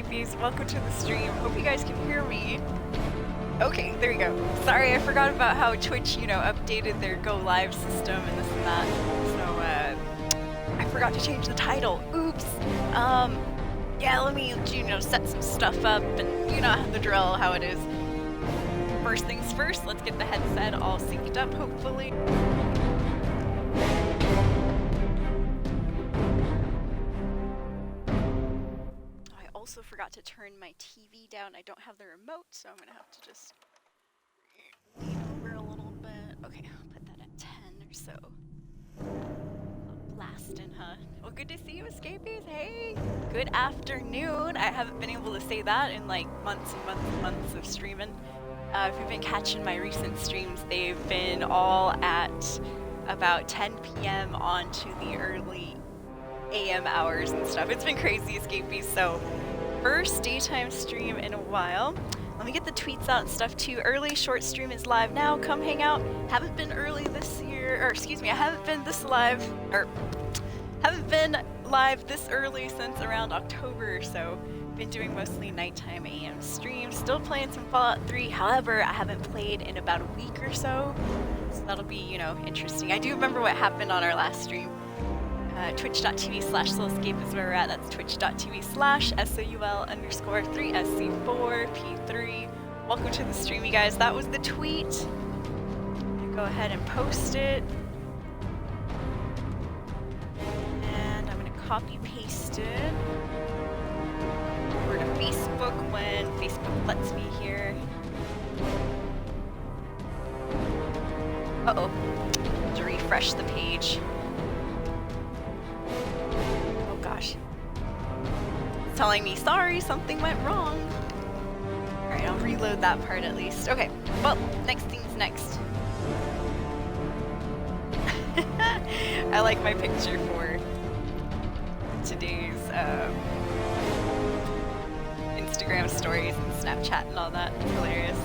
escapees? Welcome to the stream. Hope you guys can hear me. Okay, there you go. Sorry, I forgot about how Twitch, you know, updated their go live system and this and that. So, I forgot to change the title. Oops. Yeah, let me, you know, set some stuff up and you know the drill, how it is. First things first, let's get the headset all synced up, hopefully. I also forgot to turn my TV down. I don't have the remote, so I'm gonna have to just lean over a little bit. Okay, I'll put that at 10 or so. Blasting, huh? Well, good to see you, escapees. Hey, good afternoon. I haven't been able to say that in like months and months and months of streaming. If you've been catching my recent streams, they've been all at about 10 p.m. on to the early AM hours and stuff. It's been crazy, escapees. So, first daytime stream in a while. Let me get the tweets out and stuff too. Early short stream is live now. Come hang out. Haven't been early this year, or excuse me, I haven't been this live, or haven't been live this early since around October or so. Been doing mostly nighttime AM streams. Still playing some Fallout 3. However, I haven't played in about a week or so. So that'll be, you know, interesting. I do remember what happened on our last stream. Twitch.tv/soulescape is where we're at. That's twitch.tv/SOUL_3SC4P3. Welcome to the stream, you guys. That was the tweet. Go ahead and post it. And I'm going to copy paste it over to Facebook when Facebook lets me here. Uh-oh. To refresh the page. Oh gosh. It's telling me, sorry, something went wrong. Alright, I'll reload that part at least. Okay, well, next thing's next. I like my picture for today's Instagram stories and Snapchat and all that. It's hilarious.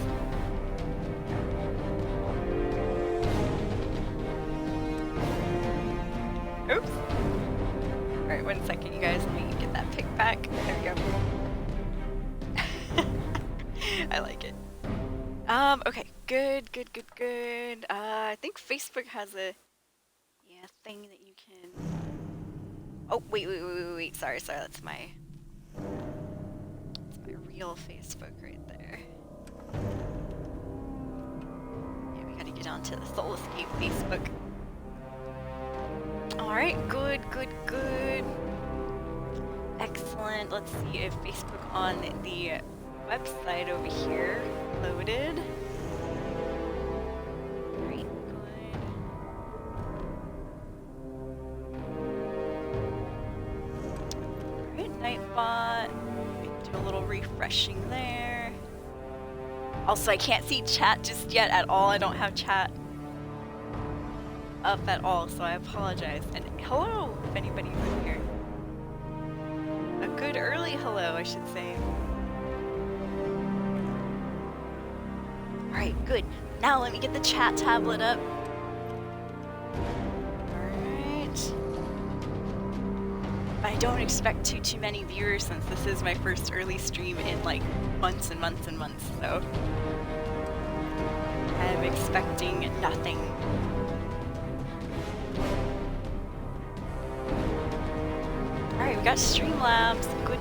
Oops. Alright, 1 second, you guys. Let me get that pic back. There we go. I like it. Okay. Good. I think Facebook has a thing that you can... Oh, wait. Sorry. That's my real Facebook right there. Yeah, we gotta get onto the Soul Escape Facebook. Alright, good. Excellent. Let's see if Facebook on the website over here loaded. Alright, good. Alright, Nightbot. Do a little refreshing there. Also, I can't see chat just yet at all. I don't have chat up at all, so I apologize. And hello, if anybody's in here. A good early hello, I should say. Alright, good. Now let me get the chat tablet up. Alright. I don't expect too many viewers since this is my first early stream in like months and months, so I'm expecting nothing. Alright, we got Streamlabs. Good.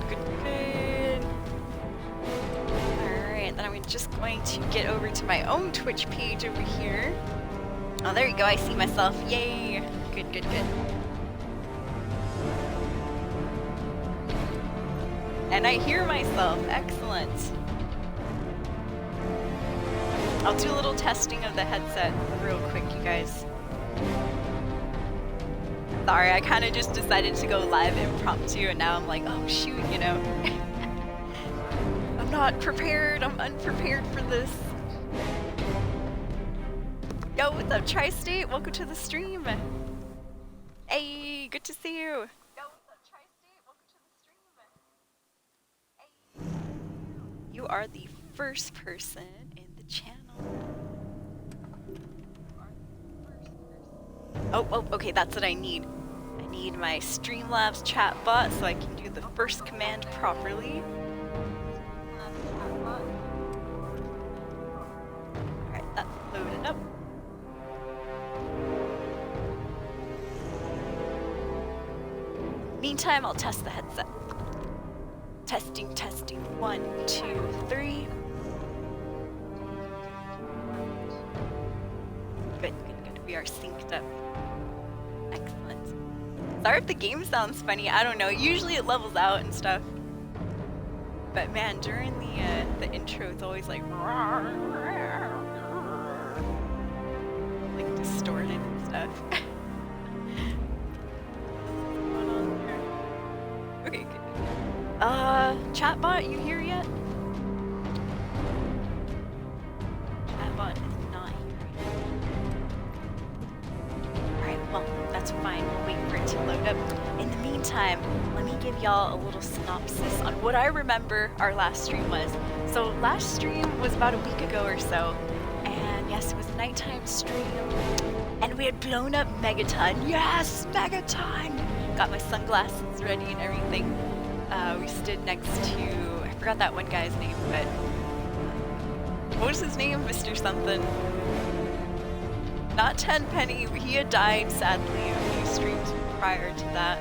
Alright, then I'm just going to get over to my own Twitch page over here. Oh, there you go, I see myself. Yay! Good. And I hear myself. Excellent. I'll do a little testing of the headset real quick, you guys. Sorry, I kind of just decided to go live impromptu, and now I'm like, oh shoot, you know. I'm not prepared. I'm unprepared for this. Yo, what's up, Tri-State? Welcome to the stream. Hey, good to see you. Yo, what's up, Tri-State? Welcome to the stream. Hey. You are the first person in the channel. Oh, okay, that's what I need. I need my Streamlabs chat bot so I can do the first command properly. Meantime, I'll test the headset. Testing, testing. 1, 2, 3. Good, good, good. We are synced up. Excellent. Sorry if the game sounds funny. I don't know. Usually it levels out and stuff. But man, during the intro, it's always like distorted and stuff. What's going on there? Okay, good. Chatbot, you here yet? Chatbot is not here yet. Alright, well, that's fine. We'll wait for it to load up. In the meantime, let me give y'all a little synopsis on what I remember our last stream was. So last stream was about a week ago or so, and yes, it was a nighttime stream, and we had blown up Megaton. Yes, Megaton! Got my sunglasses ready and everything. We stood next to, I forgot that one guy's name, but what was his name? Mr. something. Not Tenpenny, he had died sadly a few streams prior to that.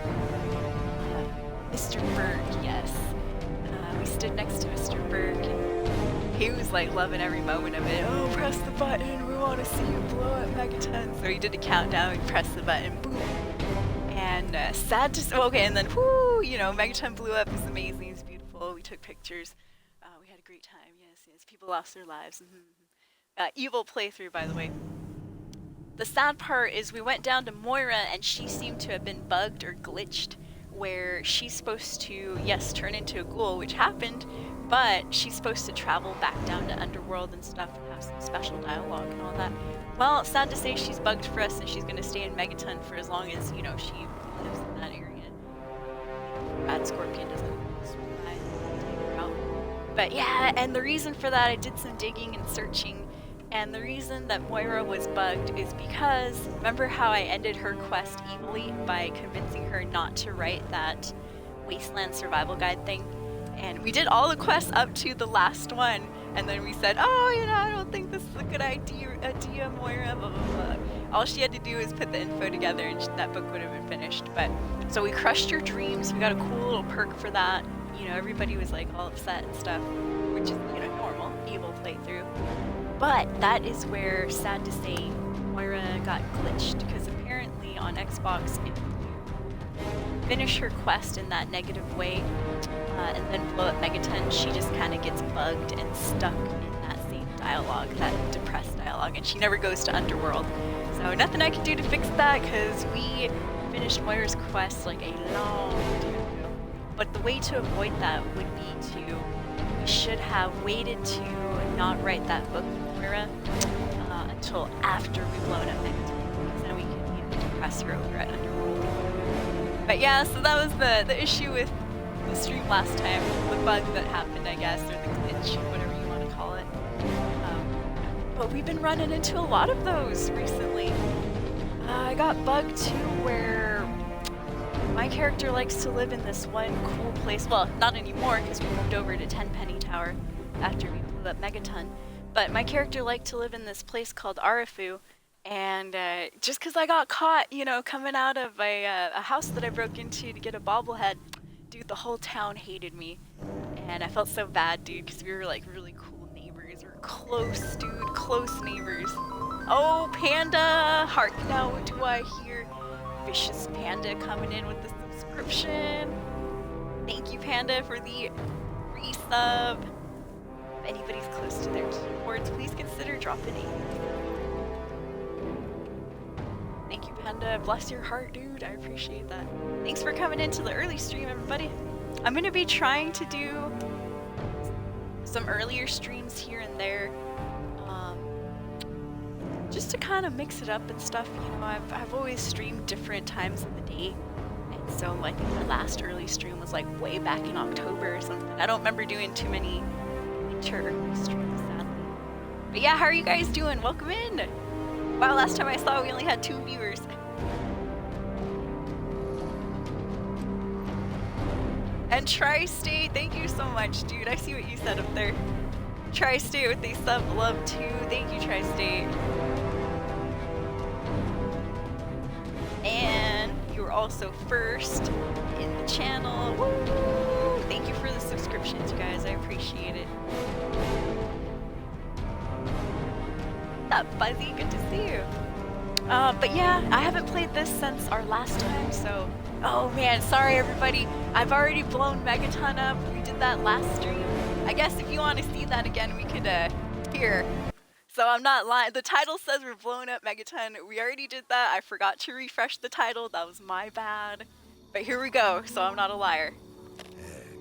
Mr. Berg, yes. We stood next to Mr. Berg, and he was like loving every moment of it. Oh, press the button, we want to see you blow up Megaton. So he did a countdown, we pressed the button, boom. And sad to say, okay, and then whoo, you know, Megaton blew up. It was amazing, it was beautiful. We took pictures. We had a great time, yes, yes. People lost their lives. Evil playthrough, by the way. The sad part is we went down to Moira and she seemed to have been bugged or glitched, where she's supposed to, yes, turn into a ghoul, which happened, but she's supposed to travel back down to Underworld and stuff and have some special dialogue and all that. Well, sad to say she's bugged for us and she's going to stay in Megaton for as long as, you know, she lives in that area. Bad Scorpion doesn't survive, take her out. But yeah, and the reason for that, I did some digging and searching, and the reason that Moira was bugged is because, remember how I ended her quest evilly by convincing her not to write that Wasteland Survival Guide thing? And we did all the quests up to the last one, and then we said, oh, you know, I don't think this is a good idea, Moira, blah, blah, blah. All she had to do was put the info together and that book would have been finished. But so we crushed your dreams, we got a cool little perk for that. You know, everybody was like all upset and stuff, which is, you know, normal, evil playthrough. But that is where, sad to say, Moira got glitched, because apparently on Xbox, if you finish her quest in that negative way, and then blow up Megaton, she just kind of gets bugged and stuck in that same dialogue, that depressed dialogue, and she never goes to Underworld. So nothing I can do to fix that, because we finished Moira's quest like a long time ago. But the way to avoid that would be to, we should have waited to not write that book with Moira until after we've blown up Megaton, because then we can, you know, depress her over at Underworld. But yeah, so that was the issue with the stream last time, the bug that happened, I guess, or the glitch, whatever you want to call it. But we've been running into a lot of those recently. I got bugged too, where my character likes to live in this one cool place. Well, not anymore, because we moved over to Tenpenny Tower after we blew up Megaton. But my character liked to live in this place called Arifu, and just because I got caught, you know, coming out of a house that I broke into to get a bobblehead, dude, the whole town hated me, and I felt so bad, dude, because we were like really cool neighbors. We were close, dude, close neighbors. Oh, Panda! Hark now, what do I hear? Vicious Panda coming in with the subscription. Thank you, Panda, for the resub. If anybody's close to their keyboards, please consider dropping a. Thank you, Panda. Bless your heart, dude. I appreciate that. Thanks for coming into the early stream, everybody. I'm going to be trying to do some earlier streams here and there, just to kind of mix it up and stuff. You know, I've always streamed different times of the day, and so I think my last early stream was like way back in October or something. I don't remember doing too many winter early streams, sadly. But yeah, how are you guys doing? Welcome in. Wow, last time I saw we only had 2 viewers. And Tri-State, thank you so much, dude. I see what you said up there. Tri-State with the sub love too. Thank you, Tri-State. And you were also first in the channel. Woo! Thank you for the subscriptions, you guys. I appreciate it. What's up, Fuzzy? Good to see you. But yeah, I haven't played this since our last time, so... Oh man, sorry everybody. I've already blown Megaton up. We did that last stream. I guess if you want to see that again, we could, here. So I'm not lying. The title says we're blowing up Megaton. We already did that. I forgot to refresh the title. That was my bad. But here we go, so I'm not a liar.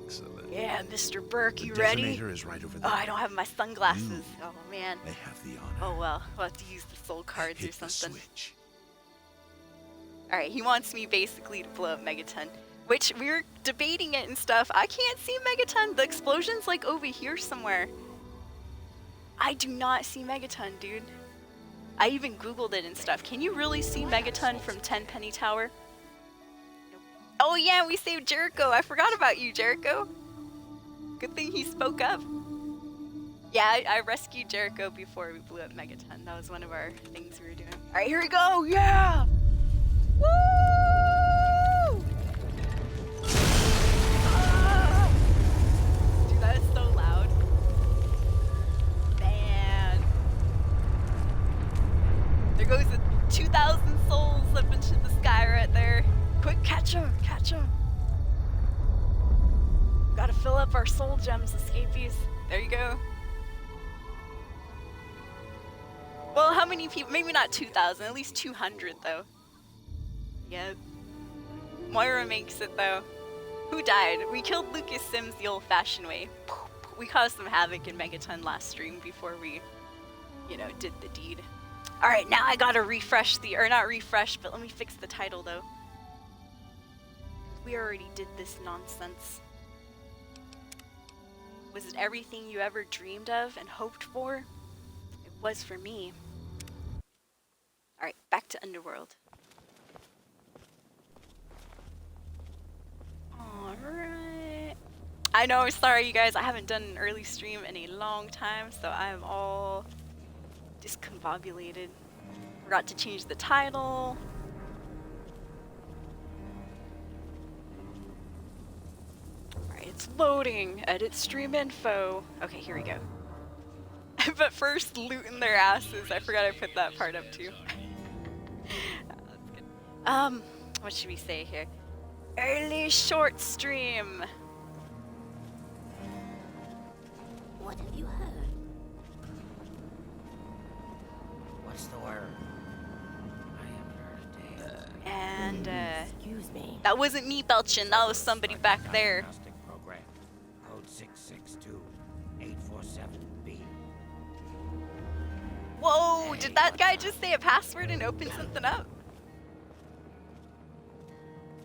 Excellent. Yeah, Mr. Burke, you The ready? detonator is right over there. Oh, I don't have my sunglasses. Oh man. They have the honor. Oh well, we'll have to use the soul cards or Hit the something. switch. Alright, he wants me basically to blow up Megaton. Which, we were debating it and stuff. I can't see Megaton. The explosion's like over here somewhere. I do not see Megaton, dude. I even googled it and stuff. Can you really see Megaton from Tenpenny Tower? Nope. Oh yeah, we saved Jericho. I forgot about you, Jericho. Good thing he spoke up. Yeah, I rescued Jericho before we blew up Megaton. That was one of our things we were doing. Alright, here we go! Yeah! Woo! Ah! Dude, that is so loud. Man. There goes the 2,000 souls up into the sky right there. Quick, catch him! Catch him! Gotta fill up our soul gems, escapees. There you go. Well, how many people? Maybe not 2,000, at least 200 though. Yep. Moira makes it though. Who died? We killed Lucas Sims the old-fashioned way. We caused some havoc in Megaton last stream before we, you know, did the deed. Alright, now I gotta refresh the, or not refresh, but let me fix the title though. We already did this nonsense. Was it everything you ever dreamed of and hoped for? It was for me. Alright, back to Underworld. Alright. I know, sorry you guys, I haven't done an early stream in a long time, so I'm all discombobulated. Forgot to change the title. Alright, it's loading. Edit stream info. Okay, here we go. But first, looting their asses. I forgot I put that part up too. That's good. What should we say here? Early short stream. What have you heard? What's the word? I haven't heard a day. And Excuse me. that wasn't me belching. That was somebody back there. Diagnostic program. Code 662-847-B. Whoa! Did that guy just say a password and open something up?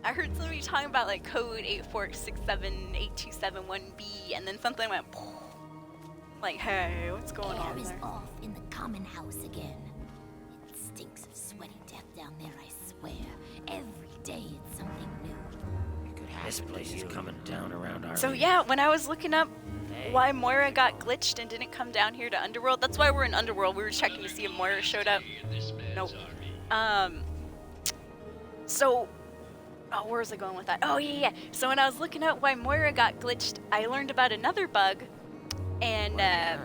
I heard somebody talking about like code 8467827-1B, and then something went like, hey, what's going Air on is there? off in the common house again. It stinks of sweaty death down there, I swear. Every day it's something new. This place is coming down around our So yeah, when I was looking up why Moira got glitched and didn't come down here to Underworld, that's why we're in Underworld. We were checking to see if Moira showed up. Nope. So, oh, where was I going with that? Oh yeah. So when I was looking up why Moira got glitched, I learned about another bug, and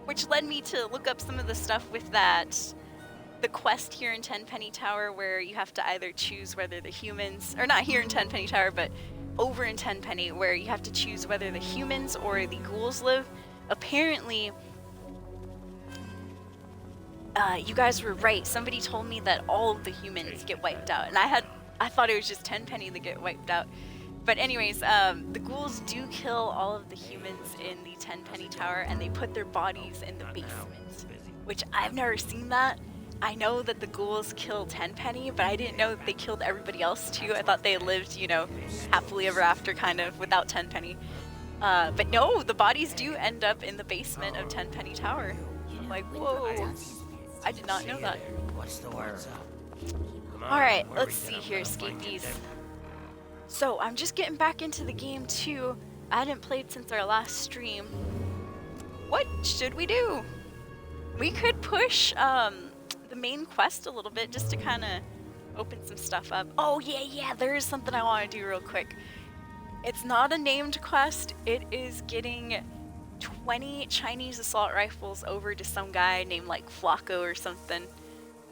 which led me to look up some of the stuff with the quest here in Tenpenny Tower, where you have to either choose whether the humans, or not here in Tenpenny Tower, but over in Tenpenny, where you have to choose whether the humans or the ghouls live. Apparently, you guys were right. Somebody told me that all of the humans get wiped out, and I thought it was just Tenpenny that get wiped out. But anyways, the ghouls do kill all of the humans in the Tenpenny Tower, and they put their bodies in the basement, which I've never seen that. I know that the ghouls kill Tenpenny, but I didn't know that they killed everybody else too. I thought they lived, you know, happily ever after kind of without Tenpenny. But no, the bodies do end up in the basement of Tenpenny Tower. I'm like, whoa, I did not know that. What's the word? Alright, let's see here, escapees. So, I'm just getting back into the game too. I hadn't played since our last stream. What should we do? We could push the main quest a little bit just to kind of... open some stuff up. Oh, yeah, there is something I want to do real quick. It's not a named quest. It is getting 20 Chinese assault rifles over to some guy named like Flacco or something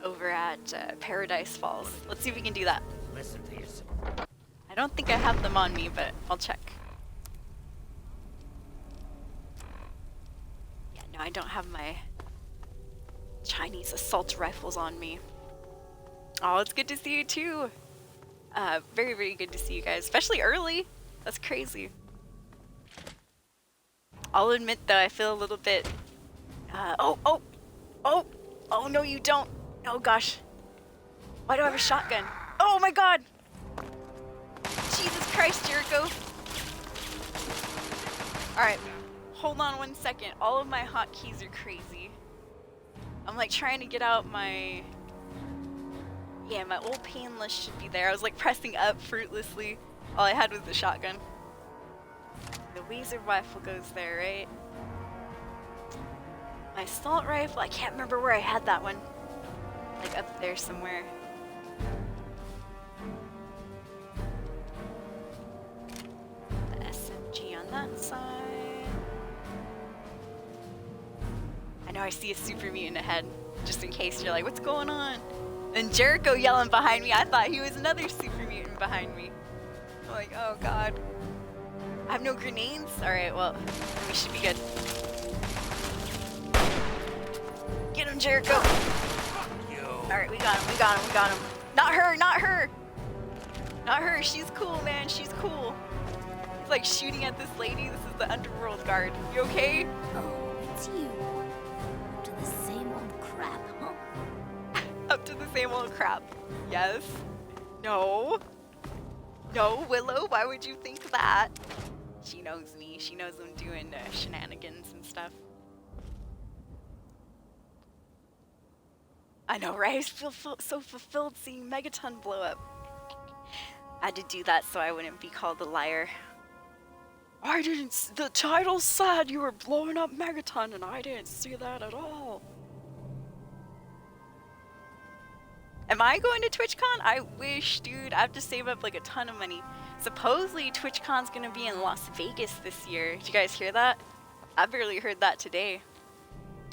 over at Paradise Falls. Let's see if we can do that. Listen to yourself. I don't think I have them on me, but I'll check. Yeah, no, I don't have my Chinese assault rifles on me. Oh, it's good to see you too. Very, very good to see you guys, especially early. That's crazy. I'll admit though, I feel a little bit, oh, no you don't. Oh gosh. Why do I have a shotgun? Oh my god! Jesus Christ, Jericho. Alright, hold on 1 second. All of my hotkeys are crazy. I'm like trying to get out my... Yeah, my old pain list should be there. I was like pressing up fruitlessly. All I had was the shotgun. The Weezer rifle goes there, right? My assault rifle, I can't remember where I had that one. Like up there somewhere. The SMG on that side. I know I see a super mutant ahead, just in case you're like, what's going on? And Jericho yelling behind me, I thought he was another super mutant behind me. I'm like, oh god. I have no grenades? Alright, well, we should be good. Get him, Jericho! Alright, we got him. Not her! Not her, she's cool, man, she's cool. He's like shooting at this lady, this is the underworld guard. You okay? Oh, it's you. Up to the same old crap, huh? Up to the same old crap. Yes. No. No, Willow, why would you think that? She knows me. She knows I'm doing shenanigans and stuff. I know, right? I feel so fulfilled seeing Megaton blow up. I had to do that so I wouldn't be called a liar. I didn't... The title said you were blowing up Megaton and I didn't see that at all. Am I going to TwitchCon? I wish, dude. I have to save up like a ton of money. Supposedly TwitchCon's gonna be in Las Vegas this year. Did you guys hear that? I barely heard that today.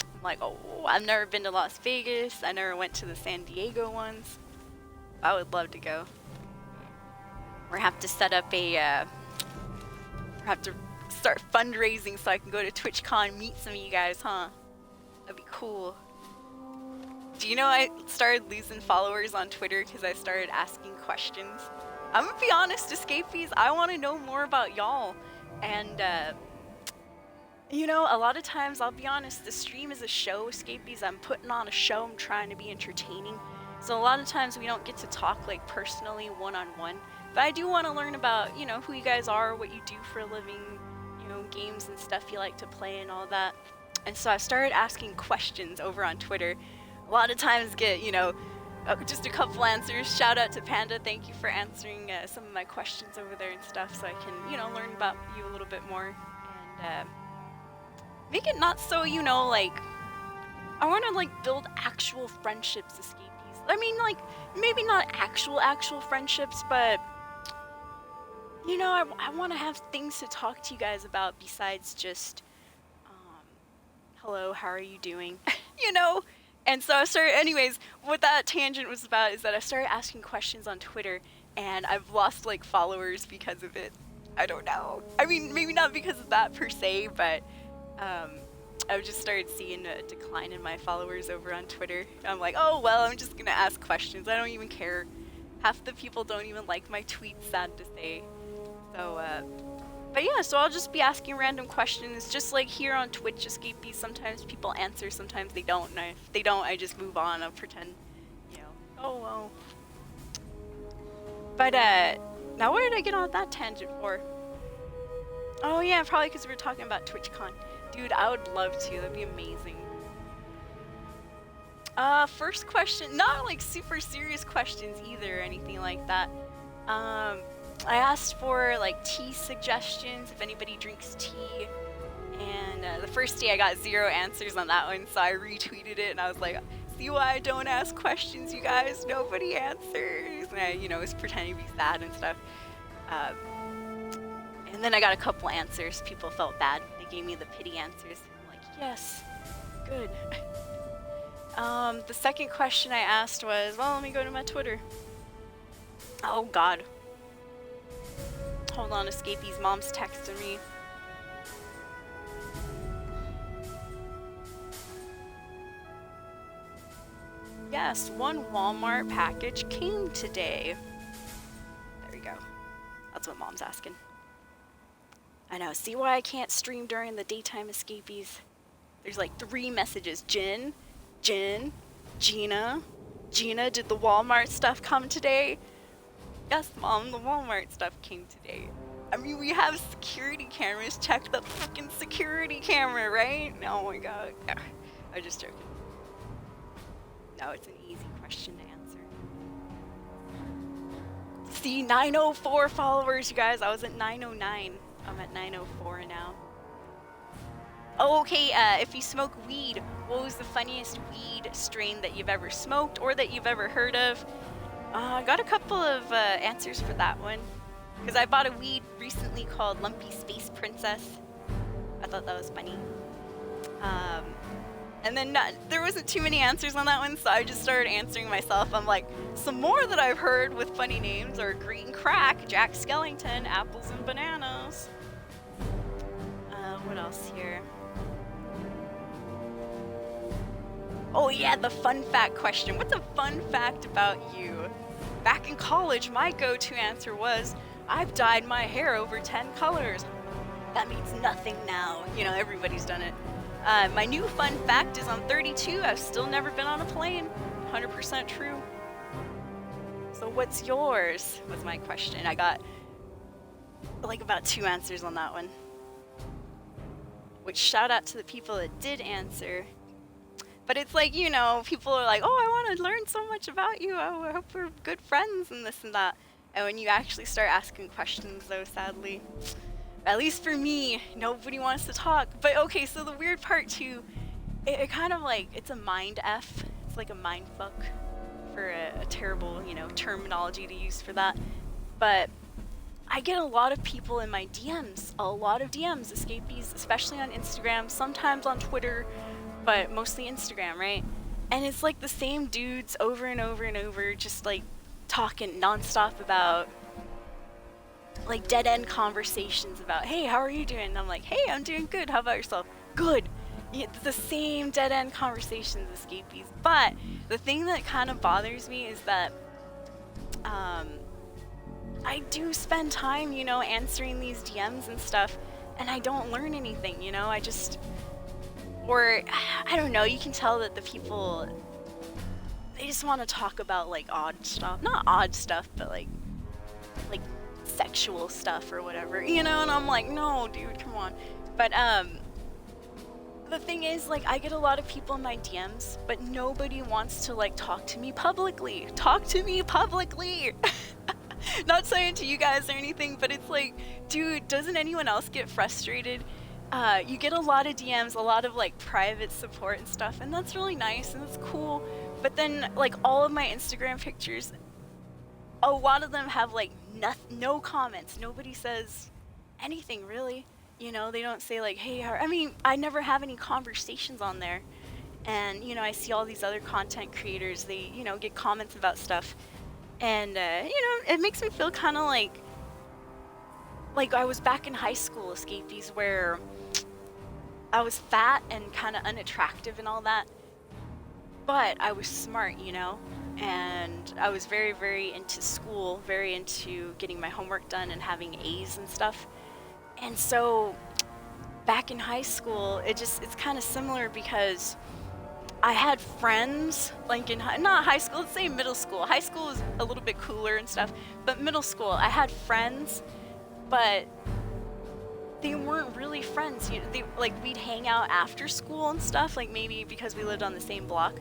I'm like, oh, I've never been to Las Vegas. I never went to the San Diego ones. I would love to go. We're gonna have to set up a, we're have to start fundraising so I can go to TwitchCon and meet some of you guys, huh? That'd be cool. Do you know I started losing followers on Twitter because I started asking questions? I'm gonna be honest, Escapees, I want to know more about y'all. And, you know, a lot of times, I'll be honest, the stream is a show, Escapees. I'm putting on a show, I'm trying to be entertaining. So a lot of times we don't get to talk like personally, one-on-one. But I do want to learn about, you know, who you guys are, what you do for a living, you know, games and stuff you like to play and all that. And so I started asking questions over on Twitter. A lot of times get, you know, just a couple answers. Shout out to Panda, thank you for answering some of my questions over there and stuff so I can, you know, learn about you a little bit more. And make it not so, you know, like, I want to like build actual friendships, Escapees. I mean, like, maybe not actual friendships, but, you know, I want to have things to talk to you guys about besides just, hello, how are you doing? You know? And so I started, anyways, what that tangent was about is that I started asking questions on Twitter, and I've lost, like, followers because of it. I don't know. I mean, maybe not because of that per se, but I've just started seeing a decline in my followers over on Twitter. I'm like, oh, well, I'm just gonna ask questions. I don't even care. Half the people don't even like my tweets, sad to say. So, but yeah, so I'll just be asking random questions, just like here on Twitch, Escapees. Sometimes people answer, sometimes they don't, and if they don't, I just move on. I'll pretend, you know, oh well. But, now where did I get on that tangent for? Oh yeah, probably because we were talking about TwitchCon. Dude, I would love to, that'd be amazing. First question, not like super serious questions either or anything like that. I asked for like tea suggestions, if anybody drinks tea, and the first day I got 0 answers on that one, so I retweeted it and I was like, see why I don't ask questions, you guys. Nobody answers. And I, you know, was pretending to be sad and stuff. And then I got a couple answers. People felt bad. They gave me the pity answers. I'm like, yes, good. The second question I asked was, well, let me go to my Twitter. Oh, God. Hold on, Escapey's mom's texting me. Yes, one Walmart package came today. There we go. That's what mom's asking. I know, see why I can't stream during the daytime, Escapees? There's like 3 messages. Jen, Gina. Gina, did the Walmart stuff come today? Yes, Mom, the Walmart stuff came today. I mean, we have security cameras. Check the fucking security camera, right? Oh my god. Yeah, I'm just joking. No, it's an easy question to answer. See, 904 followers, you guys. I was at 909. I'm at 904 now. Oh, okay, if you smoke weed, what was the funniest weed strain that you've ever smoked or that you've ever heard of? I got a couple of answers for that one. Because I bought a weed recently called Lumpy Space Princess. I thought that was funny. And then there wasn't too many answers on that one, so I just started answering myself. I'm like, some more that I've heard with funny names are Green Crack, Jack Skellington, Apples and Bananas. What else here? Oh yeah, the fun fact question. What's a fun fact about you? Back in college, my go-to answer was, I've dyed my hair over 10 colors. That means nothing now. You know, everybody's done it. My new fun fact is I'm 32. I've still never been on a plane. 100% true. So what's yours? Was my question. I got like about 2 answers on that one. Which shout out to the people that did answer. But it's like, you know, people are like, oh, I want to learn so much about you. Oh, I hope we're good friends and this and that. And when you actually start asking questions, though, sadly, at least for me, nobody wants to talk. But okay, so the weird part too, it kind of like, it's a mind F. It's like a mind fuck for a terrible, you know, terminology to use for that. But I get a lot of people in my DMs, escapees, especially on Instagram, sometimes on Twitter, but mostly Instagram, right? And it's like the same dudes over and over and over, just like talking nonstop about like dead end conversations about, hey, how are you doing? And I'm like, hey, I'm doing good. How about yourself? Good. It's the same dead end conversations, escapees. But the thing that kind of bothers me is that I do spend time, you know, answering these DMs and stuff, and I don't learn anything, you know? I don't know, you can tell that the people, they just want to talk about like odd stuff. Not odd stuff, but like sexual stuff or whatever, you know? And I'm like, no, dude, come on. But the thing is, like, I get a lot of people in my DMs, but nobody wants to like talk to me publicly. Talk to me publicly. Not saying to you guys or anything, but it's like, dude, doesn't anyone else get frustrated? You get a lot of DMs, a lot of like private support and stuff, and that's really nice and that's cool. But then like all of my Instagram pictures, a lot of them have like no comments. Nobody says anything really. You know, they don't say like, hey, I mean, I never have any conversations on there. And, you know, I see all these other content creators, they, you know, get comments about stuff. And, you know, it makes me feel kind of like I was back in high school, escapees, where I was fat and kind of unattractive and all that. But I was smart, you know, and I was very, very into school, very into getting my homework done and having A's and stuff. And so back in high school, it's kind of similar because I had friends, like not high school, let's say middle school. High school is a little bit cooler and stuff, but middle school, I had friends, but they weren't really friends. You know, we'd hang out after school and stuff, like maybe because we lived on the same block.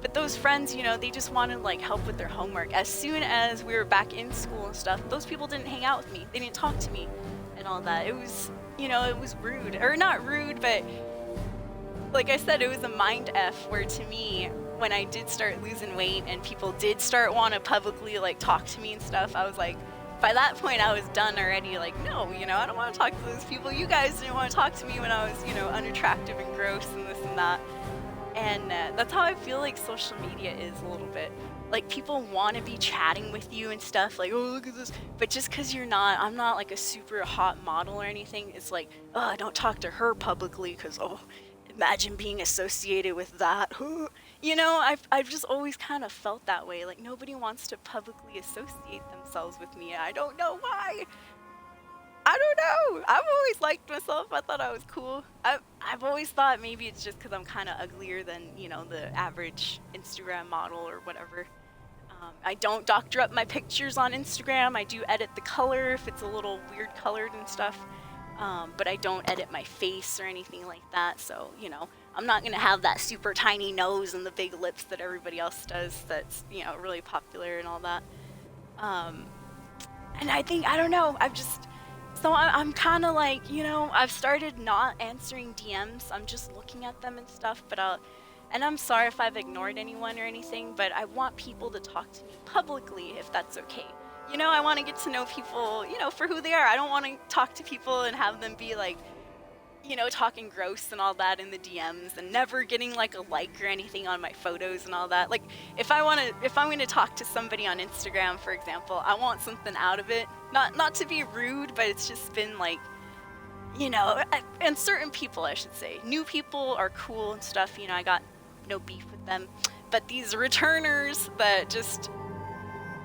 But those friends, you know, they just wanted like help with their homework. As soon as we were back in school and stuff, those people didn't hang out with me. They didn't talk to me and all that. It was, you know, it was rude. Or not rude, but like I said, it was a mind F where to me, when I did start losing weight and people did start want to publicly like talk to me and stuff, I was like, by that point I was done already. Like, no, you know, I don't want to talk to those people. You guys didn't want to talk to me when I was, you know, unattractive and gross and this and that. And that's how I feel like social media is a little bit. Like, people want to be chatting with you and stuff, like, oh, look at this. But just because I'm not like a super hot model or anything, it's like, oh, don't talk to her publicly because, oh, imagine being associated with that. You know, I've just always kind of felt that way. Like, nobody wants to publicly associate themselves with me. I don't know why. I don't know. I've always liked myself. I thought I was cool. I've always thought maybe it's just because I'm kind of uglier than, you know, the average Instagram model or whatever. I don't doctor up my pictures on Instagram. I do edit the color if it's a little weird colored and stuff. But I don't edit my face or anything like that. So, you know, I'm not going to have that super tiny nose and the big lips that everybody else does that's, you know, really popular and all that. And I think, I don't know, so I'm kind of like, you know, I've started not answering DMs. I'm just looking at them and stuff, and I'm sorry if I've ignored anyone or anything, but I want people to talk to me publicly if that's okay. You know, I want to get to know people, you know, for who they are. I don't want to talk to people and have them be like, you know, talking gross and all that in the DMs and never getting like a like or anything on my photos and all that. Like, if I'm going to talk to somebody on Instagram, for example, I want something out of it. Not to be rude, but it's just been like, you know, and certain people, I should say, new people are cool and stuff. You know, I got no beef with them, but these returners that just,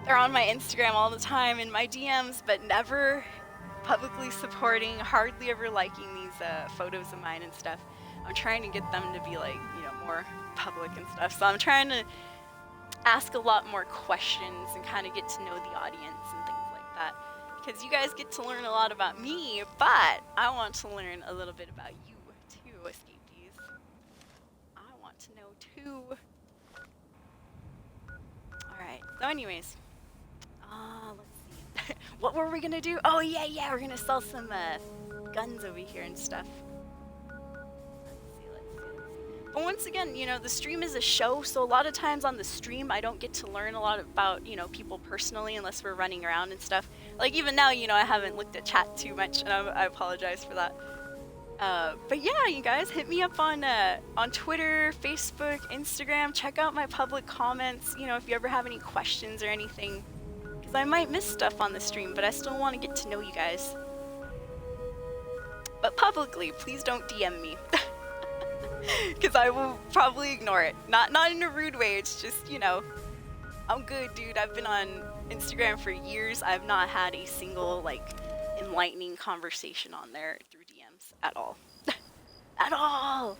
they're on my Instagram all the time in my DMs, but never publicly supporting, hardly ever liking these photos of mine and stuff. I'm trying to get them to be like, you know, more public and stuff. So I'm trying to ask a lot more questions and kind of get to know the audience and things like that. Because you guys get to learn a lot about me, but I want to learn a little bit about you too, escapees. I want to know too. Alright, so anyways. Let's see. What were we gonna do? Oh yeah, we're gonna sell some guns over here and stuff. Let's see. But once again, you know, the stream is a show, so a lot of times on the stream I don't get to learn a lot about, you know, people personally unless we're running around and stuff. Like, even now, you know, I haven't looked at chat too much, and I apologize for that. But yeah, you guys, hit me up on Twitter, Facebook, Instagram. Check out my public comments, you know, if you ever have any questions or anything. Because I might miss stuff on the stream, but I still want to get to know you guys. But publicly, please don't DM me. Because I will probably ignore it. Not in a rude way, it's just, you know, I'm good, dude. I've been on Instagram for years. I've not had a single, like, enlightening conversation on there through DMs at all. At all!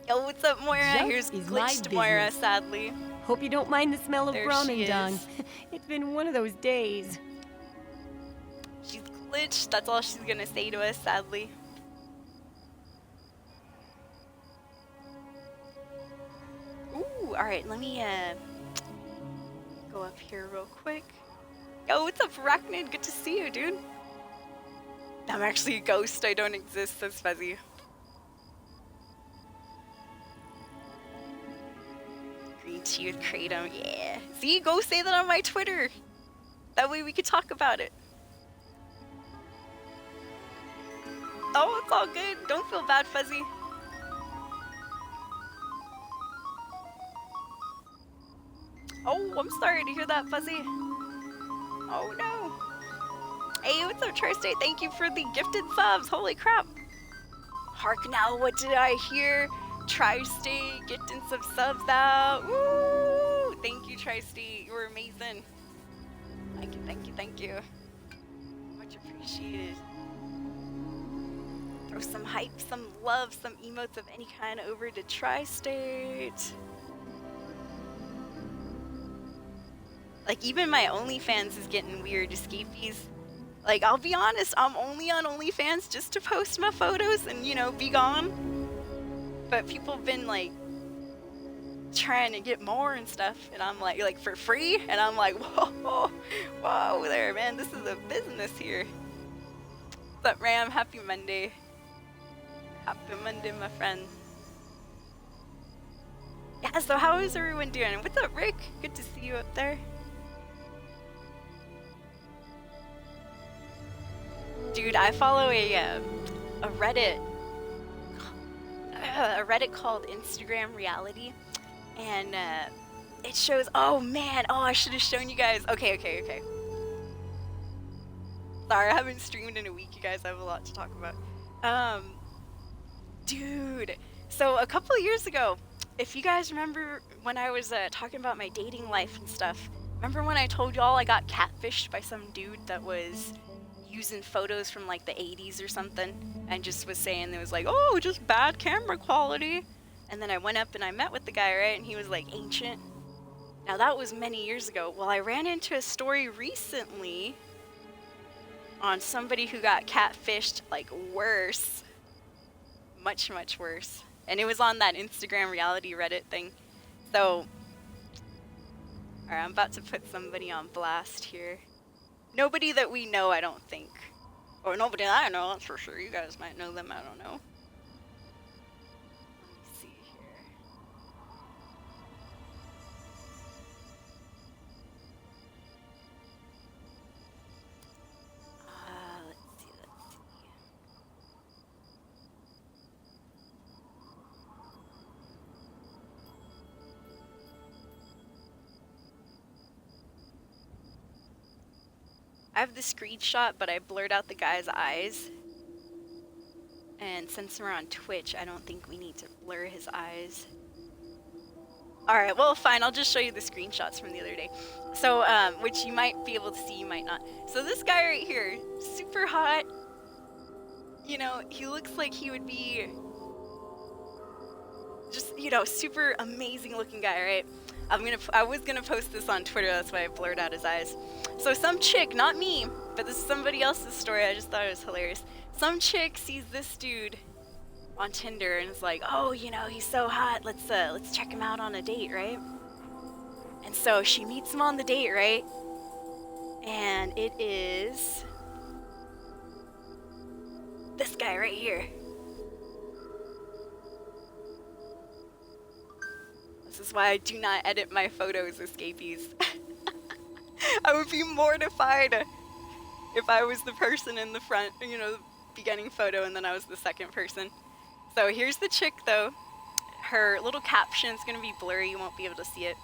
Yo, what's up, Moira? Junk Here's is my glitched Moira, business. sadly. Hope you don't mind the smell of There ramen she dung. is. It's been one of those days. She's glitched. That's all she's gonna say to us, sadly. Ooh, alright, let me go up here real quick. Yo, what's up, Arachnid? Good to see you, dude. I'm actually a ghost. I don't exist, says Fuzzy. Green tea with kratom, yeah. See, go say that on my Twitter. That way we could talk about it. Oh, it's all good. Don't feel bad, Fuzzy. Oh, I'm sorry to hear that, Fuzzy. Oh no. Hey, what's up, Tri-State? Thank you for the gifted subs. Holy crap. Hark now, what did I hear? Tri-State gifting some subs out. Woo! Thank you, Tri-State. You were amazing. Thank you, thank you, thank you. Much appreciated. Throw some hype, some love, some emotes of any kind over to Tri-State. Like, even my OnlyFans is getting weird, escapees. Like, I'll be honest, I'm only on OnlyFans just to post my photos and, you know, be gone. But people have been, like, trying to get more and stuff, and I'm like for free? And I'm like, whoa, whoa there, man, this is a business here. What's up, Ram? Happy Monday. Happy Monday, my friend. Yeah, so how is everyone doing? What's up, Rick? Good to see you up there. Dude, I follow a Reddit called Instagram Reality, and it shows. Oh man! Oh, I should have shown you guys. Okay. Sorry, I haven't streamed in a week, you guys. I have a lot to talk about. Dude, so a couple of years ago, if you guys remember when I was talking about my dating life and stuff, remember when I told y'all I got catfished by some dude that was using photos from like the 80s or something, and just was saying it was like, oh, just bad camera quality. And then I went up and I met with the guy, right? And he was like ancient. Now that was many years ago. Well, I ran into a story recently on somebody who got catfished, like worse. Much worse. And it was on that Instagram reality Reddit thing. So, alright, I'm about to put somebody on blast here. Nobody that we know, I don't think. Or nobody that I know, that's for sure. You guys might know them, I don't know. Let me see here. Let's see. I have the screenshot, but I blurred out the guy's eyes. And since we're on Twitch, I don't think we need to blur his eyes. Alright, well fine, I'll just show you the screenshots from the other day. So, which you might be able to see, you might not. So this guy right here, super hot. You know, he looks like he would be just, you know, super amazing looking guy, right? I was gonna post this on Twitter, that's why I blurred out his eyes. So some chick, not me, but this is somebody else's story, I just thought it was hilarious. Some chick sees this dude on Tinder and is like, oh, you know, he's so hot, let's check him out on a date, right? And so she meets him on the date, right? And it is this guy right here. This is why I do not edit my photos, escapees. I would be mortified if I was the person in the front, you know, the beginning photo, and then I was the second person. So here's the chick though. Her little caption is going to be blurry, you won't be able to see it.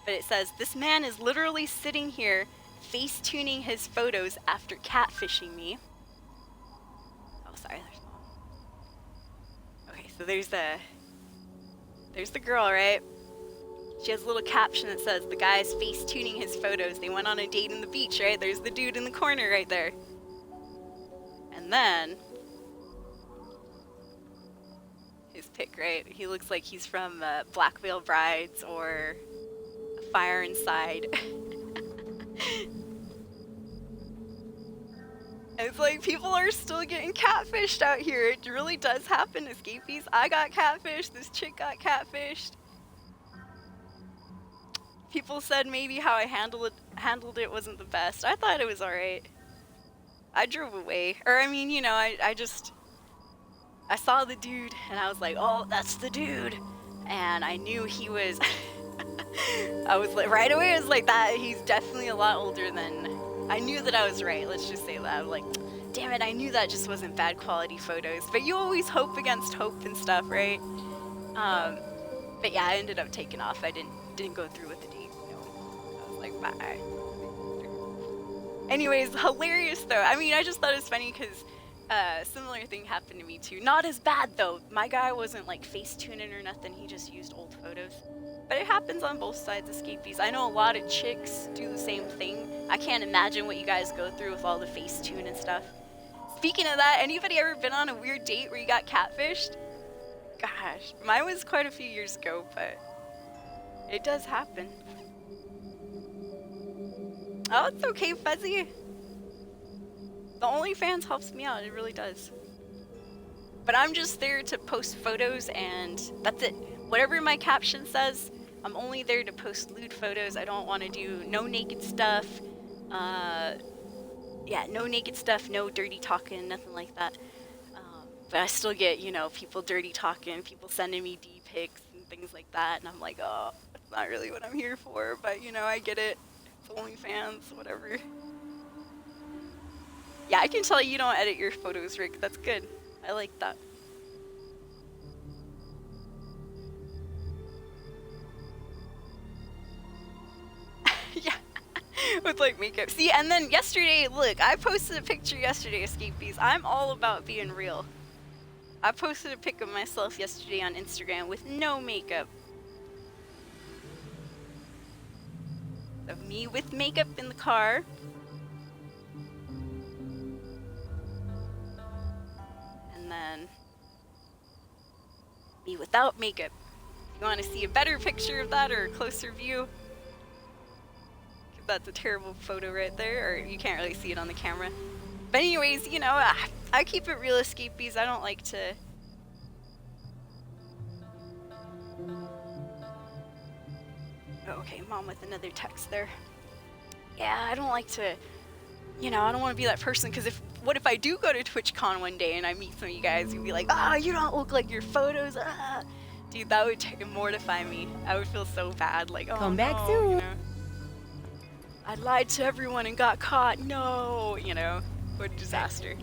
But it says, this man is literally sitting here face tuning his photos after catfishing me. Oh, sorry, there's mom. Okay, so there's the girl, right? She has a little caption that says, the guy's face tuning his photos. They went on a date in the beach, right? There's the dude in the corner right there. And then his pic, right? He looks like he's from Black Veil Brides or Fire Inside. It's like people are still getting catfished out here. It really does happen, escapees. I got catfished. This chick got catfished. People said maybe how I handled it wasn't the best. I thought it was alright. I drove away. Or I mean, you know, I saw the dude and I was like, oh, that's the dude. And I knew he was I was like, right away I was like, that he's definitely a lot older than I knew that I was right. Let's just say that. I'm like, damn it, I knew that just wasn't bad quality photos. But you always hope against hope and stuff, right? But yeah, I ended up taking off. I didn't go through with the date. You know? I was like, bye. Anyways, hilarious though. I mean, I just thought it was funny because similar thing happened to me too. Not as bad though. My guy wasn't like face tuning or nothing. He just used old photos. But it happens on both sides, escapees. I know a lot of chicks do the same thing. I can't imagine what you guys go through with all the face tune and stuff. Speaking of that, anybody ever been on a weird date where you got catfished? Gosh, mine was quite a few years ago, but it does happen. Oh, it's okay, Fuzzy. The OnlyFans helps me out, it really does. But I'm just there to post photos and that's it. Whatever my caption says, I'm only there to post lewd photos. I don't want to do no naked stuff. Yeah, no naked stuff, no dirty talking, nothing like that. But I still get, you know, people dirty talking, people sending me D pics and things like that, and I'm like, oh, that's not really what I'm here for, but you know, I get it. It's OnlyFans, whatever. Yeah, I can tell you don't edit your photos, Rick. That's good. I like that. Yeah, with like makeup. See, and then yesterday, look, I posted a picture yesterday, Escapees. I'm all about being real. I posted a pic of myself yesterday on Instagram with no makeup. Of me with makeup in the car. And then me without makeup. If you want to see a better picture of that or a closer view, that's a terrible photo right there, or you can't really see it on the camera. But anyways, you know, I keep it real, Escapees. I don't like to... Oh, okay, Mom with another text there. Yeah, I don't like to, you know, I don't want to be that person, because what if I do go to TwitchCon one day and I meet some of you guys who'd be like, ah, you don't look like your photos, ah. Dude, that would mortify me. I would feel so bad, like, oh, Come back no, soon. you know? I lied to everyone and got caught. No, you know, what a disaster.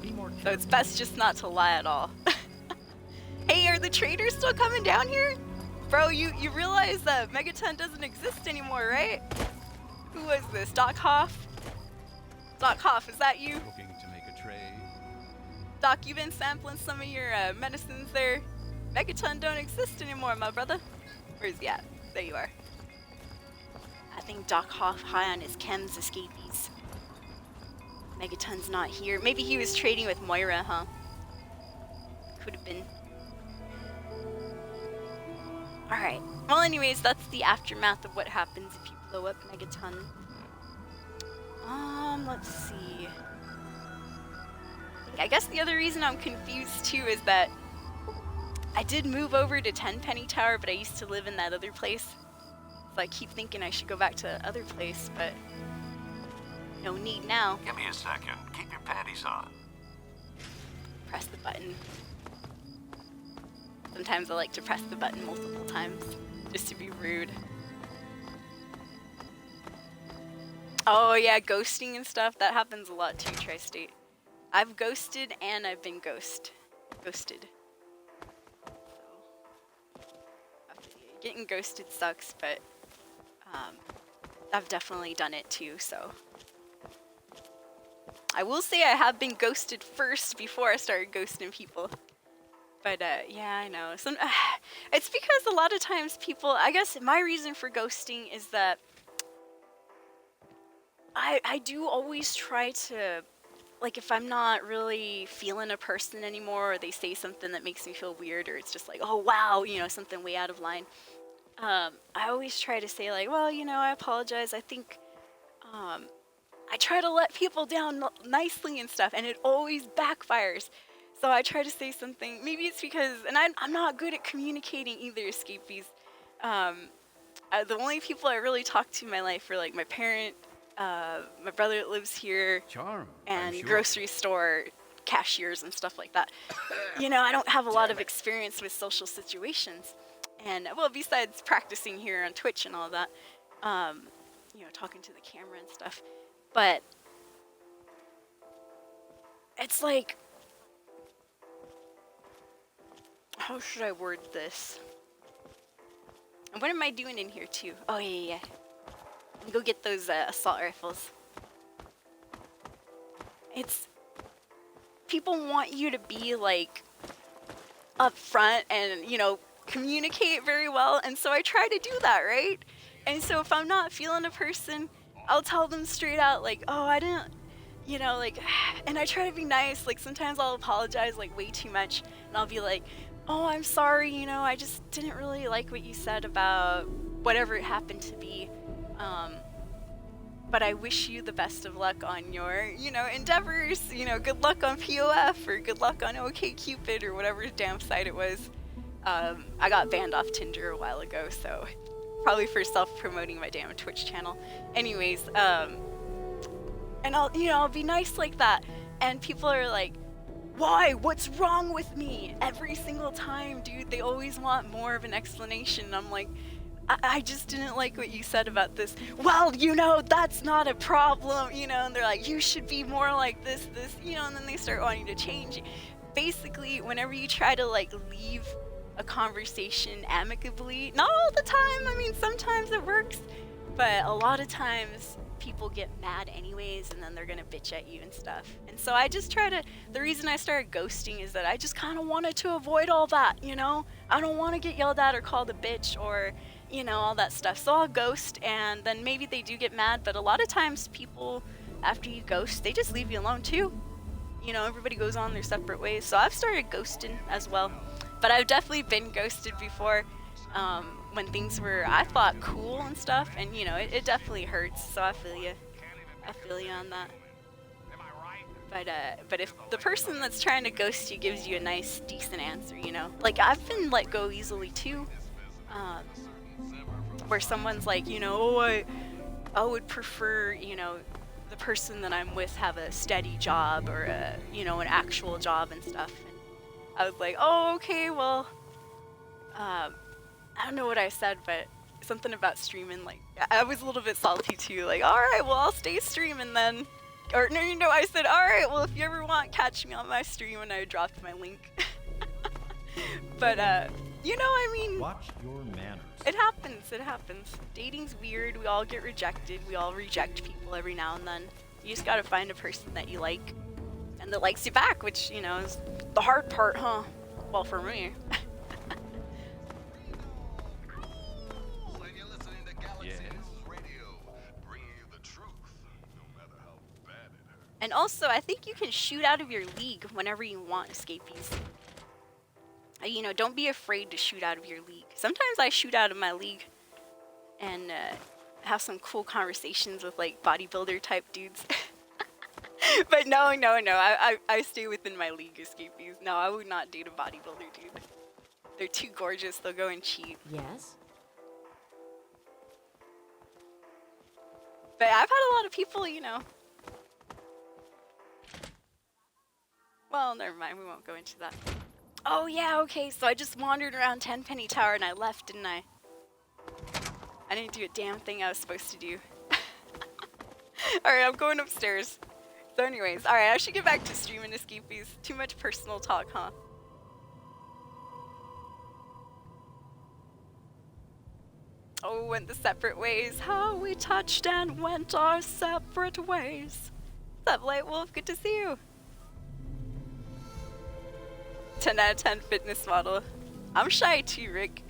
So it's best just not to lie at all. Hey, are the traders still coming down here? Bro, you realize that Megaton doesn't exist anymore, right? Who was this? Doc Hoff? Doc Hoff, is that you? Looking to make a trade. Doc, you been sampling some of your medicines there? Megaton don't exist anymore, my brother. Where's he at? There you are. I think Doc Hoff high on his chems, Escapees. Megaton's not here. Maybe he was trading with Moira, huh? Could have been. Alright. Well, anyways, that's the aftermath of what happens if you blow up Megaton. Let's see. I guess the other reason I'm confused too is that I did move over to Tenpenny Tower, but I used to live in that other place. So I keep thinking I should go back to the other place, but no need now. Give me a second. Keep your panties on. Press the button. Sometimes I like to press the button multiple times, just to be rude. Oh yeah, ghosting and stuff, that happens a lot too, Tri-State. I've ghosted and I've been ghosted. So, getting ghosted sucks, but I've definitely done it too, so. I will say I have been ghosted first before I started ghosting people. But yeah, I know. It's because a lot of times people, I guess my reason for ghosting is that I do always try to, like, if I'm not really feeling a person anymore, or they say something that makes me feel weird, or it's just like, oh wow, you know, something way out of line. I always try to say like, well, you know, I apologize. I think, I try to let people down nicely and stuff, and it always backfires. So I try to say something. Maybe it's because, and I'm not good at communicating either, Escapees. The only people I really talk to in my life are like my parent, my brother that lives here, Charm. and I'm sure. grocery store cashiers and stuff like that. You know, I don't have a lot of experience with social situations. And, well, besides practicing here on Twitch and all that, you know, talking to the camera and stuff. But it's like, how should I word this? And what am I doing in here too? Oh yeah. Let me go get those assault rifles. It's, people want you to be like upfront and, you know, communicate very well, and so I try to do that, right? And so if I'm not feeling a person, I'll tell them straight out, like, oh, I didn't, you know, like, and I try to be nice. Like, sometimes I'll apologize, like, way too much, and I'll be like, oh, I'm sorry, you know, I just didn't really like what you said about whatever it happened to be, but I wish you the best of luck on your, you know, endeavors, you know, good luck on POF, or good luck on OkCupid, or whatever damn site it was. I got banned off Tinder a while ago, so probably for self-promoting my damn Twitch channel. Anyways, and I'll be nice like that, and people are like, why? What's wrong with me? Every single time, dude, they always want more of an explanation. I'm like, I just didn't like what you said about this. Well, you know, that's not a problem, you know, and they're like, you should be more like this, you know, and then they start wanting to change. Basically, whenever you try to like leave a conversation amicably, not all the time, I mean, sometimes it works, but a lot of times people get mad anyways, and then they're gonna bitch at you and stuff. And so I just try to, the reason I started ghosting is that I just kind of wanted to avoid all that, you know? I don't want to get yelled at or called a bitch or, you know, all that stuff. So I'll ghost, and then maybe they do get mad, but a lot of times people, after you ghost, they just leave you alone too. You know, everybody goes on their separate ways. So I've started ghosting as well. But I've definitely been ghosted before, when things were, I thought, cool and stuff, and you know, it definitely hurts. So I feel you on that. But if the person that's trying to ghost you gives you a nice, decent answer, you know, like I've been let go easily too, where someone's like, you know, oh, I would prefer, you know, the person that I'm with have a steady job or a, you know, an actual job and stuff. And I was like, oh, okay, well, I don't know what I said, but something about streaming, like, I was a little bit salty too, like, alright, well, I'll stay streaming then. Or, no, you know, I said, alright, well, if you ever want, catch me on my stream, and I dropped my link. But, you know, I mean, Watch your manners. it happens. Dating's weird, we all get rejected, we all reject people every now and then. You just gotta find a person that you like, and that likes you back, which, you know, is the hard part, huh? Well, for me. And also, I think you can shoot out of your league whenever you want, escapees. You know, don't be afraid to shoot out of your league. Sometimes I shoot out of my league and have some cool conversations with like bodybuilder type dudes. But no, I stay within my league, escapees. No, I would not date a bodybuilder dude. They're too gorgeous, they'll go and cheat. Yes? But I've had a lot of people, you know. Well, never mind, we won't go into that. Oh yeah, okay, so I just wandered around Tenpenny Tower and I left, didn't I? I didn't do a damn thing I was supposed to do. Alright, I'm going upstairs. So anyways, alright, I should get back to streaming, escapees. Too much personal talk, huh? Oh, went the separate ways. How we touched and went our separate ways. What's up, Light Wolf? Good to see you. 10 out of 10 fitness model. I'm shy too, Rick.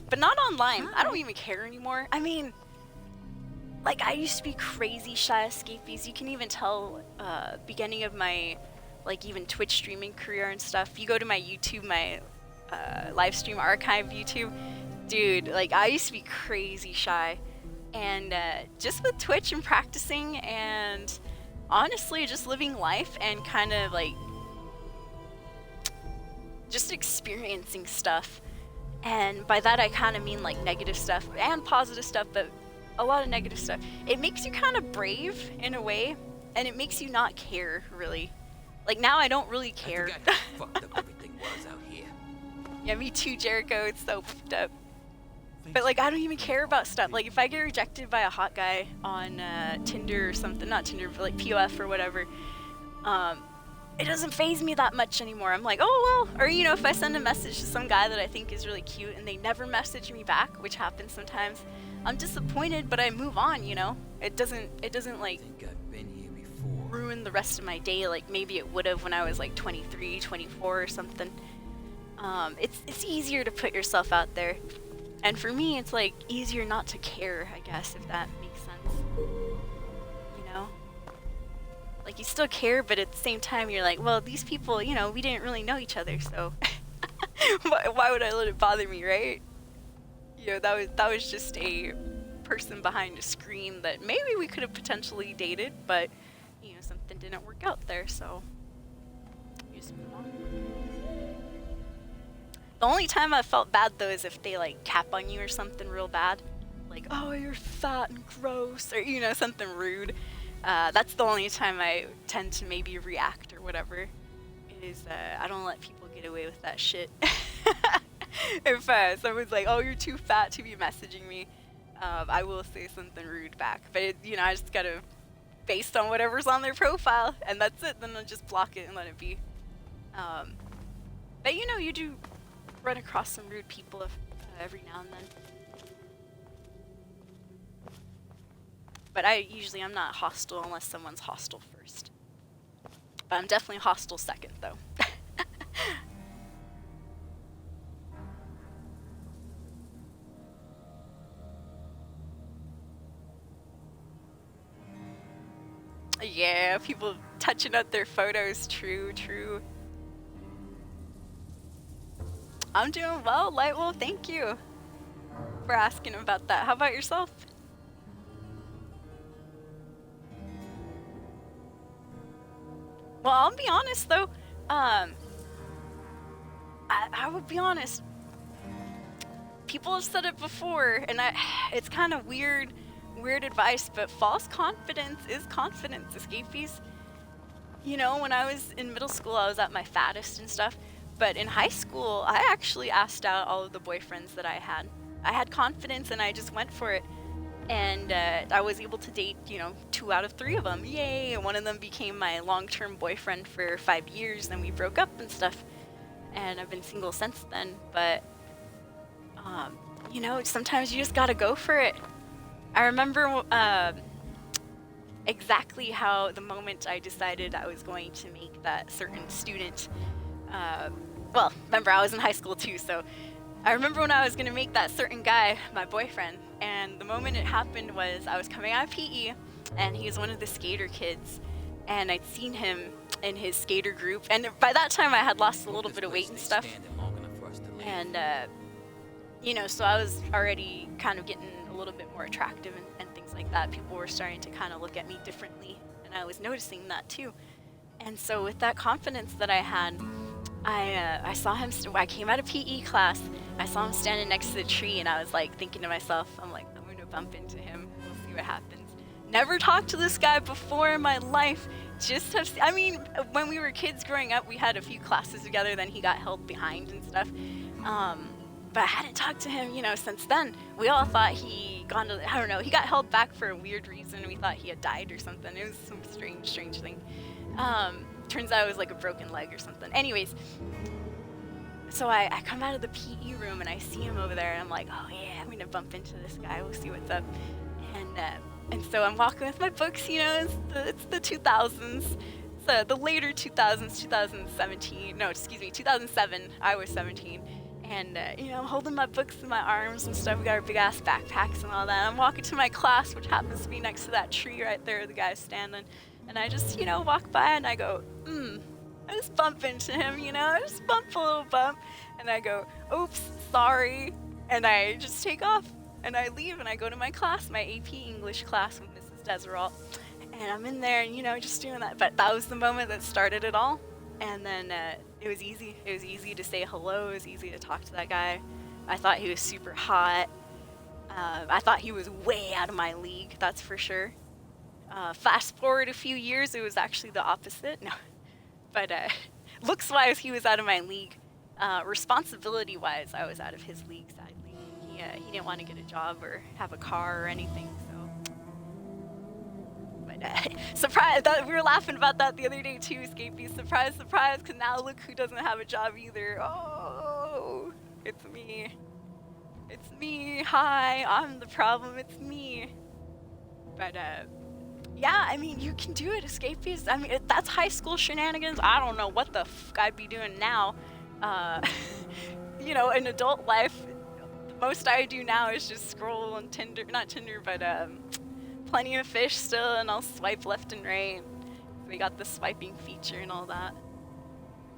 But not online. I don't even care anymore. I mean, like, I used to be crazy shy, escapees. You can even tell, beginning of my, like, even Twitch streaming career and stuff. You go to my YouTube, my Livestream archive YouTube. Dude, like, I used to be crazy shy. And just with Twitch and practicing and honestly just living life and kind of, like, just experiencing stuff, and by that I kind of mean like negative stuff and positive stuff, but a lot of negative stuff. It makes you kind of brave in a way, and it makes you not care really. Like now I don't really care. I forgot how fucked up everything was out here. Yeah, me too, Jericho. It's so fucked up. But like I don't even care about stuff. Like if I get rejected by a hot guy on Tinder or something, not Tinder, but like POF or whatever, it doesn't faze me that much anymore. I'm like, oh well. Or you know, if I send a message to some guy that I think is really cute and they never message me back, which happens sometimes, I'm disappointed, but I move on, you know? It doesn't like ruin the rest of my day like maybe it would have when I was like 23, 24 or something. It's easier to put yourself out there. And for me, it's like easier not to care, I guess, if that makes sense. You know? Like, you still care, but at the same time, you're like, well, these people, you know, we didn't really know each other, so why would I let it bother me, right? You know, that was just a person behind a screen that maybe we could have potentially dated, but, you know, something didn't work out there, so you just move on. The only time I felt bad, though, is if they, like, cap on you or something real bad. Like, oh, you're fat and gross, or, you know, something rude. That's the only time I tend to maybe react or whatever. is I don't let people get away with that shit. If someone's like, "Oh, you're too fat to be messaging me," I will say something rude back. But I just gotta, based on whatever's on their profile, and that's it. Then I'll just block it and let it be. But you do run across some rude people every now and then. But I'm not hostile unless someone's hostile first. But I'm definitely hostile second, though. Yeah, people touching up their photos. True. I'm doing well, Lightwolf. Thank you for asking about that. How about yourself? Well, I'll be honest though. I would be honest. People have said it before, and it's kind of weird advice, but false confidence is confidence, escapees. When I was in middle school, I was at my fattest and stuff. But in high school, I actually asked out all of the boyfriends that I had. I had confidence, and I just went for it. And I was able to date, 2 out of 3 of them. Yay! And one of them became my long-term boyfriend for 5 years. Then we broke up and stuff. And I've been single since then. But, sometimes you just gotta go for it. I remember exactly how the moment I decided I was going to make that certain student. Remember, I was in high school too, so I remember when I was going to make that certain guy my boyfriend, and the moment it happened was I was coming out of PE, and he was one of the skater kids, and I'd seen him in his skater group, and by that time I had lost a little bit of weight and stuff, and, so I was already kind of getting a little bit more attractive and things like that. People were starting to kind of look at me differently, and I was noticing that too. And so with that confidence that I had, I saw him, I came out of PE class, I saw him standing next to the tree, and I was like thinking to myself, I'm going to bump into him, we'll see what happens. Never talked to this guy before in my life, when we were kids growing up, we had a few classes together, then he got held behind and stuff. But I hadn't talked to him, since then. We all thought he got held back for a weird reason. We thought he had died or something. It was some strange thing. Turns out it was like a broken leg or something. Anyways, so I come out of the PE room and I see him over there, and I'm like, oh yeah, I'm gonna bump into this guy. We'll see what's up. And so I'm walking with my books. It's the 2000s. So the later 2000s, 2007. I was 17. And, I'm holding my books in my arms and stuff. We got our big ass backpacks and all that. I'm walking to my class, which happens to be next to that tree right there, the guy's standing. And I just, walk by and I go, I just bump into him, I just bump a little bump. And I go, oops, sorry. And I just take off and I leave and I go to my class, my AP English class with Mrs. Desiralt. And I'm in there and, just doing that. But that was the moment that started it all. And then it was easy. It was easy to say hello. It was easy to talk to that guy. I thought he was super hot. I thought he was way out of my league, that's for sure. Fast forward a few years, it was actually the opposite. No, but looks-wise, he was out of my league. Responsibility-wise, I was out of his league, sadly. He didn't want to get a job or have a car or anything, so. But surprise! We were laughing about that the other day too, Escapee. Surprise, because now look who doesn't have a job either. Oh, it's me. It's me. Hi, I'm the problem. It's me. But yeah, you can do it, Escapees. That's high school shenanigans. I don't know what the fuck I'd be doing now. In adult life, the most I do now is just scroll on Tinder, not Tinder, but Plenty of Fish still, and I'll swipe left and right. We got the swiping feature and all that.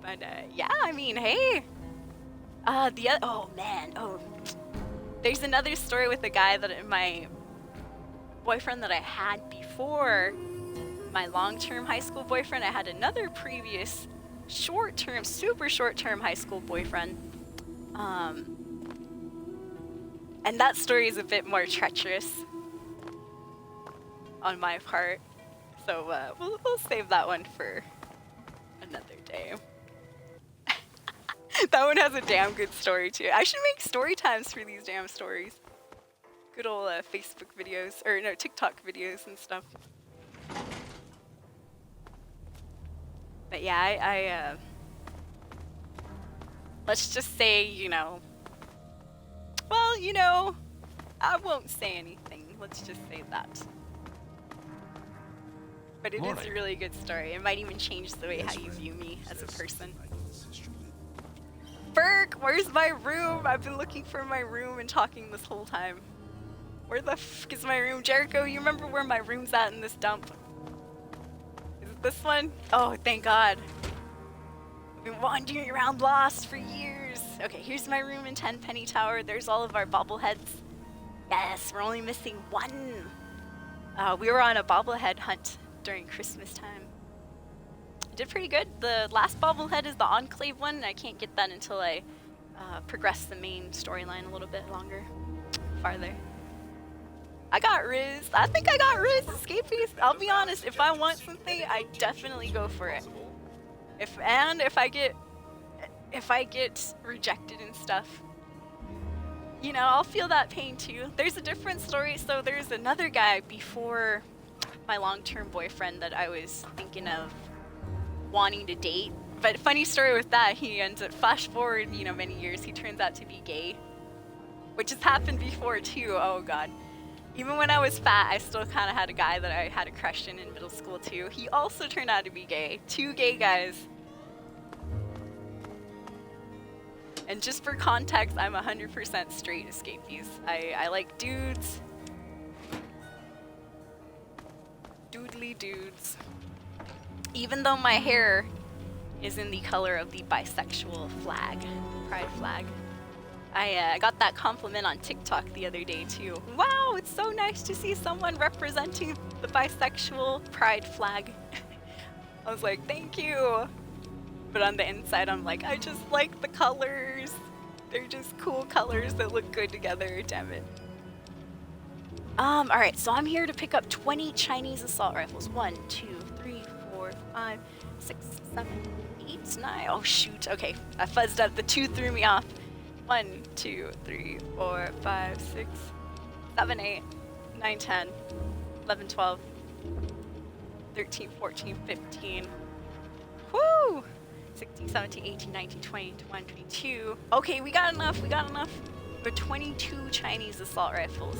But yeah, hey. There's another story with a guy my boyfriend that I had before my long-term high school boyfriend. I had another previous super short-term high school boyfriend. And that story is a bit more treacherous on my part. So we'll save that one for another day. That one has a damn good story too. I should make story times for these damn stories. Good old Facebook videos, or no, TikTok videos and stuff. But yeah, let's just say, you know, well, you know, I won't say anything. Let's just say that. But it is Morning. a really good story. It might even change the way how Yes, you friend. view me as a Yes, person. I can assist you with. Burke, where's my room? I've been looking for my room and talking this whole time. Where the f is my room? Jericho, you remember where my room's at in this dump? Is it this one? Oh, thank God. I've been wandering around lost for years. Okay, here's my room in Tenpenny Tower. There's all of our bobbleheads. Yes, we're only missing one. We were on a bobblehead hunt during Christmas time. Did pretty good. The last bobblehead is the Enclave one. I can't get that until I progress the main storyline a little bit farther. I got Riz. I think I got Riz. Escapees. I'll be honest. If I want something, I definitely go for it. If I get rejected and stuff, you know, I'll feel that pain too. There's a different story. So there's another guy before my long-term boyfriend that I was thinking of wanting to date. But funny story with that, he ends up, flash forward, you know, many years, he turns out to be gay, which has happened before too. Oh God. Even when I was fat, I still kind of had a guy that I had a crush in middle school too. He also turned out to be gay. 2 gay guys. And just for context, I'm 100% straight, escapees. I like dudes. Doodly dudes. Even though my hair is in the color of the bisexual flag, pride flag. I got that compliment on TikTok the other day too. Wow, it's so nice to see someone representing the bisexual pride flag. I was like, thank you. But on the inside, I'm like, I just like the colors. They're just cool colors that look good together, damn it. Alright, so I'm here to pick up 20 Chinese assault rifles. 1, 2, 3, 4, 5, 6, 7, 8, 9. Oh shoot, okay. I fuzzed up. The 2 threw me off. 1, 2, 3, 4, 5, 6, 7, 8, 9, 10, 11, 12, 13, 14, 15. Woo! 16, 17, 18, 19, 20, 21, 22. Okay, we got enough. We got enough. For 22 Chinese assault rifles.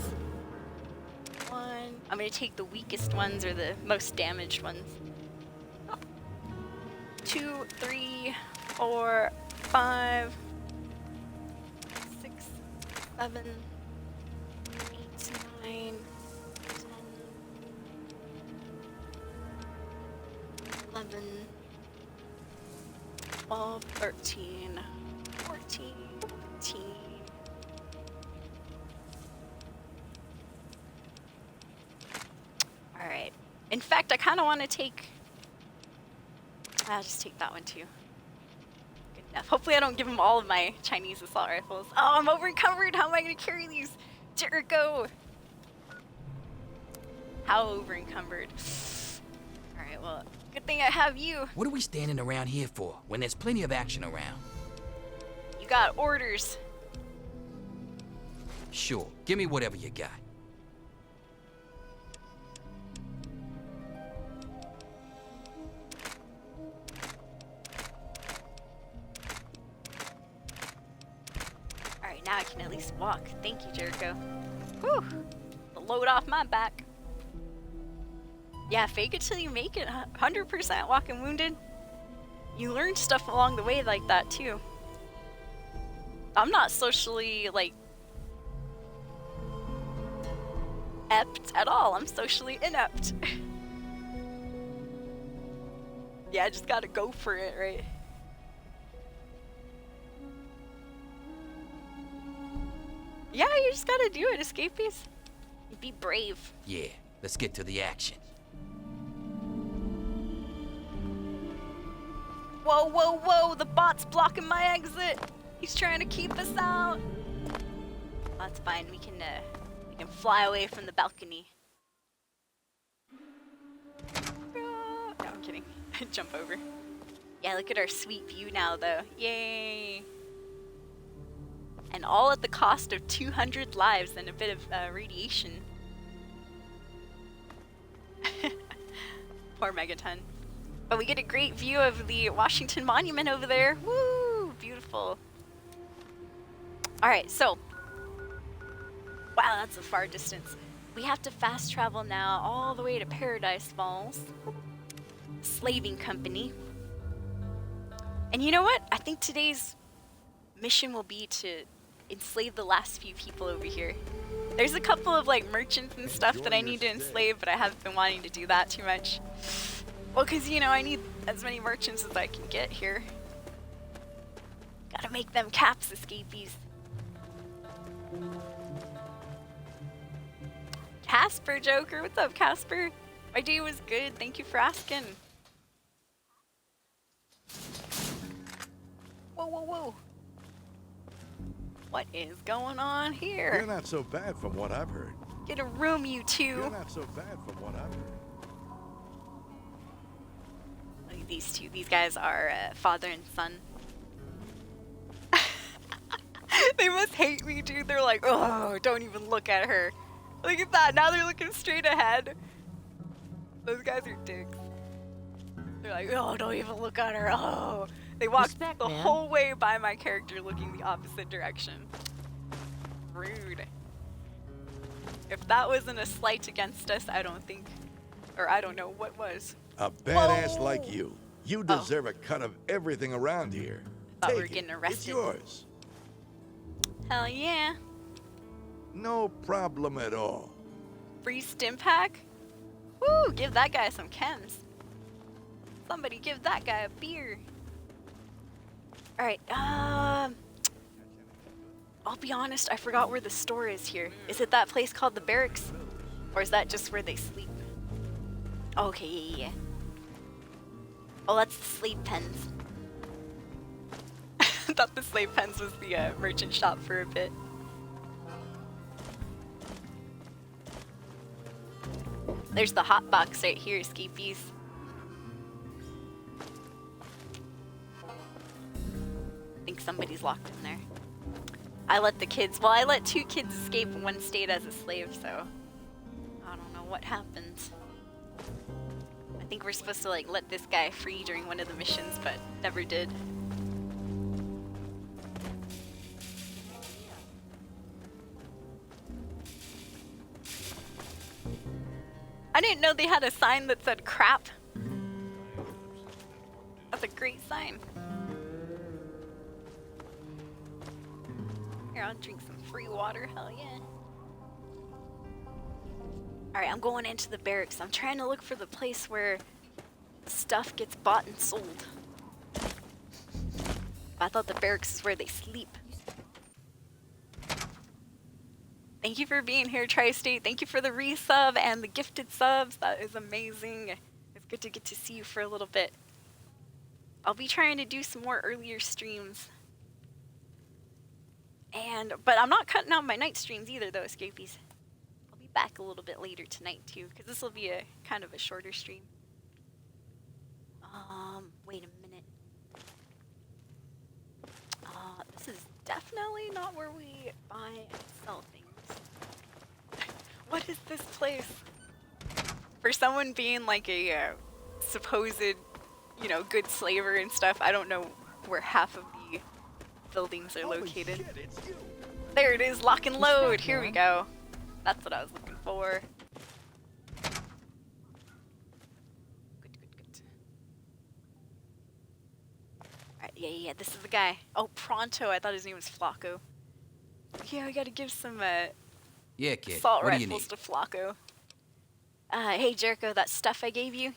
1. I'm gonna take the weakest ones or the most damaged ones. 2, 3, 4, 5, 6, 7, 8, 9, 10, 11, 12, 13, 14, 15. Alright. In fact, I kind of want to take... I'll just take that one too. Good enough. Hopefully I don't give him all of my Chinese assault rifles. Oh, I'm over encumbered. How am I going to carry these? Jericho! How over encumbered? Alright, well, good thing I have you. What are we standing around here for when there's plenty of action around? You got orders. Sure, give me whatever you got. Alright, now I can at least walk. Thank you, Jericho. Whew! The load off my back. Yeah, fake it till you make it. 100% walking wounded. You learn stuff along the way like that too. I'm not socially, like, ept at all. I'm socially inept. Yeah, I just gotta go for it, right? Yeah, you just gotta do it, escapees. Be brave. Yeah, let's get to the action. Whoa, whoa, whoa, the bot's blocking my exit. He's trying to keep us out. That's fine, we can fly away from the balcony. No, I'm kidding. Jump over. Yeah, look at our sweet view now, though. Yay. And all at the cost of 200 lives and a bit of radiation. Poor Megaton. But we get a great view of the Washington Monument over there. Woo! Beautiful. Alright, so. Wow, that's a far distance. We have to fast travel now all the way to Paradise Falls. Slaving Company. And you know what? I think today's mission will be to enslave the last few people over here. There's a couple of like merchants and stuff that I need to enslave, but I haven't been wanting to do that too much. Well, because, you know, I need as many merchants as I can get here. Gotta make them caps escapees. Casper Joker, what's up, Casper? My day was good, thank you for asking. Whoa, whoa, whoa. What is going on here? You're not so bad from what I've heard. Get a room, you two. You're not so bad from what I've heard. Look at these two. These guys are father and son. They must hate me, dude. They're like, oh, don't even look at her. Look at that. Now they're looking straight ahead. Those guys are dicks. They're like, oh, don't even look at her. Oh. They walked Respect, the man. whole way by my character looking the opposite direction. Rude. If that wasn't a slight against us, I don't think, or I don't know what was. A badass Whoa. like you. You Oh. deserve a cut of everything around here. Thought we Take were it. getting It's arrested. yours. Hell yeah. No problem at all. Free stim pack? Woo, give that guy some chems. Somebody give that guy a beer. Alright, I'll be honest, I forgot where the store is here. Is it that place called the barracks? Or is that just where they sleep? Okay, yeah. Oh, that's the slave pens. I thought the slave pens was the merchant shop for a bit. There's the hot box right here, Skeepies. I think somebody's locked in there. I let the kids, well, I let 2 kids escape and 1 stayed as a slave, so I don't know what happens. I think we're supposed to like let this guy free during one of the missions, but never did. I didn't know they had a sign that said crap. That's a great sign. Here, I'll drink some free water, hell yeah. Alright, I'm going into the barracks. I'm trying to look for the place where stuff gets bought and sold. I thought the barracks is where they sleep. Thank you for being here, Tri-State. Thank you for the resub and the gifted subs. That is amazing. It's good to get to see you for a little bit. I'll be trying to do some more earlier streams. But I'm not cutting out my night streams either, though, Escapees. I'll be back a little bit later tonight, too, because this will be a kind of a shorter stream. Wait a minute. This is definitely not where we buy and sell things. What is this place? For someone being like a supposed, you know, good slaver and stuff, I don't know where half of the buildings are located. Shit, it's you. There it is, lock and load. Here we go. That's what I was looking for. Good, good, good. Alright, yeah, this is the guy. Oh, Pronto. I thought his name was Flacco. Yeah, we gotta give some Yeah, kid. assault What do you rifles need? to Flacco. Hey Jericho, that stuff I gave you,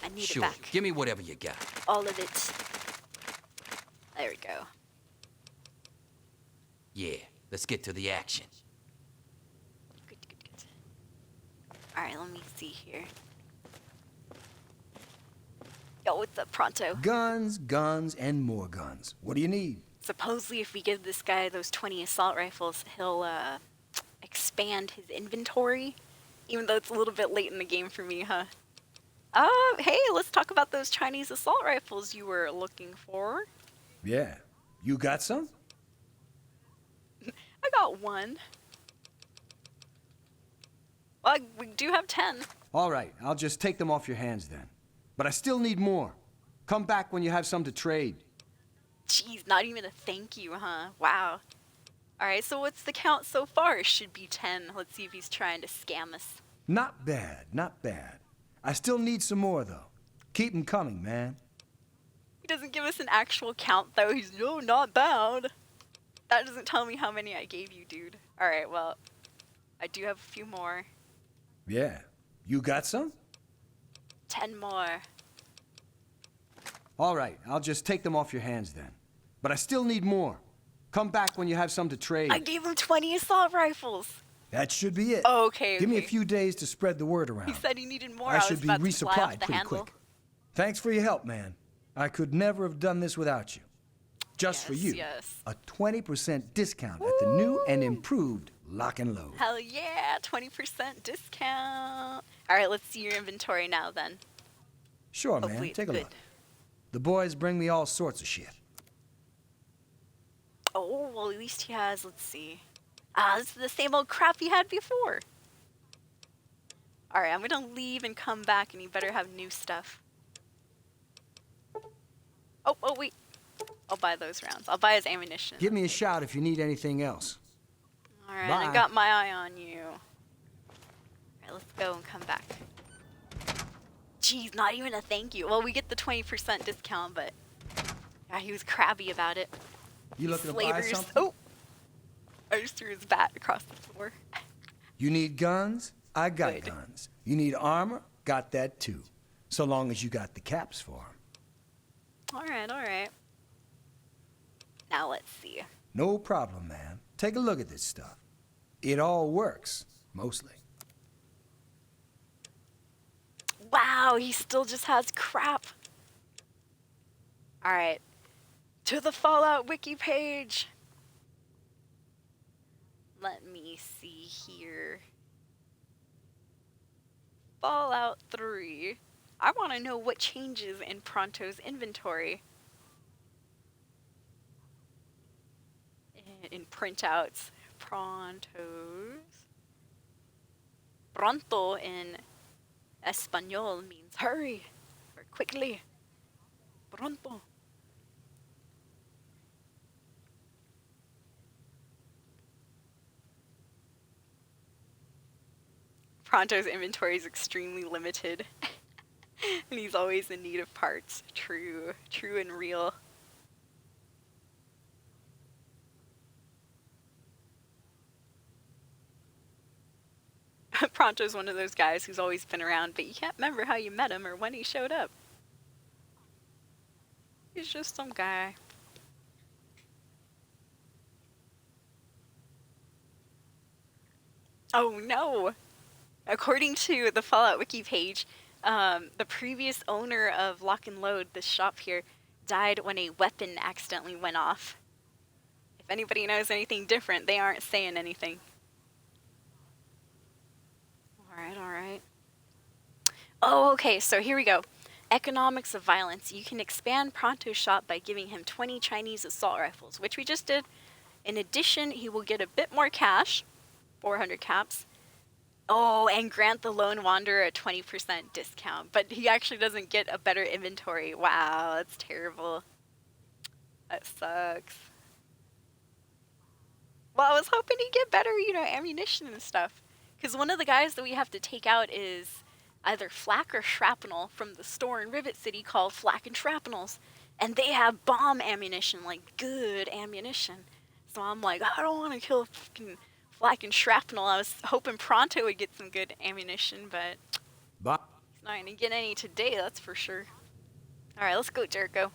I need Sure. it back. Give me whatever you got. All of it. There we go. Yeah. Let's get to the action. Good, good, good. Alright, let me see here. Yo, what's up, Pronto? Guns, guns, and more guns. What do you need? Supposedly, if we give this guy those 20 assault rifles, he'll expand his inventory. Even though it's a little bit late in the game for me, huh? Hey, let's talk about those Chinese assault rifles you were looking for. Yeah. You got some? got 1. Well, we do have 10. All right, I'll just take them off your hands then. But I still need more. Come back when you have some to trade. Jeez, not even a thank you, huh? Wow. Alright, so what's the count so far? It should be 10. Let's see if he's trying to scam us. Not bad, not bad. I still need some more, though. Keep 'em coming, man. He doesn't give us an actual count, though. He's, no, not bad. That doesn't tell me how many I gave you, dude. Alright, well, I do have a few more. Yeah. You got some? 10 more. All right, I'll just take them off your hands then. But I still need more. Come back when you have some to trade. I gave him 20 assault rifles. That should be it. Oh, okay, Give me a okay. few days to spread the word around. He said he needed more. I was should be about to fly off resupplied the pretty handle. quick. Thanks for your help, man. I could never have done this without you. Just for Yes, you, yes. a 20% discount at the new and improved Lock and Load. Hell yeah, 20% discount. Alright, let's see your inventory now then. Sure, Hopefully man. it's Take a good. look. The boys bring me all sorts of shit. Oh, well, at least he has, let's see. This is the same old crap he had before. Alright, I'm gonna leave and come back, and you better have new stuff. Oh, wait. I'll buy those rounds. I'll buy his ammunition. Give me a shout if you need anything else. Alright, I Bye. got my eye on you. Alright, let's go and come back. Jeez, not even a thank you. Well, we get the 20% discount, but... Yeah, he was crabby about it. You looking to buy Slavers. something? Oh! I just threw his bat across the floor. You need guns? I got Good. guns. You need armor? Got that too. So long as you got the caps for 'em. Alright. Now let's see. No problem, man. Take a look at this stuff. It all works, mostly. Wow, he still just has crap. Alright. To the Fallout wiki page. Let me see here. Fallout 3. I want to know what changes in Pronto's inventory. In printouts. Pronto in Espanol means hurry or quickly. Pronto. Pronto's inventory is extremely limited. And he's always in need of parts. True and real. Pronto's one of those guys who's always been around, but you can't remember how you met him or when he showed up. He's just some guy. Oh no! According to the Fallout Wiki page, the previous owner of Lock and Load, this shop here, died when a weapon accidentally went off. If anybody knows anything different, they aren't saying anything. Alright. Oh, okay, so here we go. Economics of violence. You can expand Pronto's shop by giving him 20 Chinese assault rifles, which we just did. In addition, he will get a bit more cash, 400 caps. Oh, and grant the Lone Wanderer a 20% discount. But he actually doesn't get a better inventory. Wow, that's terrible. That sucks. Well, I was hoping he'd get better, ammunition and stuff. Because one of the guys that we have to take out is either flak or shrapnel from the store in Rivet City called Flak and Shrapnels. And they have bomb ammunition, like good ammunition. So I'm like, I don't want to kill fucking flak and shrapnel. I was hoping Pronto would get some good ammunition, but Bye. he's not going to get any today, that's for sure. Alright, let's go, Jericho.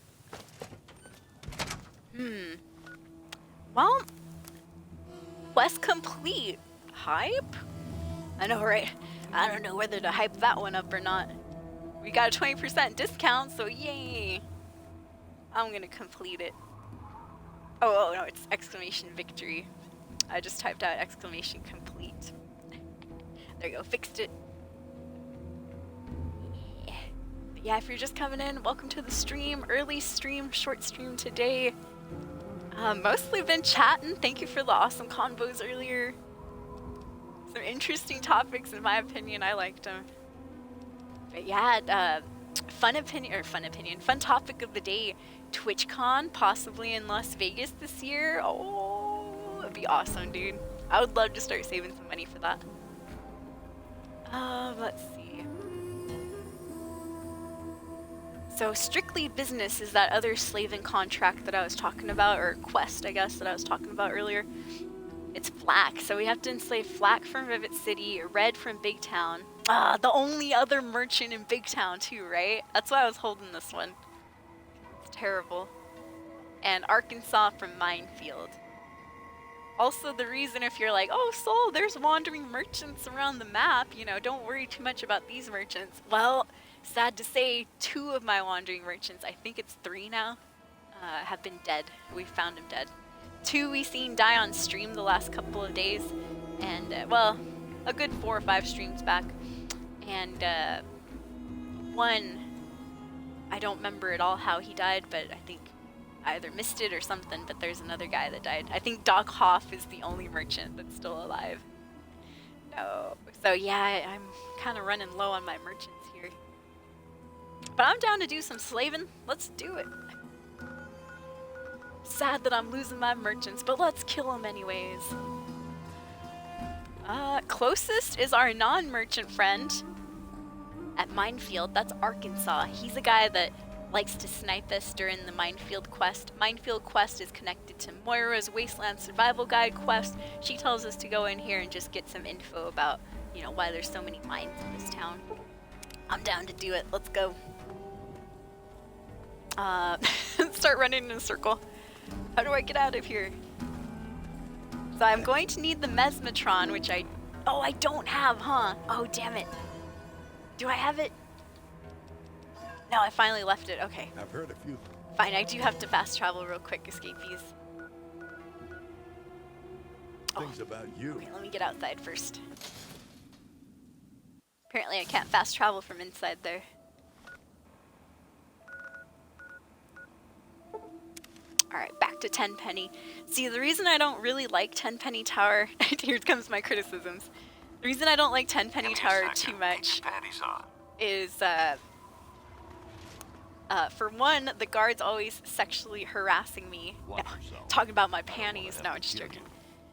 Well, quest complete. Hype? I know, right? I don't know whether to hype that one up or not. We got a 20% discount, so yay! I'm gonna complete it. Oh no, it's exclamation victory. I just typed out exclamation complete. There you go, fixed it. Yeah. But yeah, if you're just coming in, welcome to the stream. Early stream, short stream today. Mostly been chatting. Thank you for the awesome convos earlier. Some interesting topics, in my opinion. I liked them. But yeah, fun topic of the day. TwitchCon, possibly in Las Vegas this year. Oh, it'd be awesome, dude. I would love to start saving some money for that. Let's see. So Strictly Business is that other slaving contract that I was talking about, or quest, I guess, that I was talking about earlier. It's Flack, so we have to enslave Flack from Vivid City, Red from Big Town. The only other merchant in Big Town too, right? That's why I was holding this one. It's terrible. And Arkansas from Minefield. Also the reason if you're like, oh Soul, there's wandering merchants around the map, you know, don't worry too much about these merchants. Well, sad to say, 2 of my wandering merchants, I think it's 3 now, have been dead. We found them dead. 2 we seen die on stream the last couple of days, and well, a good 4 or 5 streams back. And 1, I don't remember at all how he died, but I think I either missed it or something, but there's another guy that died. I think Doc Hoff is the only merchant that's still alive. No. So yeah, I'm kind of running low on my merchants here. But I'm down to do some slaving. Let's do it. Sad that I'm losing my merchants, but let's kill them anyways. Closest is our non-merchant friend at Minefield. That's Arkansas. He's a guy that likes to snipe us during the Minefield quest. Minefield quest is connected to Moira's Wasteland Survival Guide quest. She tells us to go in here and just get some info about, you know, why there's so many mines in this town. I'm down to do it. Let's go. Start running in a circle. How do I get out of here? So I'm going to need the Mesmetron, which I don't have, huh? Oh, damn it. Do I have it? No, I finally left it. Okay. I've heard a few Fine, I do have to fast travel real quick, escapees. things about you. Okay, let me get outside first. Apparently I can't fast travel from inside there. Alright, back to Tenpenny. See, the reason I don't really like Tenpenny Tower... Here comes my criticisms. The reason I don't like Tenpenny Tower too much is, for one, the guard's always sexually harassing me. No, talking about my panties. No, I'm just joking.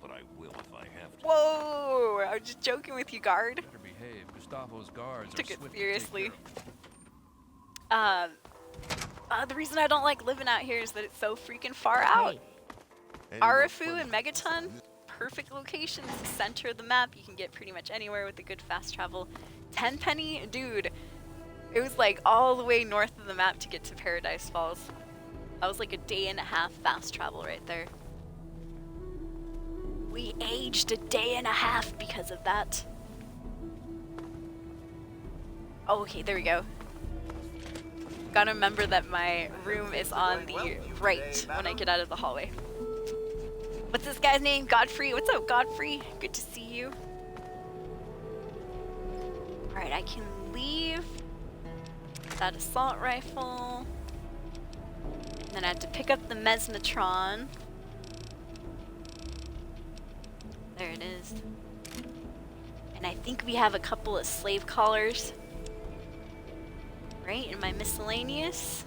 But I will if I have to. Whoa! I was just joking with you, guard. Better behave. Gustavo's guards Took are it swift to take seriously. care of The reason I don't like living out here is that it's so freaking far out. Arafu and Megaton, perfect locations, center of the map. You can get pretty much anywhere with a good fast travel. Tenpenny, dude, it was like all the way north of the map to get to Paradise Falls. That was like a day and a half fast travel right there. We aged a day and a half because of that. Oh, okay, there we go. Gotta remember that my room is on the right when I get out of the hallway. What's this guy's name? Godfrey. What's up, Godfrey? Good to see you. Alright, I can leave that assault rifle. And then I have to pick up the Mesmetron. There it is. And I think we have a couple of slave collars. Right, in my miscellaneous.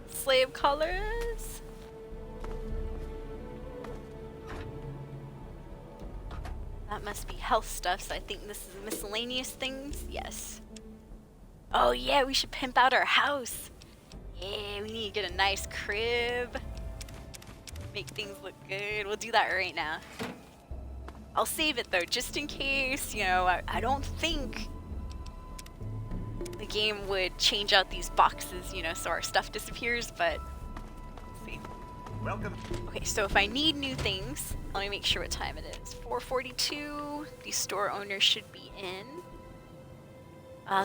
Slave collars. That must be health stuff, so I think this is miscellaneous things. Yes. Oh yeah, we should pimp out our house. Yeah, we need to get a nice crib. Make things look good. We'll do that right now. I'll save it though, just in case, you know, I don't think the game would change out these boxes, you know, so our stuff disappears, but let's see. Welcome. Okay, so if I need new things, let me make sure what time it is. 4:42. The store owner should be in.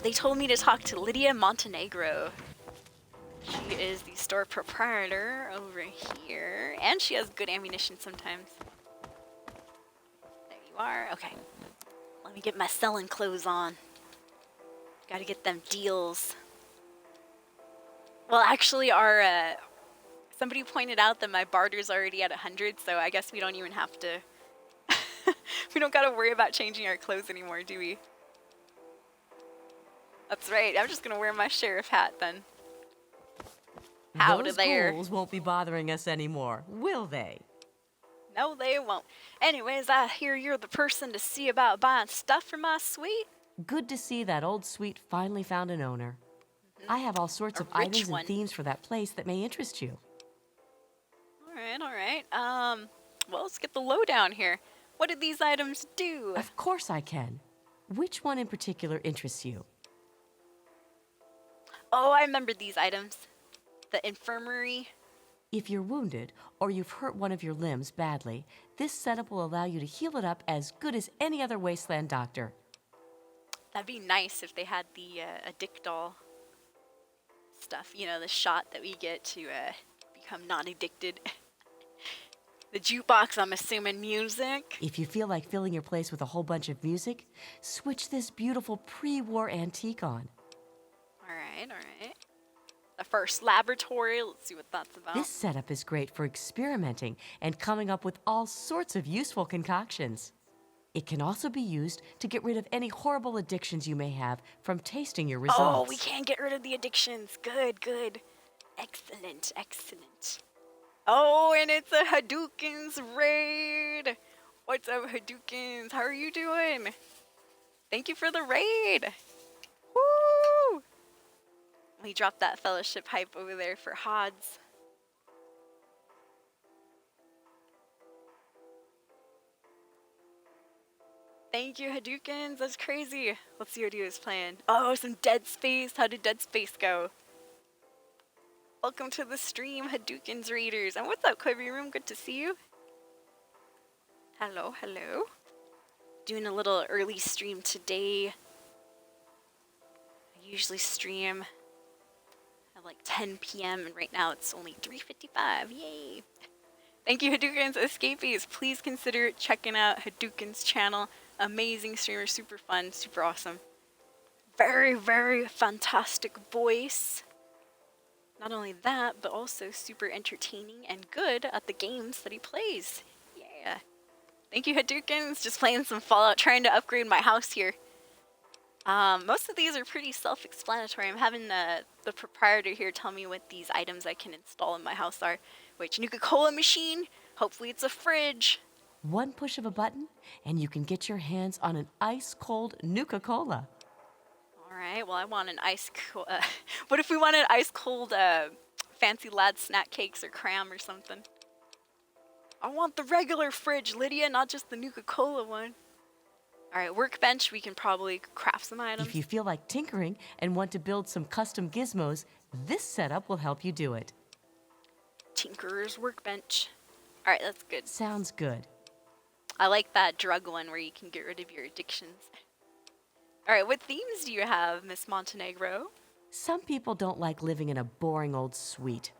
They told me to talk to Lydia Montenegro. She is the store proprietor over here, and she has good ammunition sometimes. There you are. Okay. Let me get my selling clothes on. Gotta get them deals. Well, actually, our Somebody pointed out that my barter's already at 100, so I guess we don't even have to... we don't gotta worry about changing our clothes anymore, do we? That's right, I'm just gonna wear my sheriff hat then. Howdy Those there. ghouls won't be bothering us anymore, will they? No, they won't. Anyways, I hear you're the person to see about buying stuff for my suite. Good to see that old suite finally found an owner. I have all sorts A of rich items one. and themes for that place that may interest you. Alright. Well, let's get the lowdown here. What did these items do? Of course I can. Which one in particular interests you? Oh, I remember these items. The infirmary. If you're wounded or you've hurt one of your limbs badly, this setup will allow you to heal it up as good as any other wasteland doctor. That'd be nice if they had the addictol stuff. You know, the shot that we get to become not addicted. The jukebox, I'm assuming music. If you feel like filling your place with a whole bunch of music, switch this beautiful pre-war antique on. Alright. The first laboratory, let's see what that's about. This setup is great for experimenting and coming up with all sorts of useful concoctions. It can also be used to get rid of any horrible addictions you may have from tasting your results. Oh, we can get rid of the addictions. Good. Excellent. Oh, and it's a Hadoukens raid. What's up, Hadoukens? How are you doing? Thank you for the raid. Woo! We dropped that fellowship hype over there for Hods. Thank you, Hadoukens. That's crazy. Let's see what he was playing. Oh, some Dead Space. How did Dead Space go? Welcome to the stream, Hadoukens Raiders. And what's up, Quiver Room? Good to see you. Hello. Doing a little early stream today. I usually stream at like 10 p.m. and right now it's only 3:55. Yay! Thank you, Hadoukens Escapees. Please consider checking out Hadoukens' channel. Amazing streamer, super fun, super awesome. Very fantastic voice. Not only that, but also super entertaining and good at the games that he plays. Yeah. Thank you, Hadoukens. Just playing some Fallout, trying to upgrade my house here. Most of these are pretty self-explanatory. I'm having the proprietor here tell me what these items I can install in my house are. Which, Nuka-Cola machine? Hopefully it's a fridge. One push of a button, and you can get your hands on an ice-cold Nuka-Cola. Alright, well I want an ice-cold... what if we wanted ice-cold Fancy Lad snack cakes or cram or something? I want the regular fridge, Lydia, not just the Nuka-Cola one. Alright, workbench, we can probably craft some items. If you feel like tinkering and want to build some custom gizmos, this setup will help you do it. Tinkerer's workbench. Alright, that's good. Sounds good. I like that drug one where you can get rid of your addictions. Alright, what themes do you have, Miss Montenegro? Some people don't like living in a boring old suite.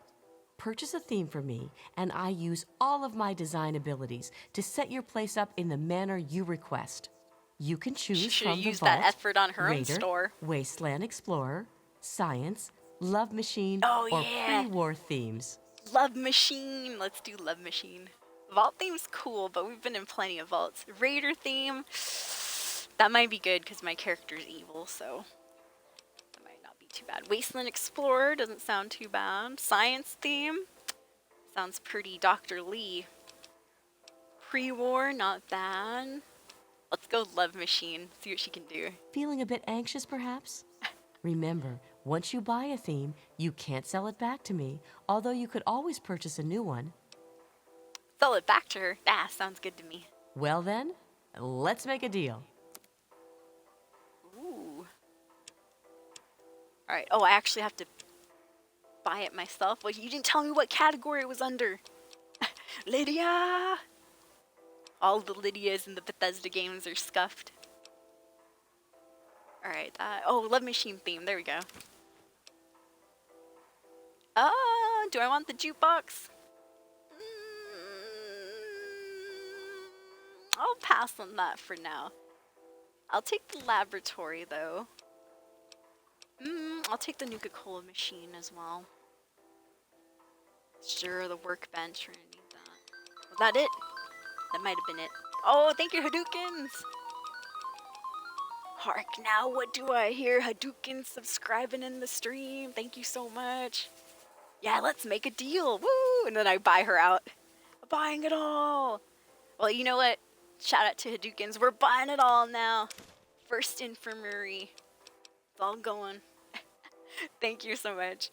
Purchase a theme for me, and I use all of my design abilities to set your place up in the manner you request. You can choose She should from have the used Vault, that effort on her own Raider, store. Wasteland Explorer, Science, Love Machine, Oh, or yeah. pre-war themes. Love Machine. Let's do Love Machine. Vault theme's cool, but we've been in plenty of vaults. Raider theme. That might be good because my character's evil, so that might not be too bad. Wasteland Explorer doesn't sound too bad. Science theme. Sounds pretty Dr. Lee. Pre-war, not bad. Let's go Love Machine. See what she can do. Feeling a bit anxious, perhaps? Remember, once you buy a theme, you can't sell it back to me, although you could always purchase a new one. Sell it back to her. Ah, sounds good to me. Well then, let's make a deal. Ooh. Alright. Oh, I actually have to buy it myself. Well, you didn't tell me what category it was under. Lydia! All the Lydias in the Bethesda games are scuffed. Alright, oh, Love Machine theme. There we go. Do I want the jukebox? I'll pass on that for now. I'll take the laboratory, though. I'll take the Nuka-Cola machine as well. Sure, the workbench. We're gonna need that. Was that it? That might have been it. Oh, thank you, Hadoukens! Hark now, what do I hear? Hadoukens subscribing in the stream. Thank you so much. Yeah, let's make a deal. Woo! And then I buy her out. I'm buying it all. Well, you know what? Shout out to Hadoukens. We're buying it all now. First infirmary. It's all going. Thank you so much.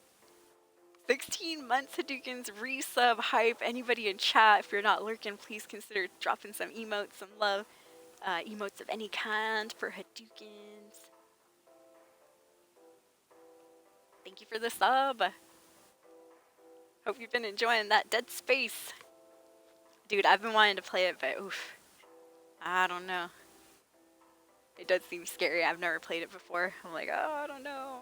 16 months, Hadoukens, resub, hype. Anybody in chat, if you're not lurking, please consider dropping some emotes, some love. Emotes of any kind for Hadoukens. Thank you for the sub. Hope you've been enjoying that Dead Space. Dude, I've been wanting to play it, but oof. I don't know. It does seem scary. I've never played it before. I'm like, oh, I don't know.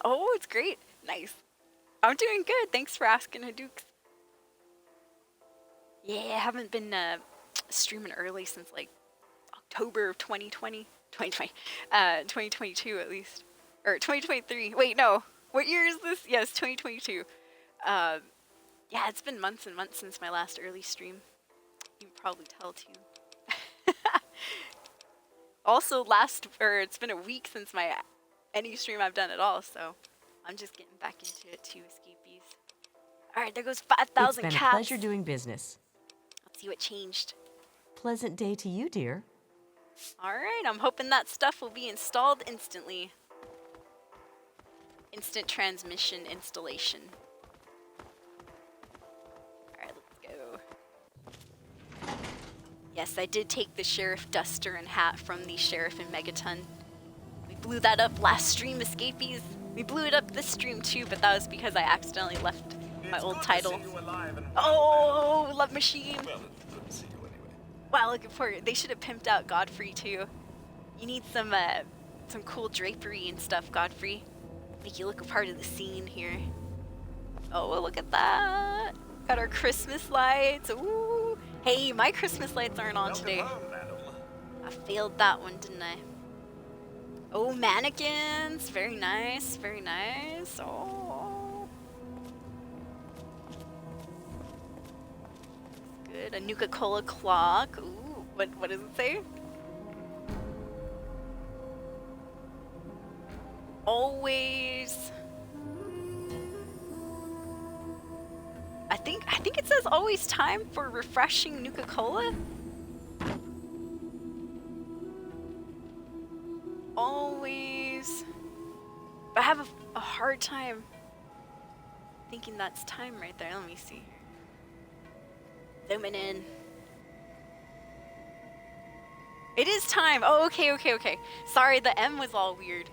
Oh, it's great. Nice. I'm doing good. Thanks for asking, Hadouks. Yeah, I haven't been streaming early since like October of 2020. 2022 at least. Or 2023. Wait, no. What year is this? Yes, 2022. Yeah, it's been months and months since my last early stream. You can probably tell too. Also, it's been a week since any stream I've done at all, so I'm just getting back into it too, escapees. All right, there goes 5,000 It's cats. been a pleasure doing business. Let's see what changed. Pleasant day to you, dear. All right, I'm hoping that stuff will be installed instantly. Instant transmission installation. All right, let's go. Yes, I did take the sheriff duster and hat from the sheriff in Megaton. We blew that up last stream, escapees. We blew it up this stream too, but that was because I accidentally left my old title. Oh, Love Machine. Well, it's good to see you anyway. Wow, looking forward. They should have pimped out Godfrey too. You need some cool drapery and stuff, Godfrey. Make you look a part of the scene here. Oh, well, look at that. Got our Christmas lights. Ooh. Hey, my Christmas lights aren't on today. Welcome home, madam. I failed that one, didn't I? Oh, mannequins. Very nice. Very nice. Oh. Good. A Nuka-Cola clock. Ooh. What does it say? Always. I think it says always time for refreshing Nuka-Cola. Always. But I have a hard time thinking that's time right there. Let me see. Zooming in. It is time. Oh, okay. Sorry, the M was all weird.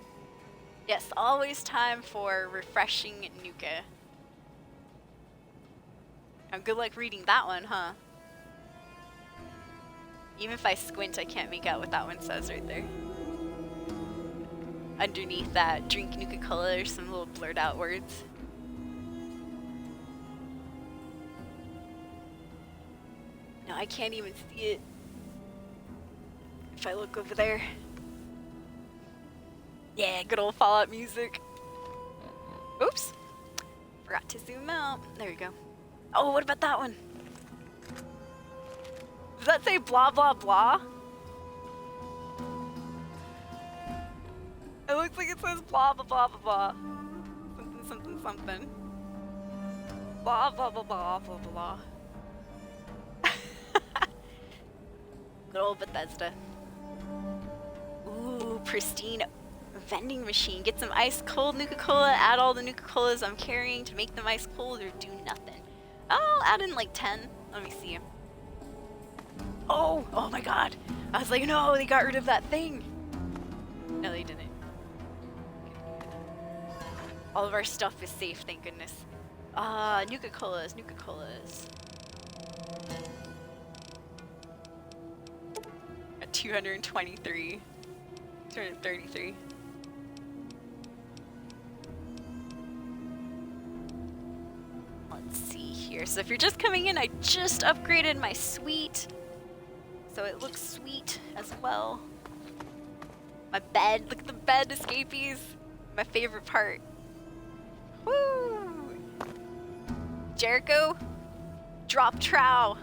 Yes, always time for refreshing Nuka. Now, good luck reading that one, huh? Even if I squint, I can't make out what that one says right there. Underneath that drink Nuka-Cola, there's some little blurred out words. No, I can't even see it. If I look over there. Yeah, good old Fallout music. Oops. Forgot to zoom out. There you go. Oh, what about that one? Does that say blah, blah, blah? It looks like it says blah, blah, blah, blah, blah. Something. Blah, blah, blah, blah, blah, blah. Good old Bethesda. Ooh, pristine vending machine. Get some ice cold Nuka-Cola, add all the Nuka-Colas I'm carrying to make them ice cold or do nothing. I'll add in like 10. Let me see. Oh my god. I was like, no, they got rid of that thing. No, they didn't. All of our stuff is safe, thank goodness. Nuka-Colas. At 223. 233. Let's see here. So if you're just coming in, I just upgraded my suite. So it looks sweet as well. My bed, look at the bed, escapees. My favorite part. Woo! Jericho, drop trow.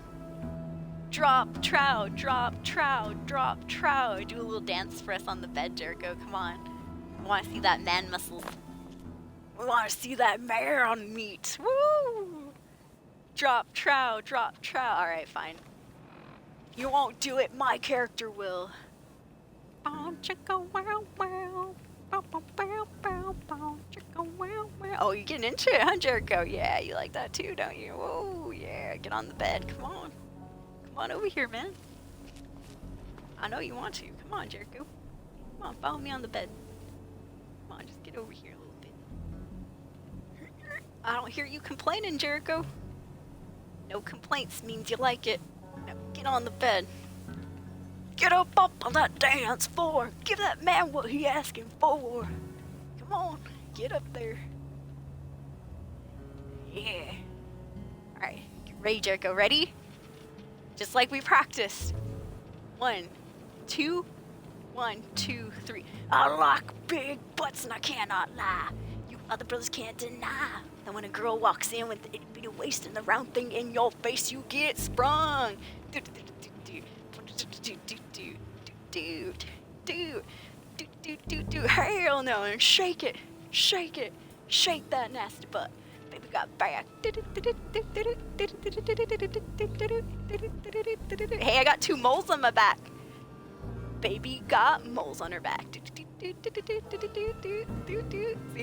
Drop trow, drop trow, drop trow. Do a little dance for us on the bed, Jericho. Come on. We want to see that man muscles. We want to see that man meat. Woo! Drop trow, drop trow. All right, fine. You won't do it. My character will. Oh, you're getting into it, huh, Jericho? Yeah, you like that too, don't you? Whoa, yeah. Get on the bed. Come on. Come on over here, man. I know you want to. Come on, Jericho. Come on, follow me on the bed. Come on, just get over here a little bit. I don't hear you complaining, Jericho. No complaints means you like it. Now get on the bed. Get up on that dance floor. Give that man what he asking for. Come on, get up there. Yeah. Alright, get ready, Jericho. Ready? Just like we practiced. 1, 2, 1, 2, 3. I like big butts and I cannot lie. You other brothers can't deny. And when a girl walks in with the itty bitty waist and the round thing in your face, you get sprung. Hell no, and shake it, shake it, shake that nasty butt. Baby got back. Hey, I got 2 moles on my back. Baby got moles on her back. See,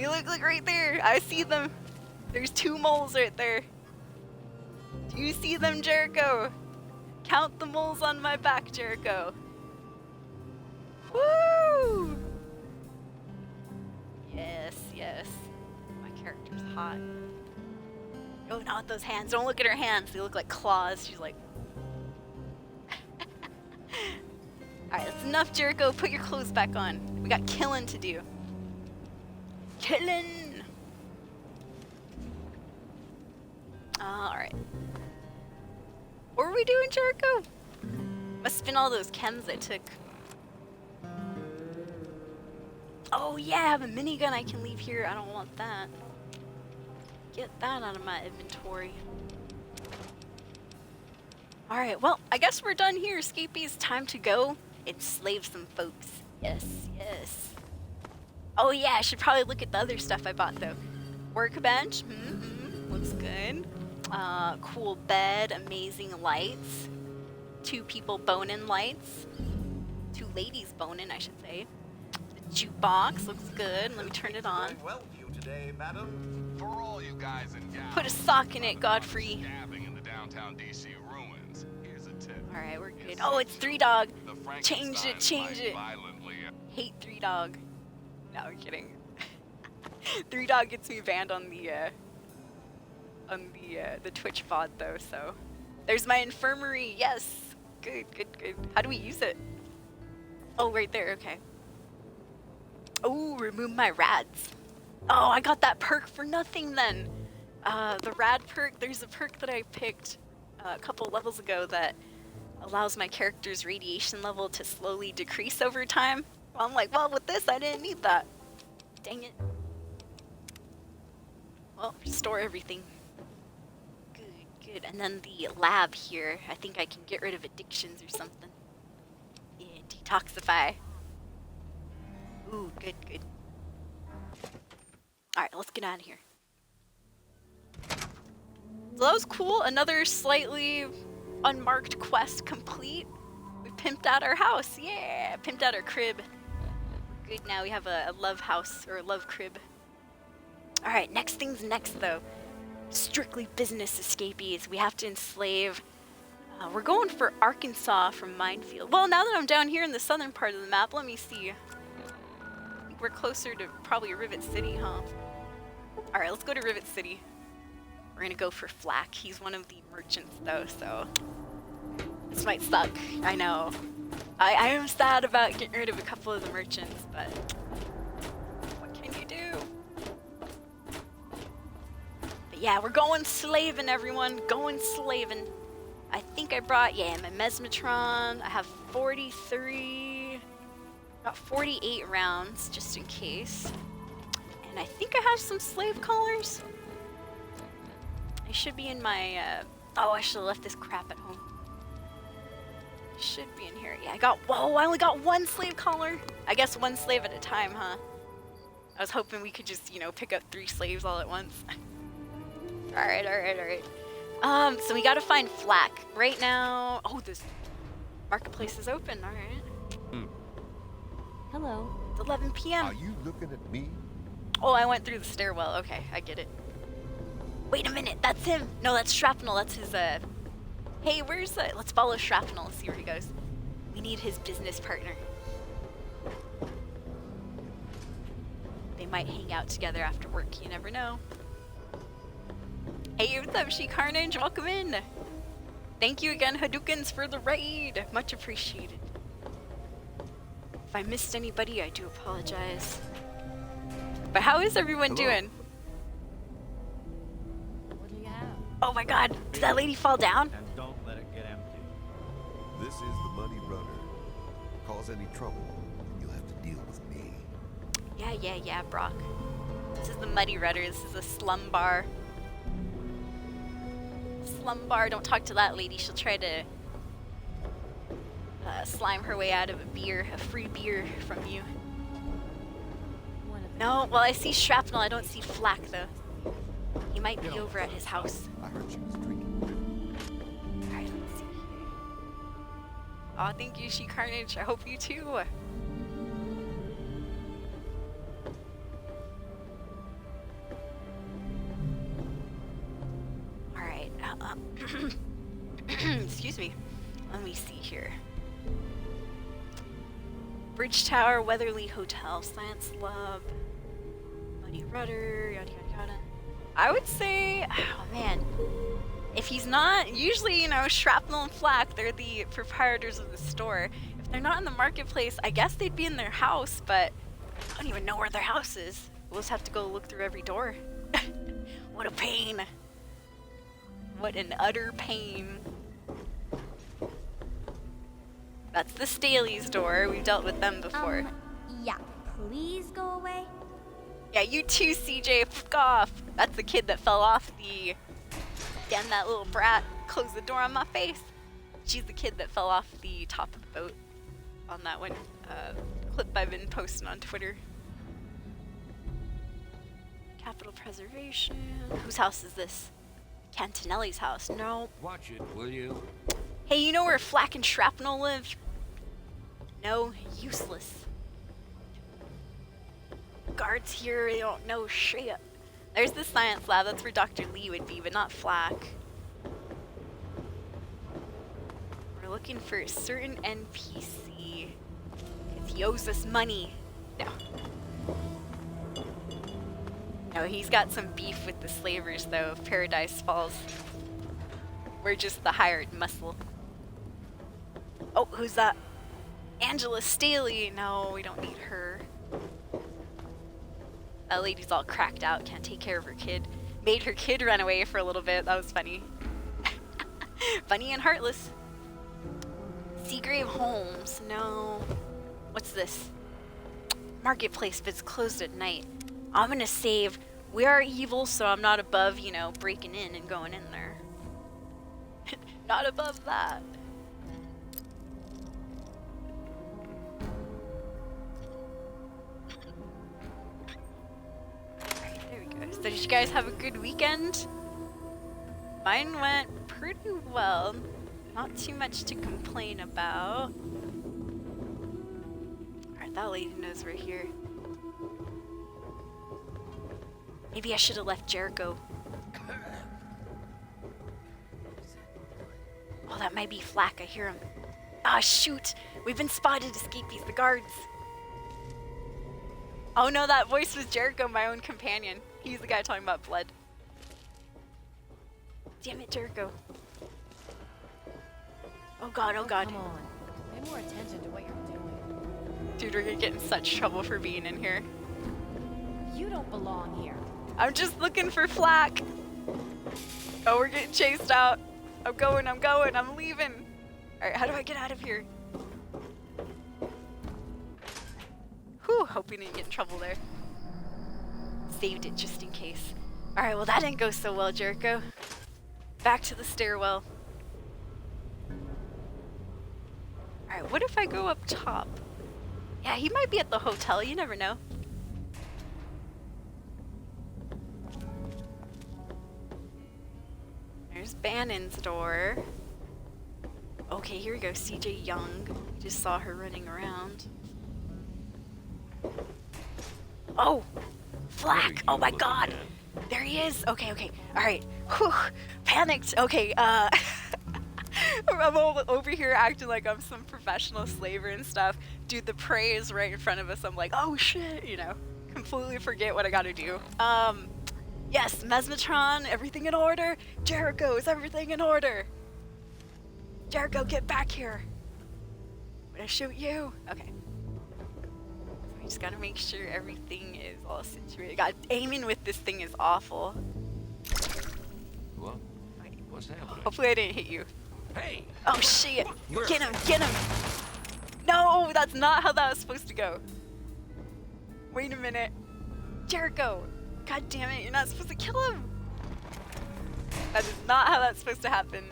look right there. I see them. There's 2 moles right there. Do you see them, Jericho? Count the moles on my back, Jericho. Woo! Yes, yes. My character's hot. Oh, not those hands. Don't look at her hands. They look like claws. She's like... Alright, that's enough, Jericho. Put your clothes back on. We got killing to do. Killing! Alright. What were we doing, Jericho? Must have been all those chems I took. Oh yeah, I have a minigun I can leave here. I don't want that. Get that out of my inventory. Alright, well, I guess we're done here. Escapees, time to go enslave some folks. Yes, yes. Oh yeah, I should probably look at the other stuff I bought though. Workbench, looks good. Cool bed, amazing lights. 2 people boning lights. 2 ladies boning, I should say. The jukebox looks good. Let me turn it on. Well, you today, madam. For all you guys and gals. Put a sock in it, Godfrey. Stabbing in the downtown DC ruins. Here's a tip. All right, we're good. Oh, it's 3 Dog. Change it, change it. Hate 3 Dog. No, I'm kidding. 3 Dog gets me banned on the Twitch VOD though, so. There's my infirmary, yes. Good, good, good. How do we use it? Oh, right there, okay. Oh, remove my rads. Oh, I got that perk for nothing then. The rad perk, there's a perk that I picked a couple levels ago that allows my character's radiation level to slowly decrease over time. Well, I'm like, well, with this, I didn't need that. Dang it. Well, restore everything. Good, good. And then the lab here, I think I can get rid of addictions or something. Yeah, detoxify. Ooh, good, good. Alright, let's get out of here. So that was cool. Another slightly unmarked quest complete. We pimped out our house. Yeah, pimped out our crib. Good, now we have a love house, or a love crib. Alright, next thing's next though. Strictly business escapees. We have to enslave. We're going for Arkansas from Minefield. Well, now that I'm down here in the southern part of the map, let me see. I think we're closer to probably Rivet City, huh? Alright, let's go to Rivet City. We're gonna go for Flack. He's one of the merchants though, so this might suck. I know. I am sad about getting rid of a couple of the merchants, but what can you do? But yeah, we're going slaving, everyone. Going slaving. I think I brought, yeah, my Mesmetron. I have 43, got 48 rounds just in case. And I think I have some slave collars. I It should be in my, oh, I should have left this crap at home. Should be in here. Yeah, whoa, I only got one slave collar. I guess one slave at a time, huh? I was hoping we could just, you know, pick up 3 slaves all at once. Alright. So we gotta find Flack. Right now, oh, this marketplace is open, alright. Hello. It's 11 p.m. Are you looking at me? Oh, I went through the stairwell. Okay, I get it. Wait a minute, that's him. No, that's Shrapnel. That's his, Hey, where's let's follow Shrapnel and see where he goes. We need his business partner. They might hang out together after work, you never know. Hey, what's up, She Carnage? Welcome in. Thank you again, Hadoukens, for the raid. Much appreciated. If I missed anybody, I do apologize. But how is everyone doing? What do you have? Oh my god, did that lady fall down? And don't let it get empty. This is the Muddy Runner. Cause any trouble, you'll have to deal with me. Yeah, Brock. This is the Muddy Rudder. This is a slum bar. Slum bar, don't talk to that lady. She'll try to slime her way out of a free beer from you. No, well, I see Shrapnel. I don't see Flack, though. He might be over at his house. I heard she was drinking. Alright, let's see here. Aw, thank you, She Carnage. I hope you too. Alright, excuse me. Let me see here. Bridge Tower, Weatherly Hotel, Science Lab, Muddy Rudder, yada yada yada. I would say, oh man, if he's not, usually, you know, Shrapnel and Flack, they're the proprietors of the store. If they're not in the marketplace, I guess they'd be in their house, but I don't even know where their house is. We'll just have to go look through every door. What a pain. What an utter pain. That's the Staley's door. We've dealt with them before. Yeah, please go away. Yeah, you too, CJ. Fuck off. That's the kid that fell off the... Damn, that little brat closed the door on my face. She's the kid that fell off the top of the boat on that one clip I've been posting on Twitter. Capital Preservation. Whose house is this? Cantinelli's house. No. Watch it, will you? Hey, you know where Flack and Shrapnel live? No, useless. Guards here, they don't know shit. There's the science lab, that's where Dr. Lee would be, but not Flack. We're looking for a certain NPC. Because he owes us money. No. No, he's got some beef with the slavers, though, of Paradise Falls. We're just the hired muscle. Oh, who's that? Angela Staley. No, we don't need her. That lady's all cracked out, can't take care of her kid. Made her kid run away for a little bit. That was funny. Funny and heartless. Seagrave Holmes. No. What's this? Marketplace, but it's closed at night. I'm gonna save. We are evil, so I'm not above, you know, breaking in and going in there. Not above that. Alright, there we go. So did you guys have a good weekend? Mine went pretty well. Not too much to complain about. Alright, that lady knows we're here. Maybe I should have left Jericho. Oh, that might be Flack. I hear him. Ah, shoot! We've been spotted, escapees. The guards. Oh no, that voice was Jericho, my own companion. He's the guy talking about blood. Damn it, Jericho. Oh god, oh god. Come on. Pay more attention to what you're doing. Dude, we're gonna get in such trouble for being in here. You don't belong here. I'm just looking for Flack. Oh, we're getting chased out. I'm going, I'm leaving. Alright, how do I get out of here? Whew, hope we didn't get in trouble there. Saved it just in case. Alright, well that didn't go so well, Jericho. Back to the stairwell. Alright, what if I go up top? Yeah, he might be at the hotel, you never know. There's Bannon's door. Okay, here we go, CJ Young. Just saw her running around. Oh! Flack! Oh my god! There he is! Okay, okay. Alright. Whew. Panicked! Okay, I'm over here acting like I'm some professional slaver and stuff. Dude, the prey is right in front of us. I'm like, oh shit, you know. Completely forget what I gotta do. Yes, Mesmetron, everything in order. Jericho, is everything in order? Jericho, get back here. I'm gonna shoot you. Okay. So we just gotta make sure everything is all situated. God, aiming with this thing is awful. What? What's happening? Hopefully I didn't hit you. Hey! Oh shit! Get him! Get him! No, that's not how that was supposed to go. Wait a minute. Jericho! God damn it, you're not supposed to kill him! That is not how that's supposed to happen.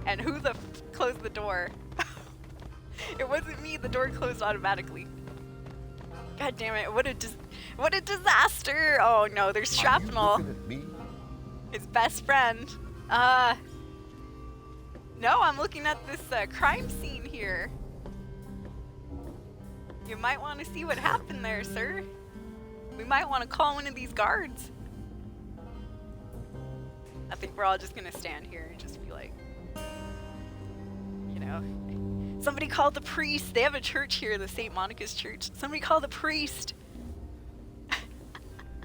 And who the f closed the door? It wasn't me, the door closed automatically. God damn it, what a disaster! Oh no, there's shrapnel. Are you looking at me? His best friend. No, I'm looking at this crime scene here. You might want to see what happened there, sir. We might want to call one of these guards. I think we're all just gonna stand here and just be like, you know, somebody called the priest. They have a church here, the St. Monica's Church. Somebody call the priest.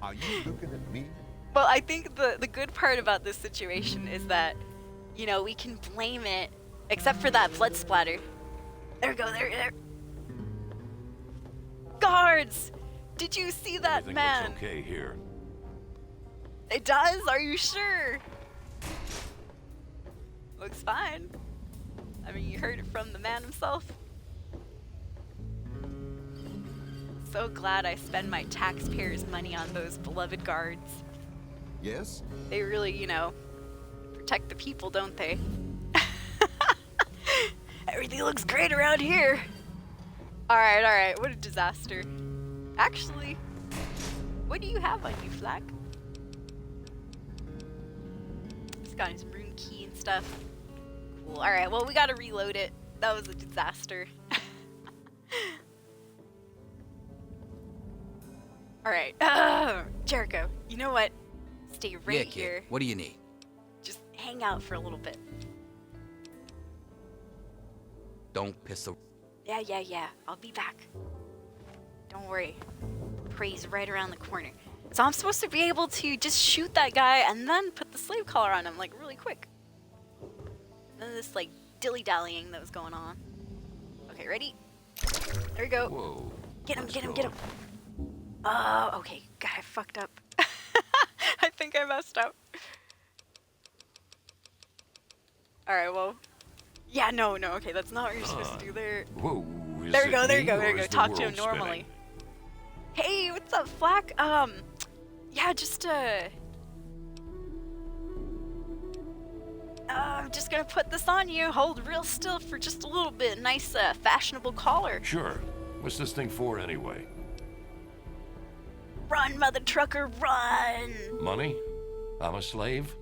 Are you looking at me? Well, I think the good part about this situation is that, you know, we can blame it, except for that blood splatter. There we go, there. Guards! Did you see that Everything man? looks okay here. It does? Are you sure? Looks fine. I mean, you heard it from the man himself. So glad I spend my taxpayers' money on those beloved guards. Yes? They really, you know, protect the people, don't they? Everything looks great around here. Alright, what a disaster. Actually, what do you have on you, Flack? He's got his room key and stuff. Cool, alright, well we gotta reload it. That was a disaster. Alright, Jericho, you know what? Stay right Yeah, kid. here. What do you need? Just hang out for a little bit. Don't piss a... Yeah. I'll be back. Don't worry. Prey's right around the corner. So I'm supposed to be able to just shoot that guy and then put the slave collar on him, like, really quick. None of this, like, dilly-dallying that was going on. Okay, ready? There we go. Whoa. Get him, Let's get him, go. get him. Okay. God, I fucked up. I think I messed up. Alright, well. Yeah, no, okay, that's not what you're supposed to do there. Whoa. Is There it we go, me, or there you go. is the Talk to him world normally. spinning? Hey, what's up, Flack? Yeah, just, I'm just gonna put this on you. Hold real still for just a little bit. Nice, fashionable collar. Sure. What's this thing for anyway? Run, mother trucker, run! Money? I'm a slave?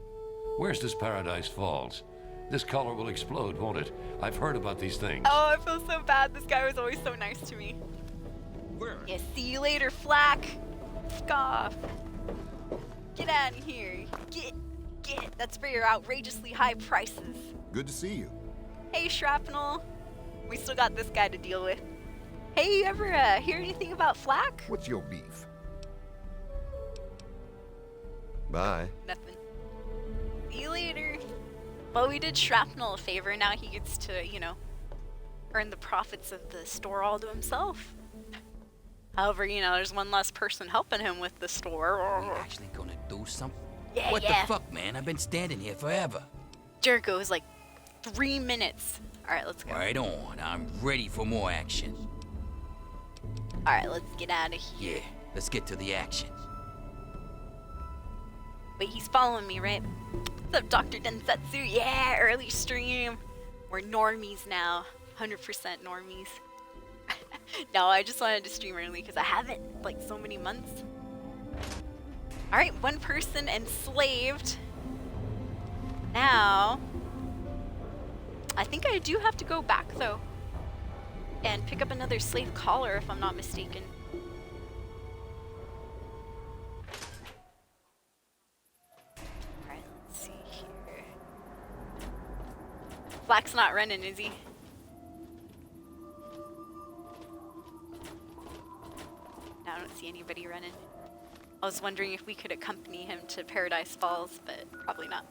Where's this Paradise Falls? This collar will explode, won't it? I've heard about these things. Oh, I feel so bad. This guy was always so nice to me. Where? Yeah, see you later, Flack. Scoff. Get out of here. Get. That's for your outrageously high prices. Good to see you. Hey, Shrapnel. We still got this guy to deal with. Hey, you ever hear anything about Flack? What's your beef? Bye. Nothing. See you later. Well, we did Shrapnel a favor. Now he gets to, you know, earn the profits of the store all to himself. However, you know, there's one less person helping him with the store. Are we actually gonna do something? Yeah, What yeah. the fuck, man? I've been standing here forever. Jericho is like 3 minutes. All right, let's go. Right on. I'm ready for more action. All right, let's get out of here. Yeah, let's get to the action. Wait, he's following me, right? What's up, Dr. Densetsu? Yeah, early stream. We're normies now. 100% normies. No, I just wanted to stream early because I haven't, like, so many months. Alright, one person enslaved. Now, I think I do have to go back, though, and pick up another slave collar, if I'm not mistaken. Alright, let's see here. Black's not running, is he? No, I don't see anybody running. I was wondering if we could accompany him to Paradise Falls, but probably not.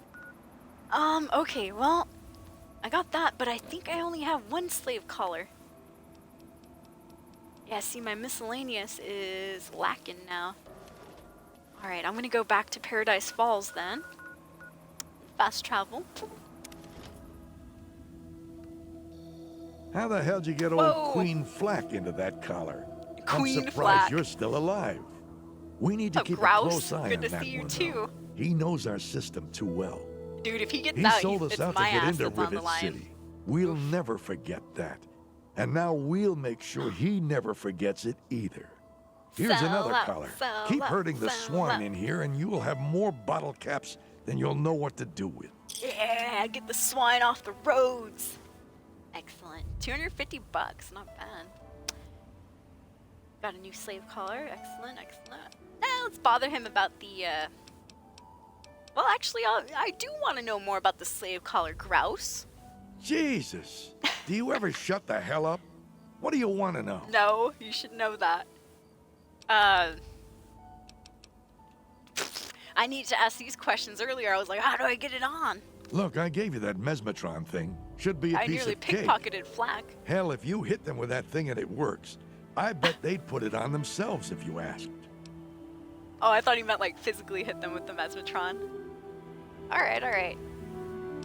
Okay, well, I got that, but I think I only have one slave collar. Yeah, see, my miscellaneous is lacking now. Alright, I'm gonna go back to Paradise Falls then. Fast travel. How the hell'd you get Whoa. old Queen Flack into that collar? Queen I'm surprised Flack. you're still alive. We need to Up, keep Grouse? a close eye Good on to that see you one, too. though. He knows our system too well. Dude, if he gets He out, sold it's us out to my get ass into that's on the Rivet line. City. We'll never forget that. And now we'll make sure he never forgets it either. Here's Sell another out, collar. sell Keep out, herding the sell swine out. in here and you will have more bottle caps than you'll know what to do with. Yeah, get the swine off the roads. Excellent. 250 bucks, not bad. Got a new slave collar. Excellent, excellent. Now let's bother him about the, well, actually, I do want to know more about the slave collar, Grouse. Jesus! Do you ever shut the hell up? What do you want to know? No, you should know that. I need to ask these questions earlier. I was like, how do I get it on? Look, I gave you that mesmetron thing. Should be a I piece nearly of cake. pickpocketed Flack. Hell, if you hit them with that thing and it works, I bet they'd put it on themselves if you asked. Oh, I thought he meant like physically hit them with the mesmetron. Alright, alright.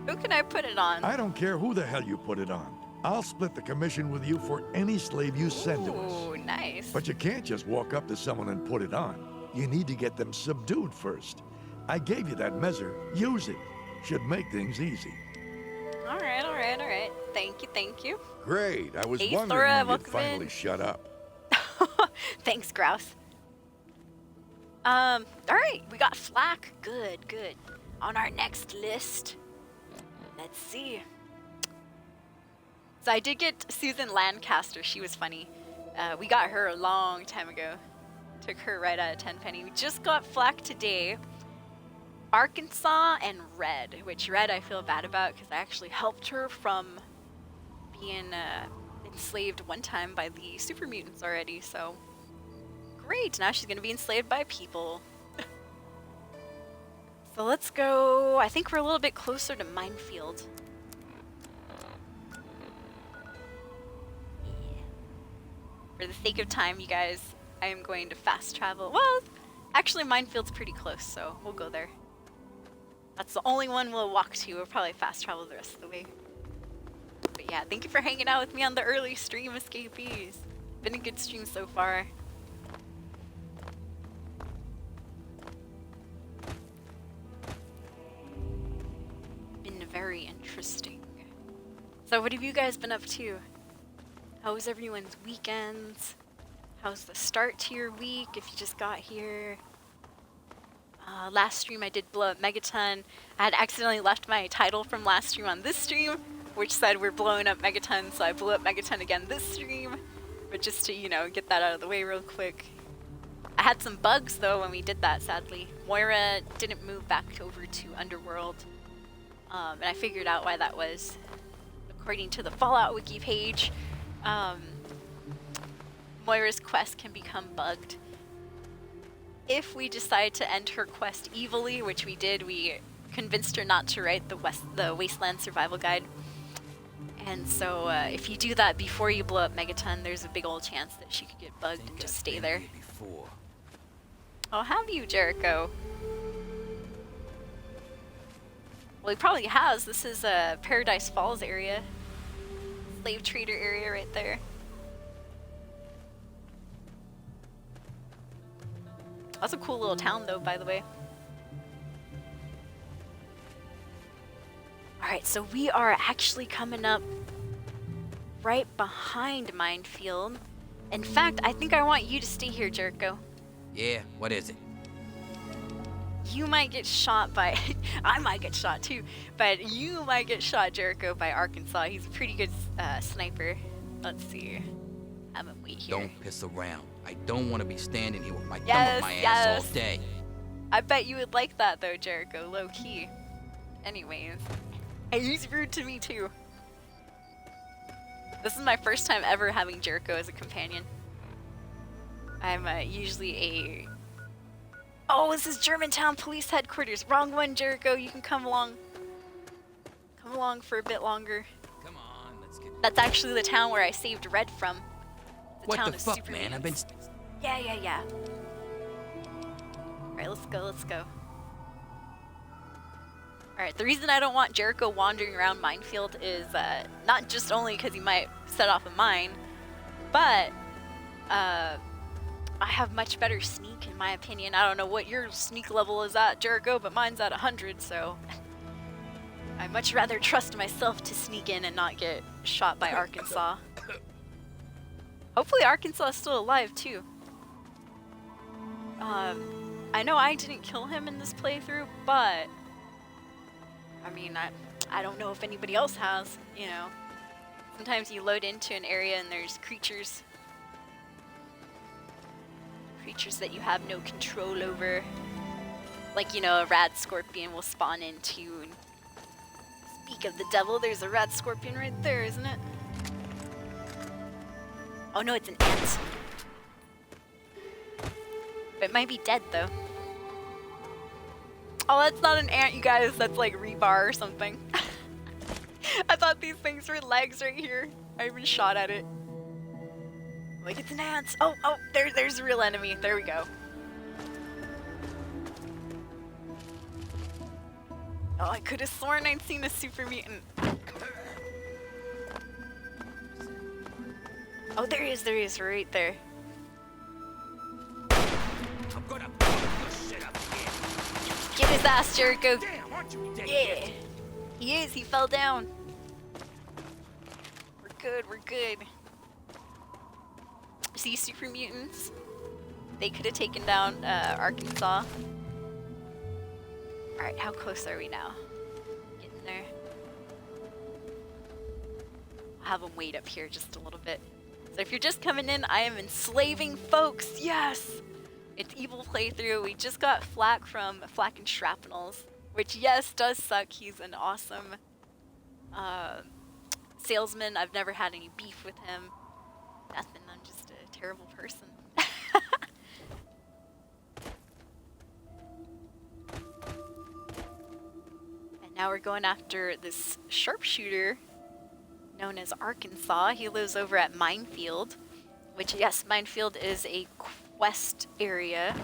Who can I put it on? I don't care who the hell you put it on. I'll split the commission with you for any slave you send to us. Ooh, nice. But you can't just walk up to someone and put it on. You need to get them subdued first. I gave you that measure. Use it. Should make things easy. Alright, alright, alright. Thank you, thank you. Great. I was Hey, wondering Thora, when you'd welcome finally in. shut up. Thanks, Grouse. Alright, we got Flack. Good, good. On our next list. Let's see. So I did get Susan Lancaster. She was funny. We got her a long time ago. Took her right out of 10 penny. We just got Flack today. Arkansas and Red, which Red I feel bad about because I actually helped her from being enslaved one time by the super mutants already, so great, now she's gonna be enslaved by people. So let's go, I think we're a little bit closer to Minefield. Yeah. For the sake of time, you guys, I am going to fast travel. Well, actually Minefield's pretty close, so we'll go there. That's the only one we'll walk to. We'll probably fast travel the rest of the way. But yeah, thank you for hanging out with me on the early stream, escapees. Been a good stream so far. Been very interesting. So what have you guys been up to? How was everyone's weekends? How's the start to your week if you just got here? Last stream I did blow up Megaton. I had accidentally left my title from last stream on this stream, which said we're blowing up Megaton, so I blew up Megaton again this stream. But just to, you know, get that out of the way real quick. I had some bugs though when we did that, sadly. Moira didn't move back over to Underworld. And I figured out why that was. According to the Fallout wiki page, Moira's quest can become bugged. If we decide to end her quest evilly, which we did, we convinced her not to write the Wasteland Survival Guide. And so if you do that before you blow up Megaton, there's a big old chance that she could get bugged and just stay there. Oh, have you, Jericho? Well, he probably has. This is a Paradise Falls area. Slave trader area right there. That's a cool little town, though, by the way. Alright, so we are actually coming up right behind Minefield. In fact, I think I want you to stay here, Jericho. Yeah, what is it? You might get shot by... I might get shot too, but you might get shot, Jericho, by Arkansas. He's a pretty good sniper. Let's see. Have him wait here. Don't piss around. I don't want to be standing here with my thumb Yes, up my ass yes. all day. I bet you would like that though, Jericho, low key. Anyways, hey, he's rude to me too. This is my first time ever having Jericho as a companion. I'm usually a... Oh, this is Germantown Police Headquarters. Wrong one, Jericho. You can come along. Come along for a bit longer. Come on, let's get... That's actually the town where I saved Red from. The What town the of fuck, man? I've been... Yeah. Alright, let's go, let's go. Alright, the reason I don't want Jericho wandering around Minefield is not just only because he might set off a mine, but I have much better sneak in my opinion. I don't know what your sneak level is at, Jericho, but mine's at 100, so I'd much rather trust myself to sneak in and not get shot by Arkansas. Hopefully Arkansas is still alive too. I know I didn't kill him in this playthrough, but I mean, I don't know if anybody else has, you know. Sometimes you load into an area and there's creatures that you have no control over. Like, you know, a rad scorpion will spawn into. And speak of the devil, there's a rad scorpion right there, isn't it? Oh no, it's an ant. It might be dead though. Oh, that's not an ant, you guys. That's like rebar or something. I thought these things were legs right here. I even shot at it. Like, it's an ant. Oh, there's a real enemy. There we go. Oh, I could have sworn I'd seen a super mutant. Oh, there he is, right there. I'm gonna fuck your shit up again. Get his ass, Jericho. Damn, aren't you dead Yeah. yet? He is, he fell down. We're good. See, super mutants? They could have taken down Arkansas. Alright, how close are we now? Getting there. I'll have them wait up here just a little bit. So if you're just coming in, I am enslaving folks. Yes! It's evil playthrough. We just got flack from Flack and Shrapnels, which yes, does suck. He's an awesome salesman. I've never had any beef with him. Nothing. I'm just a terrible person. And now we're going after this sharpshooter known as Arkansas. He lives over at Minefield, which, yes, Minefield is a quest area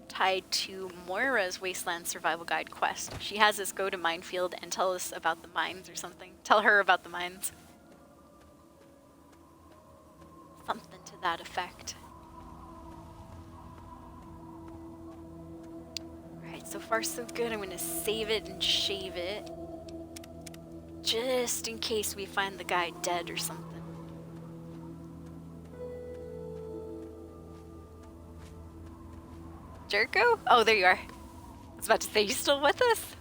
tied to Moira's Wasteland Survival Guide quest. She has us go to Minefield and tell us about the mines or something. Tell her about the mines. Something to that effect. Alright, so far so good. I'm going to save it and shave it. Just in case we find the guy dead or something. Jericho? Oh, there you are. I was about to say, you still with us?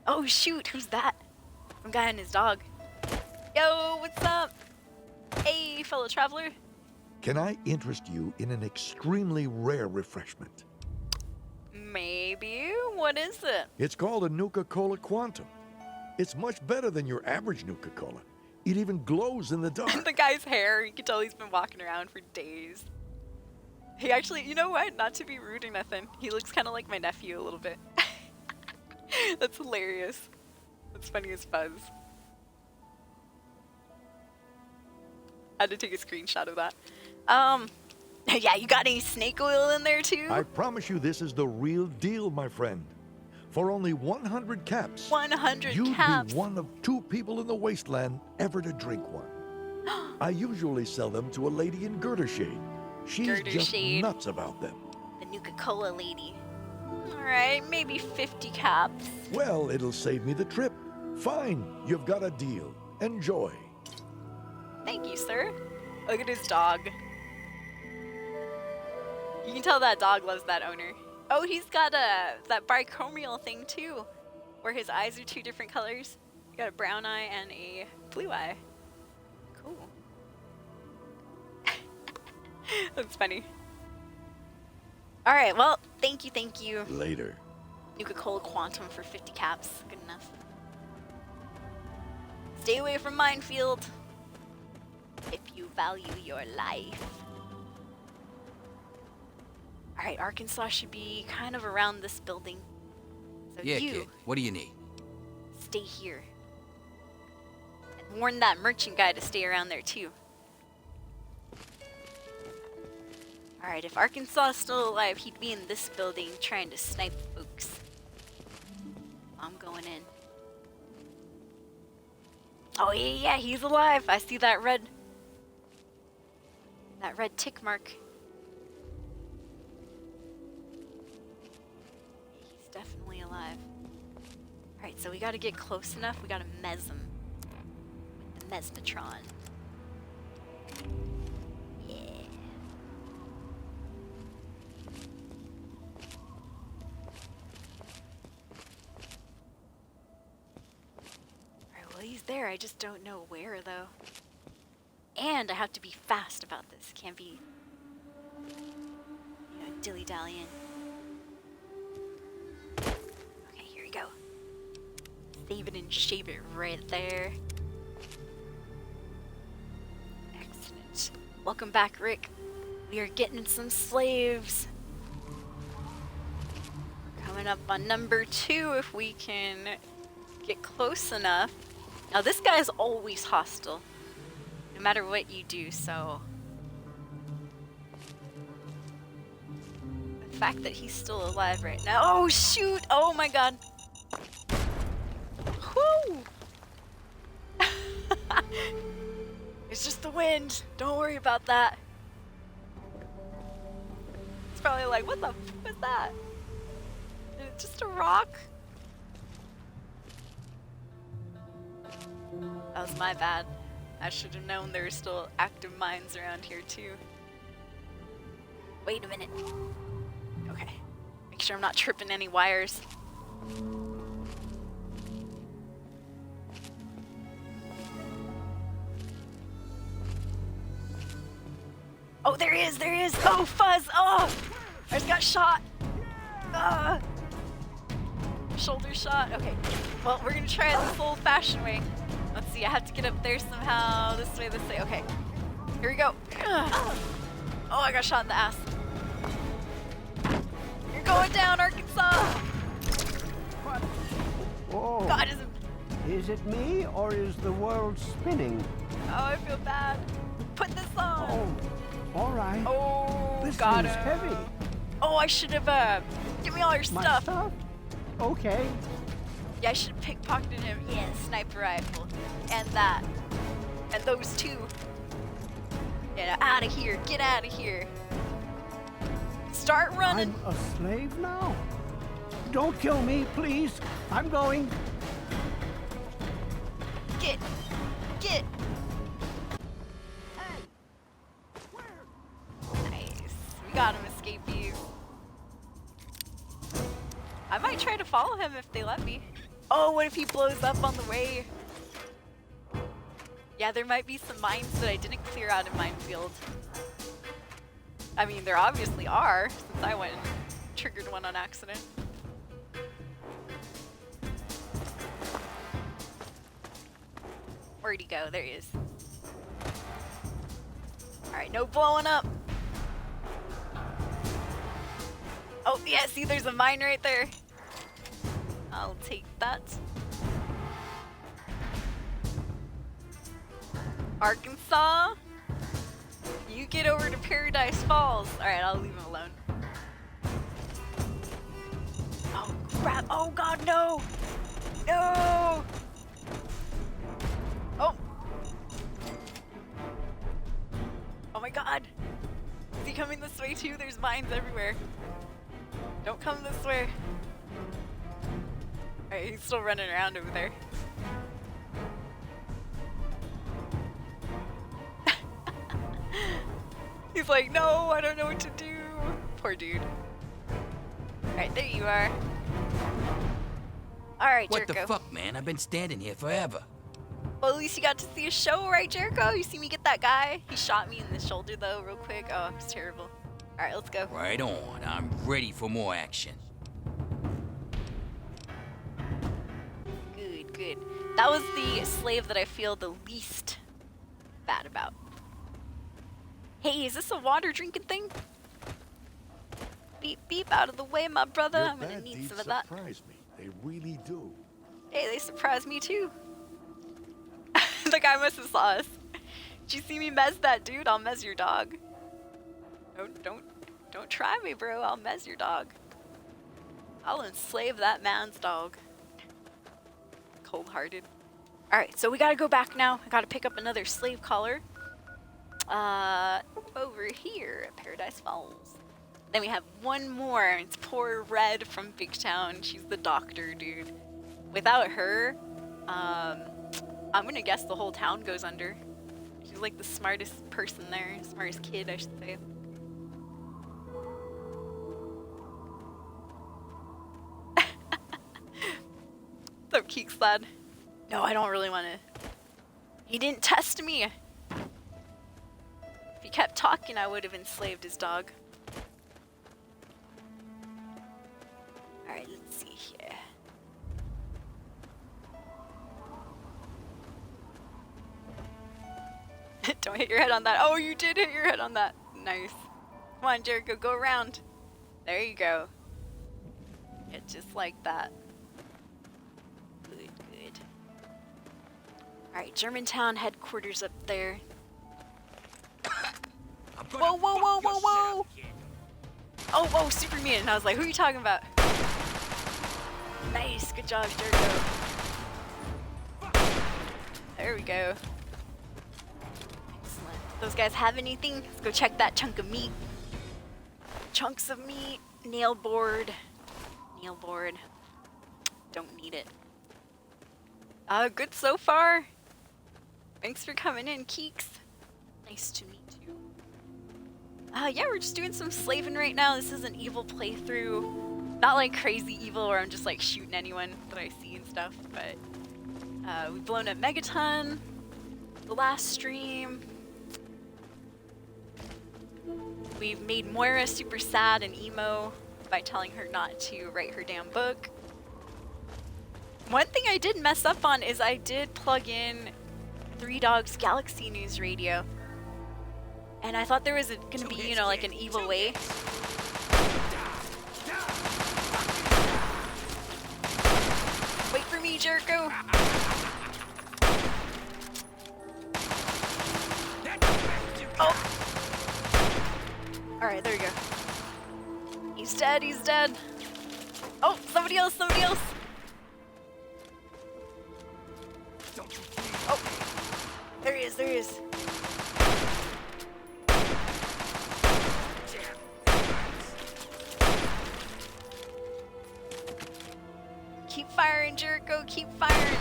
Oh shoot, who's that? Some guy and his dog. Yo, what's up? Hey, fellow traveler. Can I interest you in an extremely rare refreshment? Maybe. What is it? It's called a Nuka-Cola Quantum. It's much better than your average Nuka-Cola. It even glows in the dark. The guy's hair, you can tell he's been walking around for days. He actually, you know what? Not to be rude or nothing. He looks kind of like my nephew a little bit. That's hilarious. That's funny as fuzz. I had to take a screenshot of that. Yeah, you got any snake oil in there too? I promise you this is the real deal, my friend. For only 100 caps, 100 you'd caps. be one of 2 people in the wasteland ever to drink one. I usually sell them to a lady in Girdershade. She's Girdershade. just nuts about them. The Nuka-Cola lady. Alright, Alright, maybe 50 caps. Well, it'll save me the trip. Fine, you've got a deal. Enjoy. Thank you, sir. Look at his dog. You can tell that dog loves that owner. Oh, he's got that bichromial thing too, where his eyes are two different colors. You got a brown eye and a blue eye. Cool. That's funny. All right, well, thank you. Later. Nuka-Cola Quantum for 50 caps. Good enough. Stay away from Minefield if you value your life. Alright, Arkansas should be kind of around this building. So Yeah, you kid. What do you need? stay here. And warn that merchant guy to stay around there too. Alright, if Arkansas is still alive, he'd be in this building trying to snipe folks. I'm going in. Oh yeah, he's alive. I see that red tick mark. He's definitely alive. Alright, so we gotta get close enough. We gotta mez him with the mesmatron. Yeah. Alright, well he's there. I just don't know where though. And I have to be fast about this. Can't be, dilly-dallying. Okay, here we go. Save it and shave it right there. Excellent. Welcome back, Rick. We are getting some slaves. Coming up on number 2 if we can get close enough. Now this guy is always hostile. No matter what you do, so the fact that he's still alive right now. Oh shoot! Oh my god! Whoo! It's just the wind. Don't worry about that. It's probably like, what the f was that? Is it just a rock? That was my bad. I should have known there were still active mines around here too. Wait a minute. Okay. Make sure I'm not tripping any wires. Oh, there he is, there he is! Oh, Fuzz! Oh! I just got shot! Shoulder shot. Okay. Well, we're gonna try it this old-fashioned way. Let's see, I have to get up there somehow. This way, this way. Okay. Here we go. Oh, I got shot in the ass. You're going down, Arkansas! Oh, God, is it me or is the world spinning? Oh, I feel bad. Put this on. Oh, all right. Oh, this got is him. heavy. Oh, I should have, give me all your My stuff. stuff? Okay. Yeah, I should have pickpocketed him. Yeah, sniper rifle. And that. And those two. Yeah, out of here. Get out of here. Start running. I'm a slave now? Don't kill me, please. I'm going. Get. Get. Hey. Where? Nice. We got him, escapees. I might try to follow him if they let me. Oh, what if he blows up on the way? Yeah, there might be some mines that I didn't clear out in Minefield. I mean, there obviously are, since I went and triggered one on accident. Where'd he go? There he is. Alright, no blowing up. Oh, yeah, see, there's a mine right there. I'll take that. Arkansas, you get over to Paradise Falls. Alright, I'll leave him alone. Oh, crap. Oh, God, no. No. Oh. Oh, my God. Is he coming this way, too? There's mines everywhere. Don't come this way. Alright, he's still running around over there. He's like, no, I don't know what to do. Poor dude. Alright, there you are. Alright, What Jericho. the fuck, man? I've been standing here forever. Well, at least you got to see a show, right, Jericho? You see me get that guy? He shot me in the shoulder, though, real quick. Oh, it was terrible. Alright, let's go. Right on. I'm ready for more action. Good, good. That was the slave that I feel the least bad about. Hey, is this a water drinking thing? Beep, beep, out of the way, my brother. Your I'm gonna bad need deeds some of that. surprise me. They really do. Hey, they surprised me too. The guy must have saw us. Did you see me mez that dude? I'll mez your dog. Don't try me, bro. I'll mez your dog. I'll enslave that man's dog. Cold-hearted. Alright, so we gotta go back now. I gotta pick up another slave collar. Over here at Paradise Falls. Then we have one more. It's poor Red from Big Town. She's the doctor, dude. Without her, I'm gonna guess the whole town goes under. She's like the smartest person there. Smartest kid, I should say. What's up, Keeks lad? No, I don't really want to. He didn't test me. If he kept talking, I would have enslaved his dog. Alright, let's see here. Don't hit your head on that. Oh, you did hit your head on that. Nice. Come on, Jericho, go around. There you go. Yeah, just like that. Good, good. Alright, Germantown headquarters up there. Whoa, whoa, whoa, whoa, whoa! Oh, whoa, super mutant. I was like, who are you talking about? Nice, good job, Jericho. There we go. Excellent. Those guys have anything? Let's go check that chunk of meat. Chunks of meat. Nail board. Nail board. Don't need it. Good so far. Thanks for coming in, Keeks. Nice to meet you. Yeah, we're just doing some slaving right now. This is an evil playthrough. Not like crazy evil where I'm just like shooting anyone that I see and stuff, but we've blown up Megaton the last stream. We've made Moira super sad and emo by telling her not to write her damn book. One thing I did mess up on is I did plug in Three Dogs Galaxy News Radio. And I thought there was gonna be, you know, like an evil way. Wait for me, Jericho. Oh. Alright, there we go. He's dead, he's dead. Oh, somebody else, somebody else. Oh. There he is, there he is. Keep firing, Jericho, keep firing.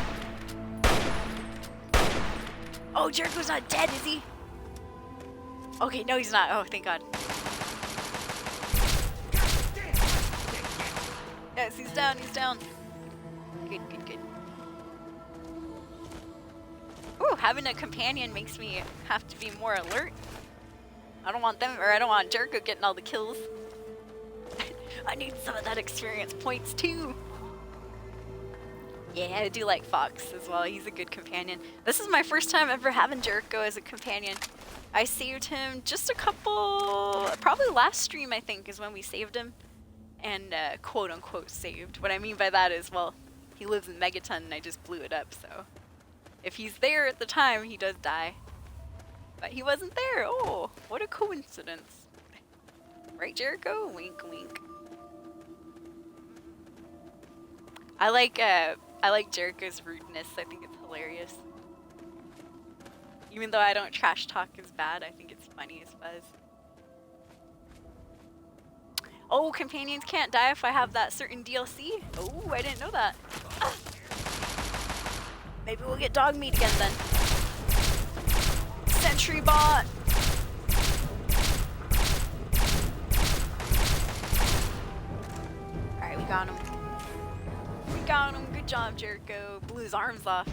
Oh, Jericho's not dead, is he? Okay, no, he's not. Oh, thank God. Yes, he's down, he's down. Good, good, good. Ooh, having a companion makes me have to be more alert. I don't want them, or I don't want Jericho getting all the kills. I need some of that experience points too. Yeah, I do like Fox as well. He's a good companion. This is my first time ever having Jericho as a companion. I saved him just a couple, probably last stream I think is when we saved him. And quote unquote saved. What I mean by that is, well, he lives in Megaton and I just blew it up, so. If he's there at the time, he does die. But he wasn't there. Oh, what a coincidence. Right, Jericho? Wink, wink. I like Jericho's rudeness. I think it's hilarious. Even though I don't trash talk as bad, I think it's funny as fuzz. Oh, companions can't die if I have that certain DLC? Oh, I didn't know that. Ah. Maybe we'll get dog meat again then. Sentry bot! Alright, we got him. We got him. Good job, Jericho. Blew his arms off.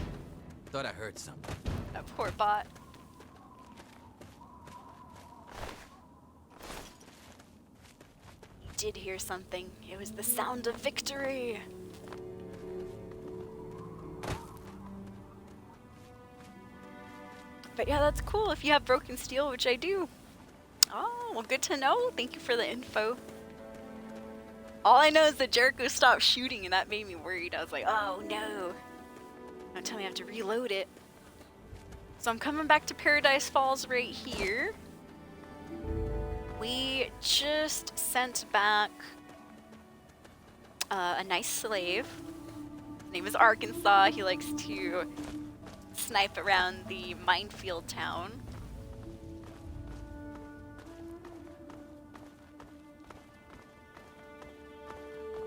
Thought I heard something. That poor bot. He did hear something. It was the sound of victory. But yeah, that's cool if you have broken steel, which I do. Oh, well, good to know. Thank you for the info. All I know is that Jericho stopped shooting, and that made me worried. I was like, oh no. Don't tell me I have to reload it. So I'm coming back to Paradise Falls right here. We just sent back a nice slave. His name is Arkansas. He likes to snipe around the minefield town.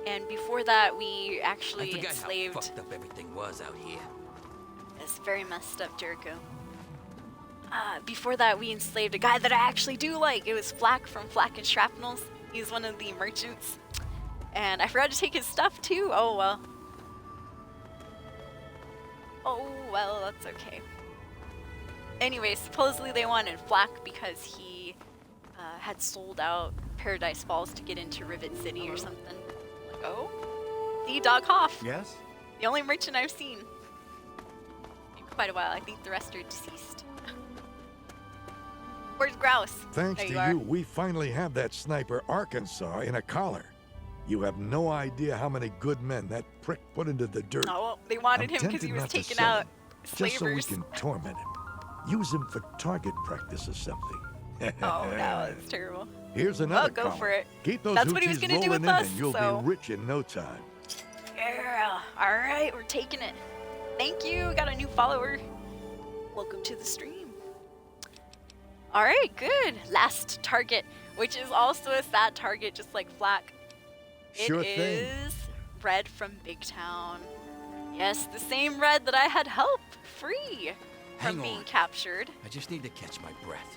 And before that, we actually I forgot enslaved. how fucked up everything was out here. It's very messed up, Jericho. Before that, we enslaved a guy that I actually do like. It was Flack from Flack and Shrapnels. He's one of the merchants. And I forgot to take his stuff too. Oh well. Oh well, that's okay. Anyway, supposedly they wanted Flack because he had sold out Paradise Falls to get into Rivet City or something. Like, oh, see, Dog Hoff. Yes? The only merchant I've seen in quite a while. I think the rest are deceased. Where's Grouse? Thanks There to you are. you, we finally have that sniper Arkansas in a collar. You have no idea how many good men that prick put into the dirt. Oh, well, they wanted I'm him because he tempted was not to taking sell out him, just so we slavers. can torment him. Use him for target practice or something. Oh no, that's terrible. Here's another go collar. for it. Keep those That's what he was hoochies gonna do rolling with in us, and you'll so- be rich in no time. Yeah. All right, we're taking it. Thank you. Got a new follower. Welcome to the stream. All right, good. Last target, which is also a sad target, just like Flack. Sure It thing. is Red from Big Town. Yes, the same Red that I had help free from Hang being on. captured I just need to catch my breath.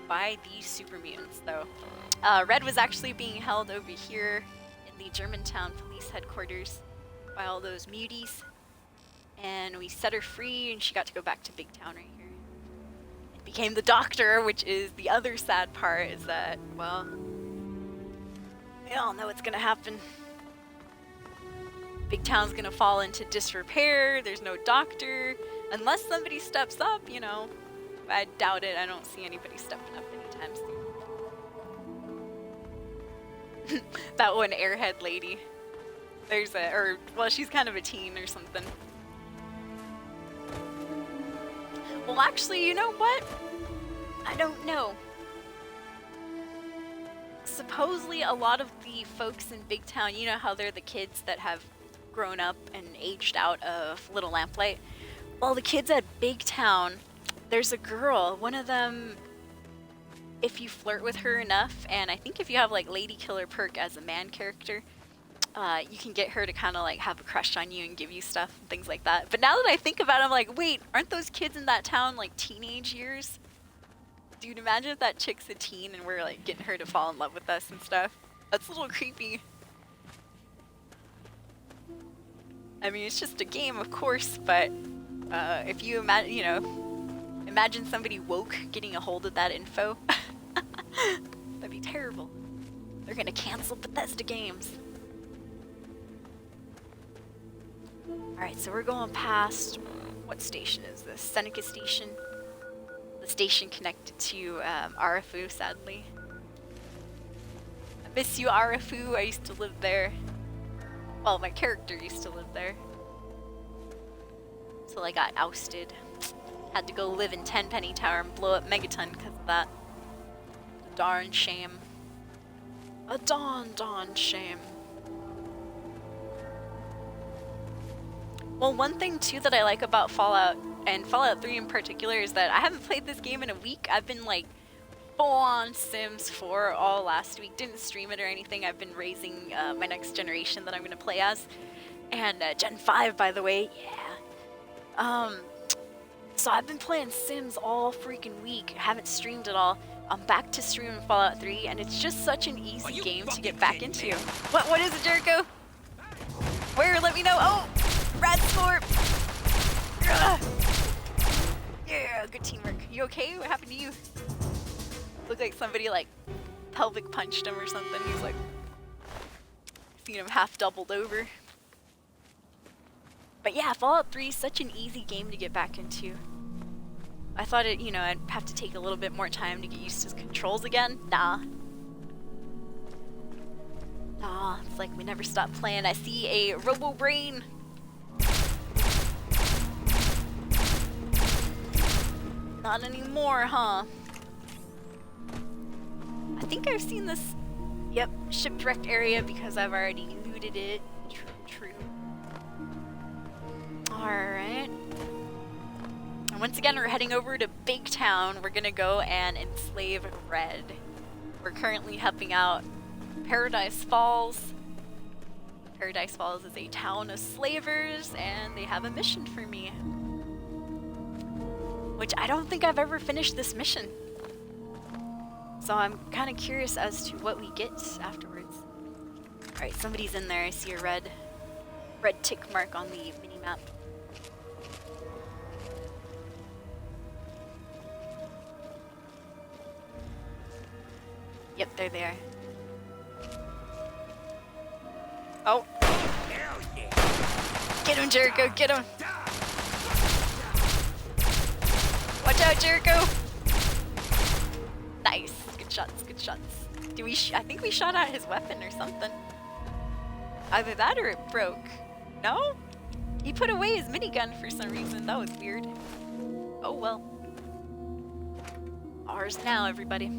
by these super mutants, though. Red was actually being held over here in the Germantown police headquarters by all those muties. And we set her free, and she got to go back to Big Town right here. And became the doctor, which is the other sad part, is that, well, we all know what's gonna happen. Big Town's gonna fall into disrepair, there's no doctor, unless somebody steps up, you know. I doubt it, I don't see anybody stepping up anytime soon. That one airhead lady. There's a, or, well, she's kind of a teen or something. Well, actually, you know what? I don't know. Supposedly, a lot of the folks in Big Town, you know how they're the kids that have grown up and aged out of Little Lamplight? Well, the kids at Big Town, there's a girl, one of them, if you flirt with her enough, and I think if you have like Lady Killer perk as a man character, you can get her to kind of like have a crush on you and give you stuff and things like that. But now that I think about it, I'm like, wait, aren't those kids in that town like teenage years? Dude, imagine if that chick's a teen and we're like getting her to fall in love with us and stuff. That's a little creepy. I mean, it's just a game, of course, but if you imagine, you know, imagine somebody woke getting a hold of that info. That'd be terrible. They're gonna cancel Bethesda games. Alright, so we're going past, what station is this? Seneca Station? The station connected to Arafu, sadly. I miss you, Arafu. I used to live there. Well, my character used to live there. Until I got ousted. Had to go live in Tenpenny Tower and blow up Megaton because of that. A darn shame. A darn shame. Well, one thing too that I like about Fallout, and Fallout 3 in particular, is that I haven't played this game in a week. I've been like full-on Sims 4 all last week. Didn't stream it or anything. I've been raising my next generation that I'm going to play as. And Gen 5, by the way. Yeah. So I've been playing Sims all freaking week. Haven't streamed at all. I'm back to streaming Fallout 3, and it's just such an easy game to get back into. What is it, Jericho? Where? Let me know. Oh! Rad Scorp! Yeah, good teamwork. You okay? What happened to you? Looked like somebody like pelvic punched him or something. He's like, seen him half doubled over. But yeah, Fallout 3 is such an easy game to get back into. I thought it, you know, I'd have to take a little bit more time to get used to controls again. Nah, it's like we never stop playing. I see a Robo Brain. Not anymore, huh? I think I've seen this, yep, shipwrecked area because I've already looted it. True. Alright. And once again, we're heading over to Big Town. We're gonna go and enslave Red. We're currently helping out Paradise Falls. Paradise Falls is a town of slavers, and they have a mission for me. Which I don't think I've ever finished this mission. So I'm kind of curious as to what we get afterwards. Alright, somebody's in there. I see a red tick mark on the mini-map. Yep, they're there. Oh. Hell yeah. Get him, Jericho, get him. Watch out, Jericho. Nice. Good shots, good shots. I think we shot out his weapon or something. Either that or it broke. No? He put away his minigun for some reason. That was weird. Oh well. Ours now, everybody.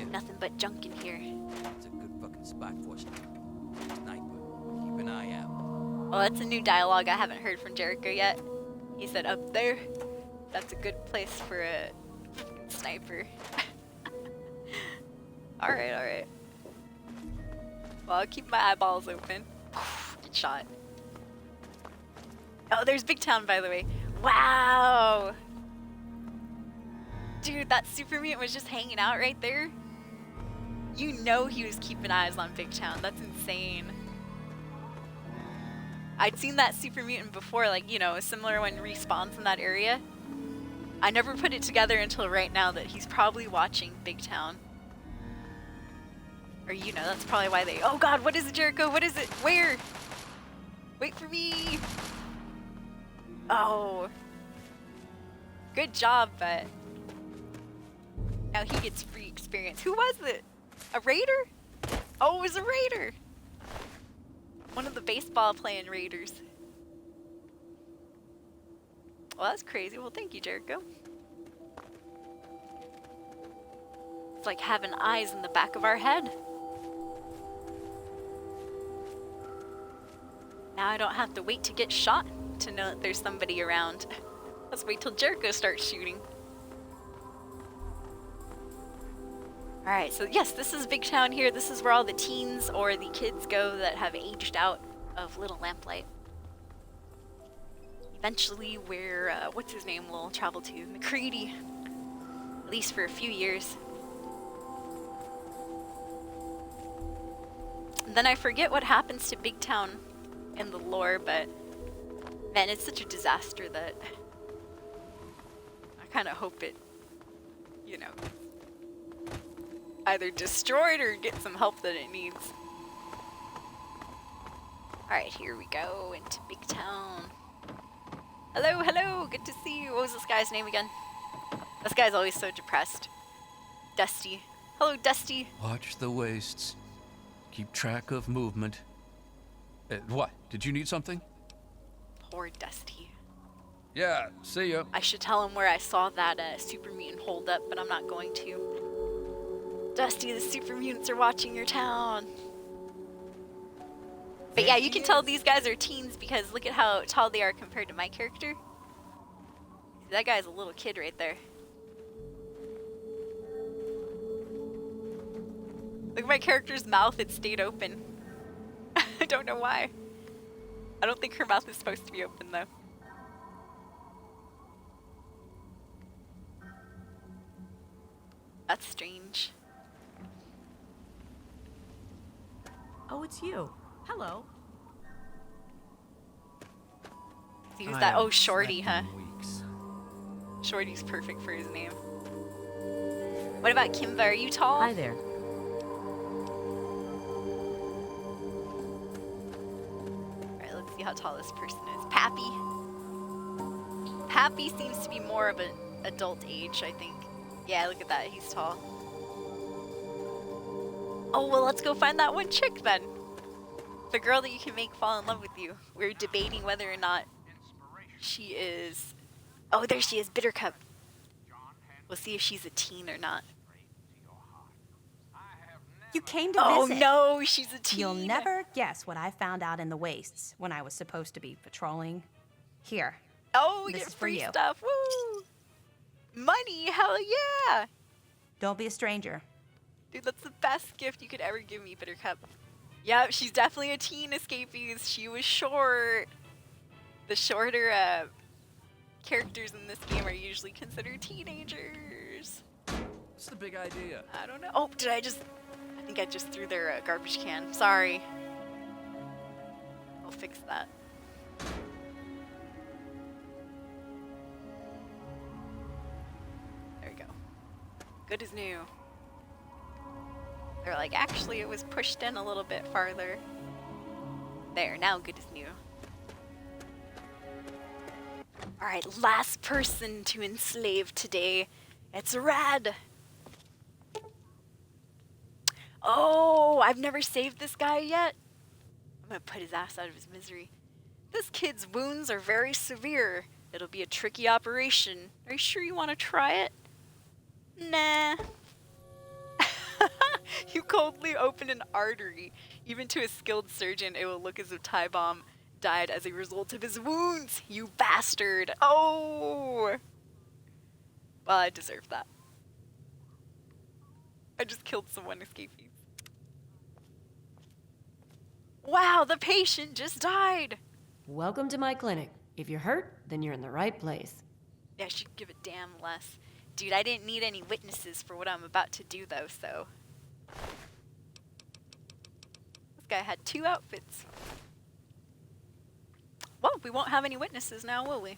Nothing but junk in here. It's a good fucking spot for us. Sniper, keep an eye out. Oh, that's a new dialogue I haven't heard from Jericho yet. He said up there. That's a good place for a sniper. Alright. Well, I'll keep my eyeballs open. Good shot. Oh, there's Big Town, by the way. Wow! Dude, that super mutant was just hanging out right there. You know he was keeping eyes on Big Town. That's insane. I'd seen that super mutant before, like, you know, similar when he respawns in that area. I never put it together until right now that he's probably watching Big Town. Or, you know, that's probably why they... Oh god, what is it, Jericho? What is it? Where? Wait for me! Oh. Good job, but... Now he gets free experience. Who was it? A raider? Oh, it was a raider! One of the baseball playing raiders. Well, that's crazy. Well, thank you, Jericho. It's like having eyes in the back of our head. Now I don't have to wait to get shot to know that there's somebody around. Let's wait till Jericho starts shooting. Alright, so yes, this is Big Town here. This is where all the teens or the kids go that have aged out of Little Lamplight. Eventually where, what's his name will travel to? McCready. At least for a few years. And then I forget what happens to Big Town in the lore, but man, it's such a disaster that I kind of hope it, you know, either destroyed or get some help that it needs. Alright, here we go into Big Town. Hello, good to see you. What was this guy's name again? This guy's always so depressed. Dusty. Hello, Dusty. Watch the wastes. Keep track of movement. What? Did you need something? Poor Dusty. Yeah, see ya. I should tell him where I saw that super mutant hold up, but I'm not going to. Dusty, the super mutants are watching your town. But yeah, you can tell these guys are teens because look at how tall they are compared to my character. That guy's a little kid right there. Look at my character's mouth, it stayed open. I don't know why. I don't think her mouth is supposed to be open though. That's strange. Oh, it's you. Hello. See who's that? Oh, Shorty, huh? Shorty's perfect for his name. What about Kimba? Are you tall? Hi there. Alright, let's see how tall this person is. Pappy. Pappy seems to be more of an adult age, I think. Yeah, look at that. He's tall. Oh, well, let's go find that one chick then. The girl that you can make fall in love with you. We're debating whether or not she is... Oh, there she is, Bittercup. We'll see if she's a teen or not. You came to Oh visit. no, she's a teen. You'll never guess what I found out in the wastes when I was supposed to be patrolling. Here. Oh, we This get is for free you. stuff. Woo! Money, hell yeah! Don't be a stranger. Dude, that's the best gift you could ever give me, Bittercup. Yep, she's definitely a teen, Escapees. She was short. The shorter characters in this game are usually considered teenagers. What's the big idea? I don't know. Oh, I think I just threw their garbage can. Sorry. I'll fix that. There we go. Good as new. They're like, actually, it was pushed in a little bit farther. There, now good as new. Alright, last person to enslave today. It's Red. Oh, I've never saved this guy yet. I'm gonna put his ass out of his misery. This kid's wounds are very severe. It'll be a tricky operation. Are you sure you want to try it? Nah. You coldly open an artery. Even to a skilled surgeon, it will look as if Ty Bomb died as a result of his wounds. You bastard. Oh. Well, I deserve that. I just killed someone, Escapees. Wow, the patient just died. Welcome to my clinic. If you're hurt, then you're in the right place. Yeah, I should give a damn less. Dude, I didn't need any witnesses for what I'm about to do, though, so... This guy had 2 outfits. Well, we won't have any witnesses now, will we?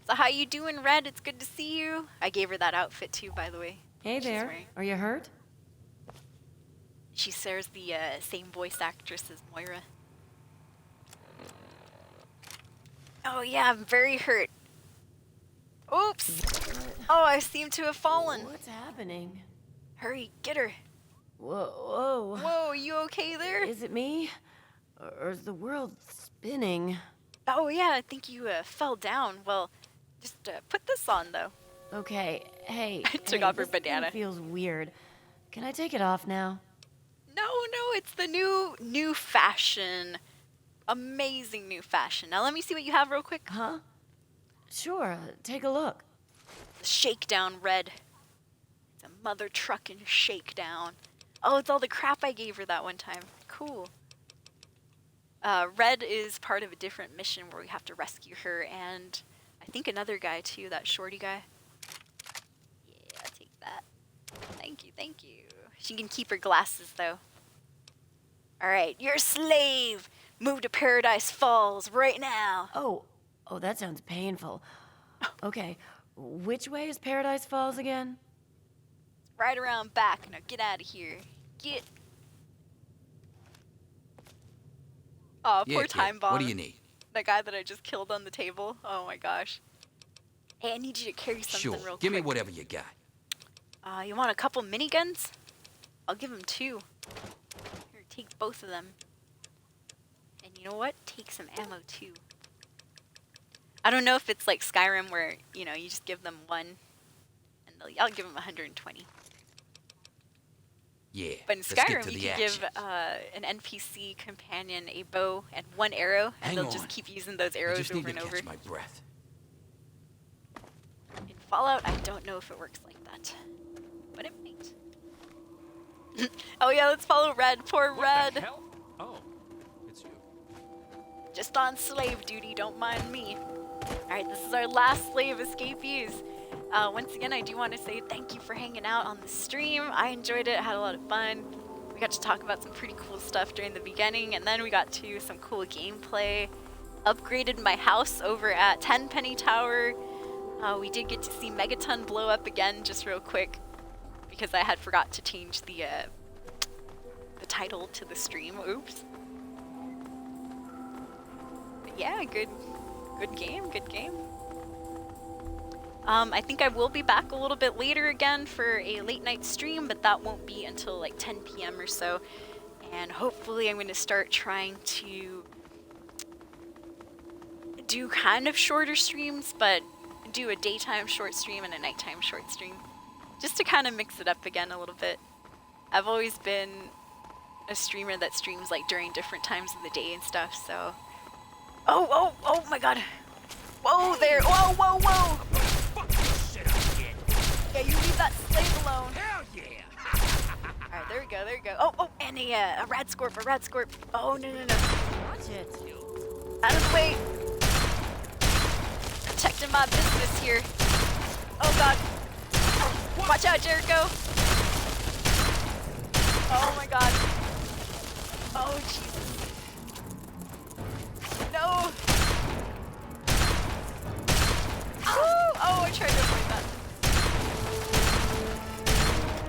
So how you doing, Red? It's good to see you. I gave her that outfit, too, by the way. Hey She's there. wearing. Are you hurt? She shares the same voice actress as Moira. Oh, yeah, I'm very hurt. Oops! Oh, I seem to have fallen. What's happening? Hurry, get her. Whoa. Whoa, you okay there? Is it me? Or is the world spinning? Oh, yeah, I think you fell down. Well, just put this on, though. Okay, hey. Took off her this thing banana. Feels weird. Can I take it off now? No, it's the new fashion. Amazing new fashion. Now let me see what you have real quick. Huh? Sure, take a look. The shakedown, Red. It's a mother truckin' shakedown. Oh, it's all the crap I gave her that one time. Cool. Red is part of a different mission where we have to rescue her and I think another guy too, that shorty guy. Yeah, I'll take that. Thank you. She can keep her glasses though. Alright, you're a slave! Move to Paradise Falls right now! Oh, that sounds painful. Okay, which way is Paradise Falls again? Right around back. Now get out of here. Get. Oh, Yeah, poor kid. Time Bomb. What do you need? That guy that I just killed on the table. Oh my gosh. Hey, I need you to carry something Sure. real quick. Give me whatever you got. You want a couple miniguns? I'll give them 2. Here, take both of them. And you know what? Take some ammo too. I don't know if it's like Skyrim where, you know, you just give them 1 and I'll give them 120. Yeah. But in let's get Skyrim, to you the can action. give an NPC companion a bow and 1 arrow, and Hang they'll on. just keep using those I arrows just need over to and over. catch my breath. In Fallout, I don't know if it works like that, but it might. Oh yeah, let's follow Red. Poor Red. What the hell? Oh, it's you. Just on slave duty, don't mind me. Alright, this is our last slave escapees. Once again, I do want to say thank you for hanging out on the stream. I enjoyed it, had a lot of fun. We got to talk about some pretty cool stuff during the beginning, and then we got to some cool gameplay. Upgraded my house over at Tenpenny Tower. We did get to see Megaton blow up again, just real quick, because I had forgot to change the title to the stream. Oops. But yeah, good game, good game. I think I will be back a little bit later again for a late night stream, but that won't be until like 10 p.m. or so. And hopefully I'm going to start trying to do kind of shorter streams, but do a daytime short stream and a nighttime short stream. Just to kind of mix it up again a little bit. I've always been a streamer that streams like during different times of the day and stuff, so... Oh my god! Whoa there! Whoa, whoa, whoa! Yeah, you leave that slave alone. Hell yeah! Alright, there we go, there we go. Oh, and a rad scorp, a rad scorp. Oh, no. Watch it. Out of the way. Protecting my business here. Oh god. Watch out, Jericho. Oh my god. Oh, Jesus. No. Woo! Oh, I tried to avoid that.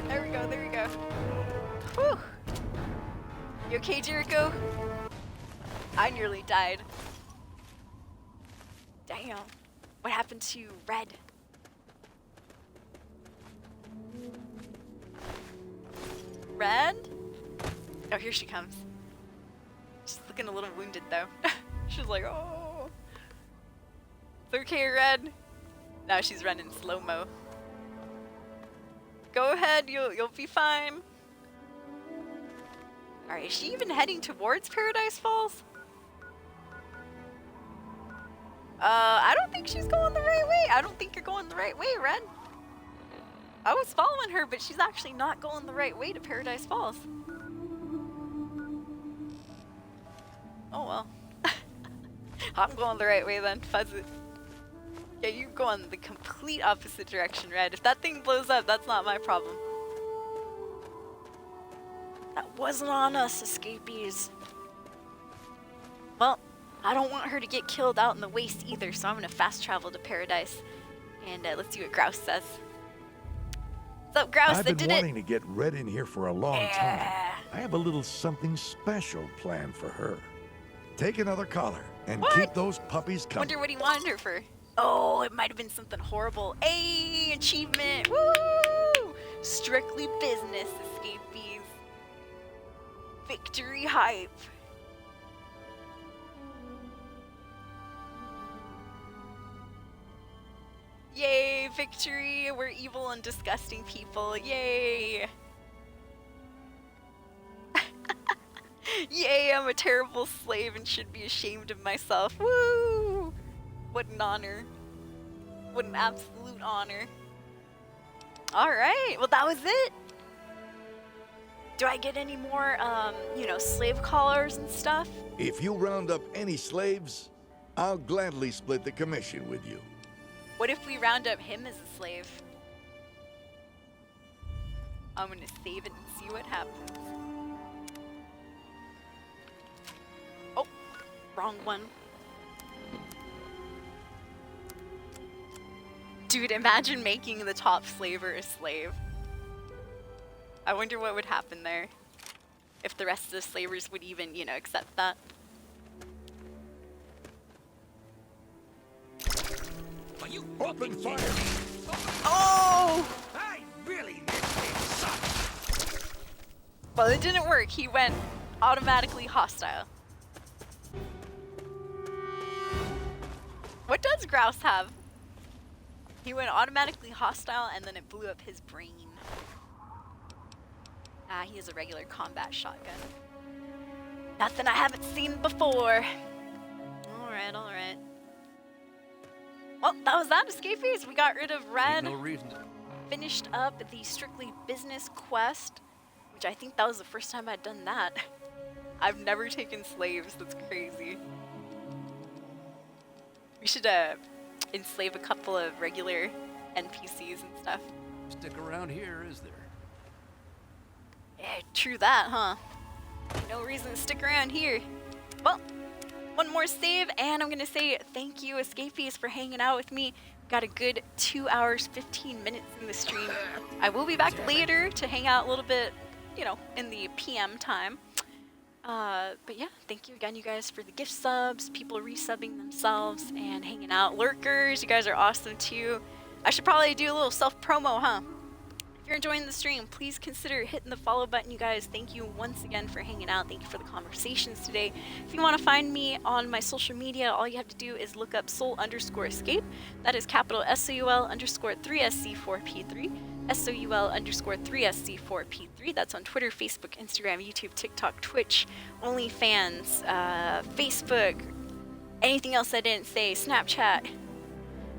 There we go, there we go. Whew. You okay, Jericho? I nearly died. Damn. What happened to Red? Red? Oh, here she comes. She's looking a little wounded, though. She's like, oh. It's okay, Red. Now she's running slow-mo. Go ahead, you'll be fine. Alright, is she even heading towards Paradise Falls? I don't think she's going the right way. I don't think you're going the right way, Red. I was following her, but she's actually not going the right way to Paradise Falls. Oh well. I'm going the right way then, fuzz it. Yeah, you're going the complete opposite direction, Red. If that thing blows up, that's not my problem. That wasn't on us, escapees. Well, I don't want her to get killed out in the waste either, so I'm gonna fast travel to Paradise. And let's see what Grouse says. What's up, Grouse? I've I been did wanting it. to get Red in here for a long Yeah. time. I have a little something special planned for her. Take another collar and What? keep those puppies coming. Wonder what he wanted her for. Oh, it might have been something horrible. Hey, achievement! Woo! Strictly business, escapees. Victory hype. Yay, victory! We're evil and disgusting people. Yay! Yay, I'm a terrible slave and should be ashamed of myself. Woo! What an honor. What an absolute honor. Alright, well that was it. Do I get any more, slave collars and stuff? If you round up any slaves, I'll gladly split the commission with you. What if we round up him as a slave? I'm gonna save it and see what happens. Oh, wrong one. Dude, imagine making the top slaver a slave. I wonder what would happen there. If the rest of the slavers would even, accept that. Open fire! Oh! I really need this suck. Well, it didn't work. He went automatically hostile. What does Grouse have? He went automatically hostile and then it blew up his brain. Ah, he has a regular combat shotgun. Nothing I haven't seen before. Alright, alright. Well, that was that, escapees. We got rid of Red. Ain't no reason to... Finished up the strictly business quest, which I think that was the first time I'd done that. I've never taken slaves, that's crazy. We should enslave a couple of regular NPCs and stuff. Stick around here, is there? Yeah, true that, huh? No reason to stick around here. Well, one more save, and I'm gonna say thank you, escapees, for hanging out with me. Got a good 2 hours, 15 minutes in the stream. I will be back later to hang out a little bit, you know, in the PM time. But yeah, thank you again, you guys, for the gift subs, people resubbing themselves and hanging out. Lurkers, you guys are awesome too. I should probably do a little self-promo, huh? If you're enjoying the stream, please consider hitting the follow button, you guys. Thank you once again for hanging out. Thank you for the conversations today. If you want to find me on my social media, all you have to do is look up soul_escape. That is capital SOUL_3SC4P3. SOUL_3SC4P3. That's on Twitter, Facebook, Instagram, YouTube, TikTok, Twitch, OnlyFans, Facebook, anything else I didn't say, Snapchat.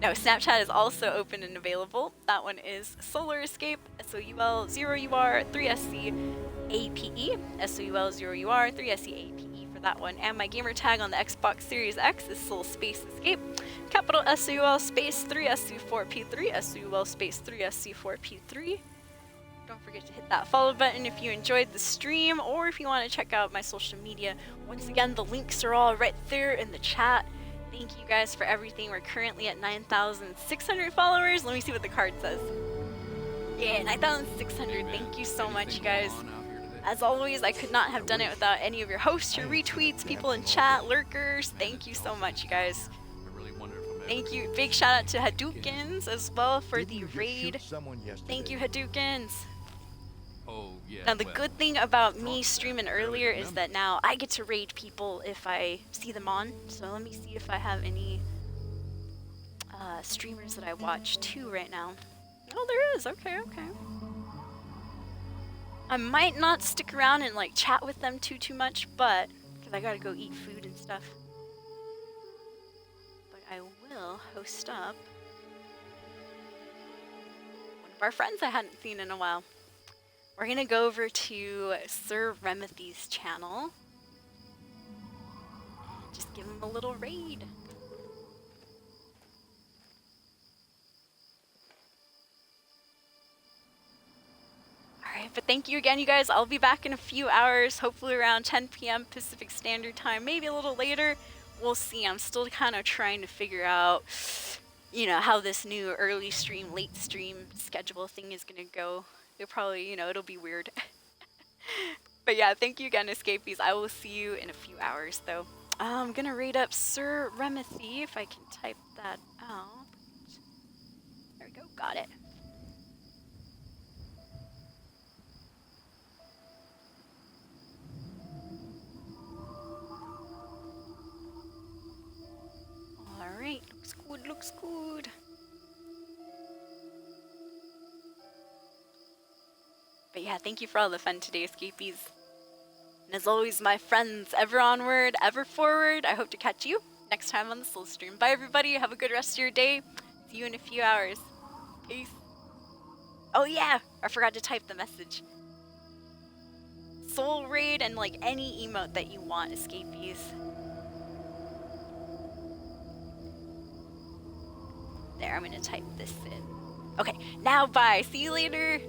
No, Snapchat is also open and available. That one is Solar Escape, SOUL0UR3SCAPE, SOUL0UR3SCAPE for that one. And my gamer tag on the Xbox Series X is Soul Space Escape, capital SOUL space 3SC4P3, SOUL space 3SC4P3. Don't forget to hit that follow button if you enjoyed the stream, or if you want to check out my social media. Once again, the links are all right there in the chat. Thank you guys for everything. We're currently at 9,600 followers. Let me see what the card says. Yeah, 9,600. Thank you so much, you guys. As always, I could not have done it without any of your hosts, your retweets, people in chat, lurkers. Thank you so much, you guys. Thank you. Big shout out to Hadoukens as well for the raid. Thank you, Hadoukens. Oh, yeah. Now, the good thing about me streaming earlier is that now I get to raid people if I see them on. So let me see if I have any streamers that I watch too right now. Oh, there is. Okay, okay. I might not stick around and like chat with them too much, but because I gotta go eat food and stuff. But I will host up one of our friends I hadn't seen in a while. We're gonna go over to Sir Remeth's channel and just give him a little raid. Alright, but thank you again, you guys. I'll be back in a few hours, hopefully around 10 p.m. Pacific Standard Time, maybe a little later. We'll see. I'm still kind of trying to figure out, you know, how this new early stream, late stream schedule thing is gonna go. It'll probably, you know, it'll be weird. But yeah, thank you again, escapees. I will see you in a few hours, though. I'm gonna raid up Sir Remethy, if I can type that out. There we go, got it. Alright, looks good, looks good. But yeah, thank you for all the fun today, escapees. And as always, my friends, ever onward, ever forward. I hope to catch you next time on the Soul Stream. Bye, everybody. Have a good rest of your day. See you in a few hours. Peace. Oh, yeah. I forgot to type the message. Soul Raid and, like, any emote that you want, escapees. There, I'm going to type this in. Okay, now bye. See you later.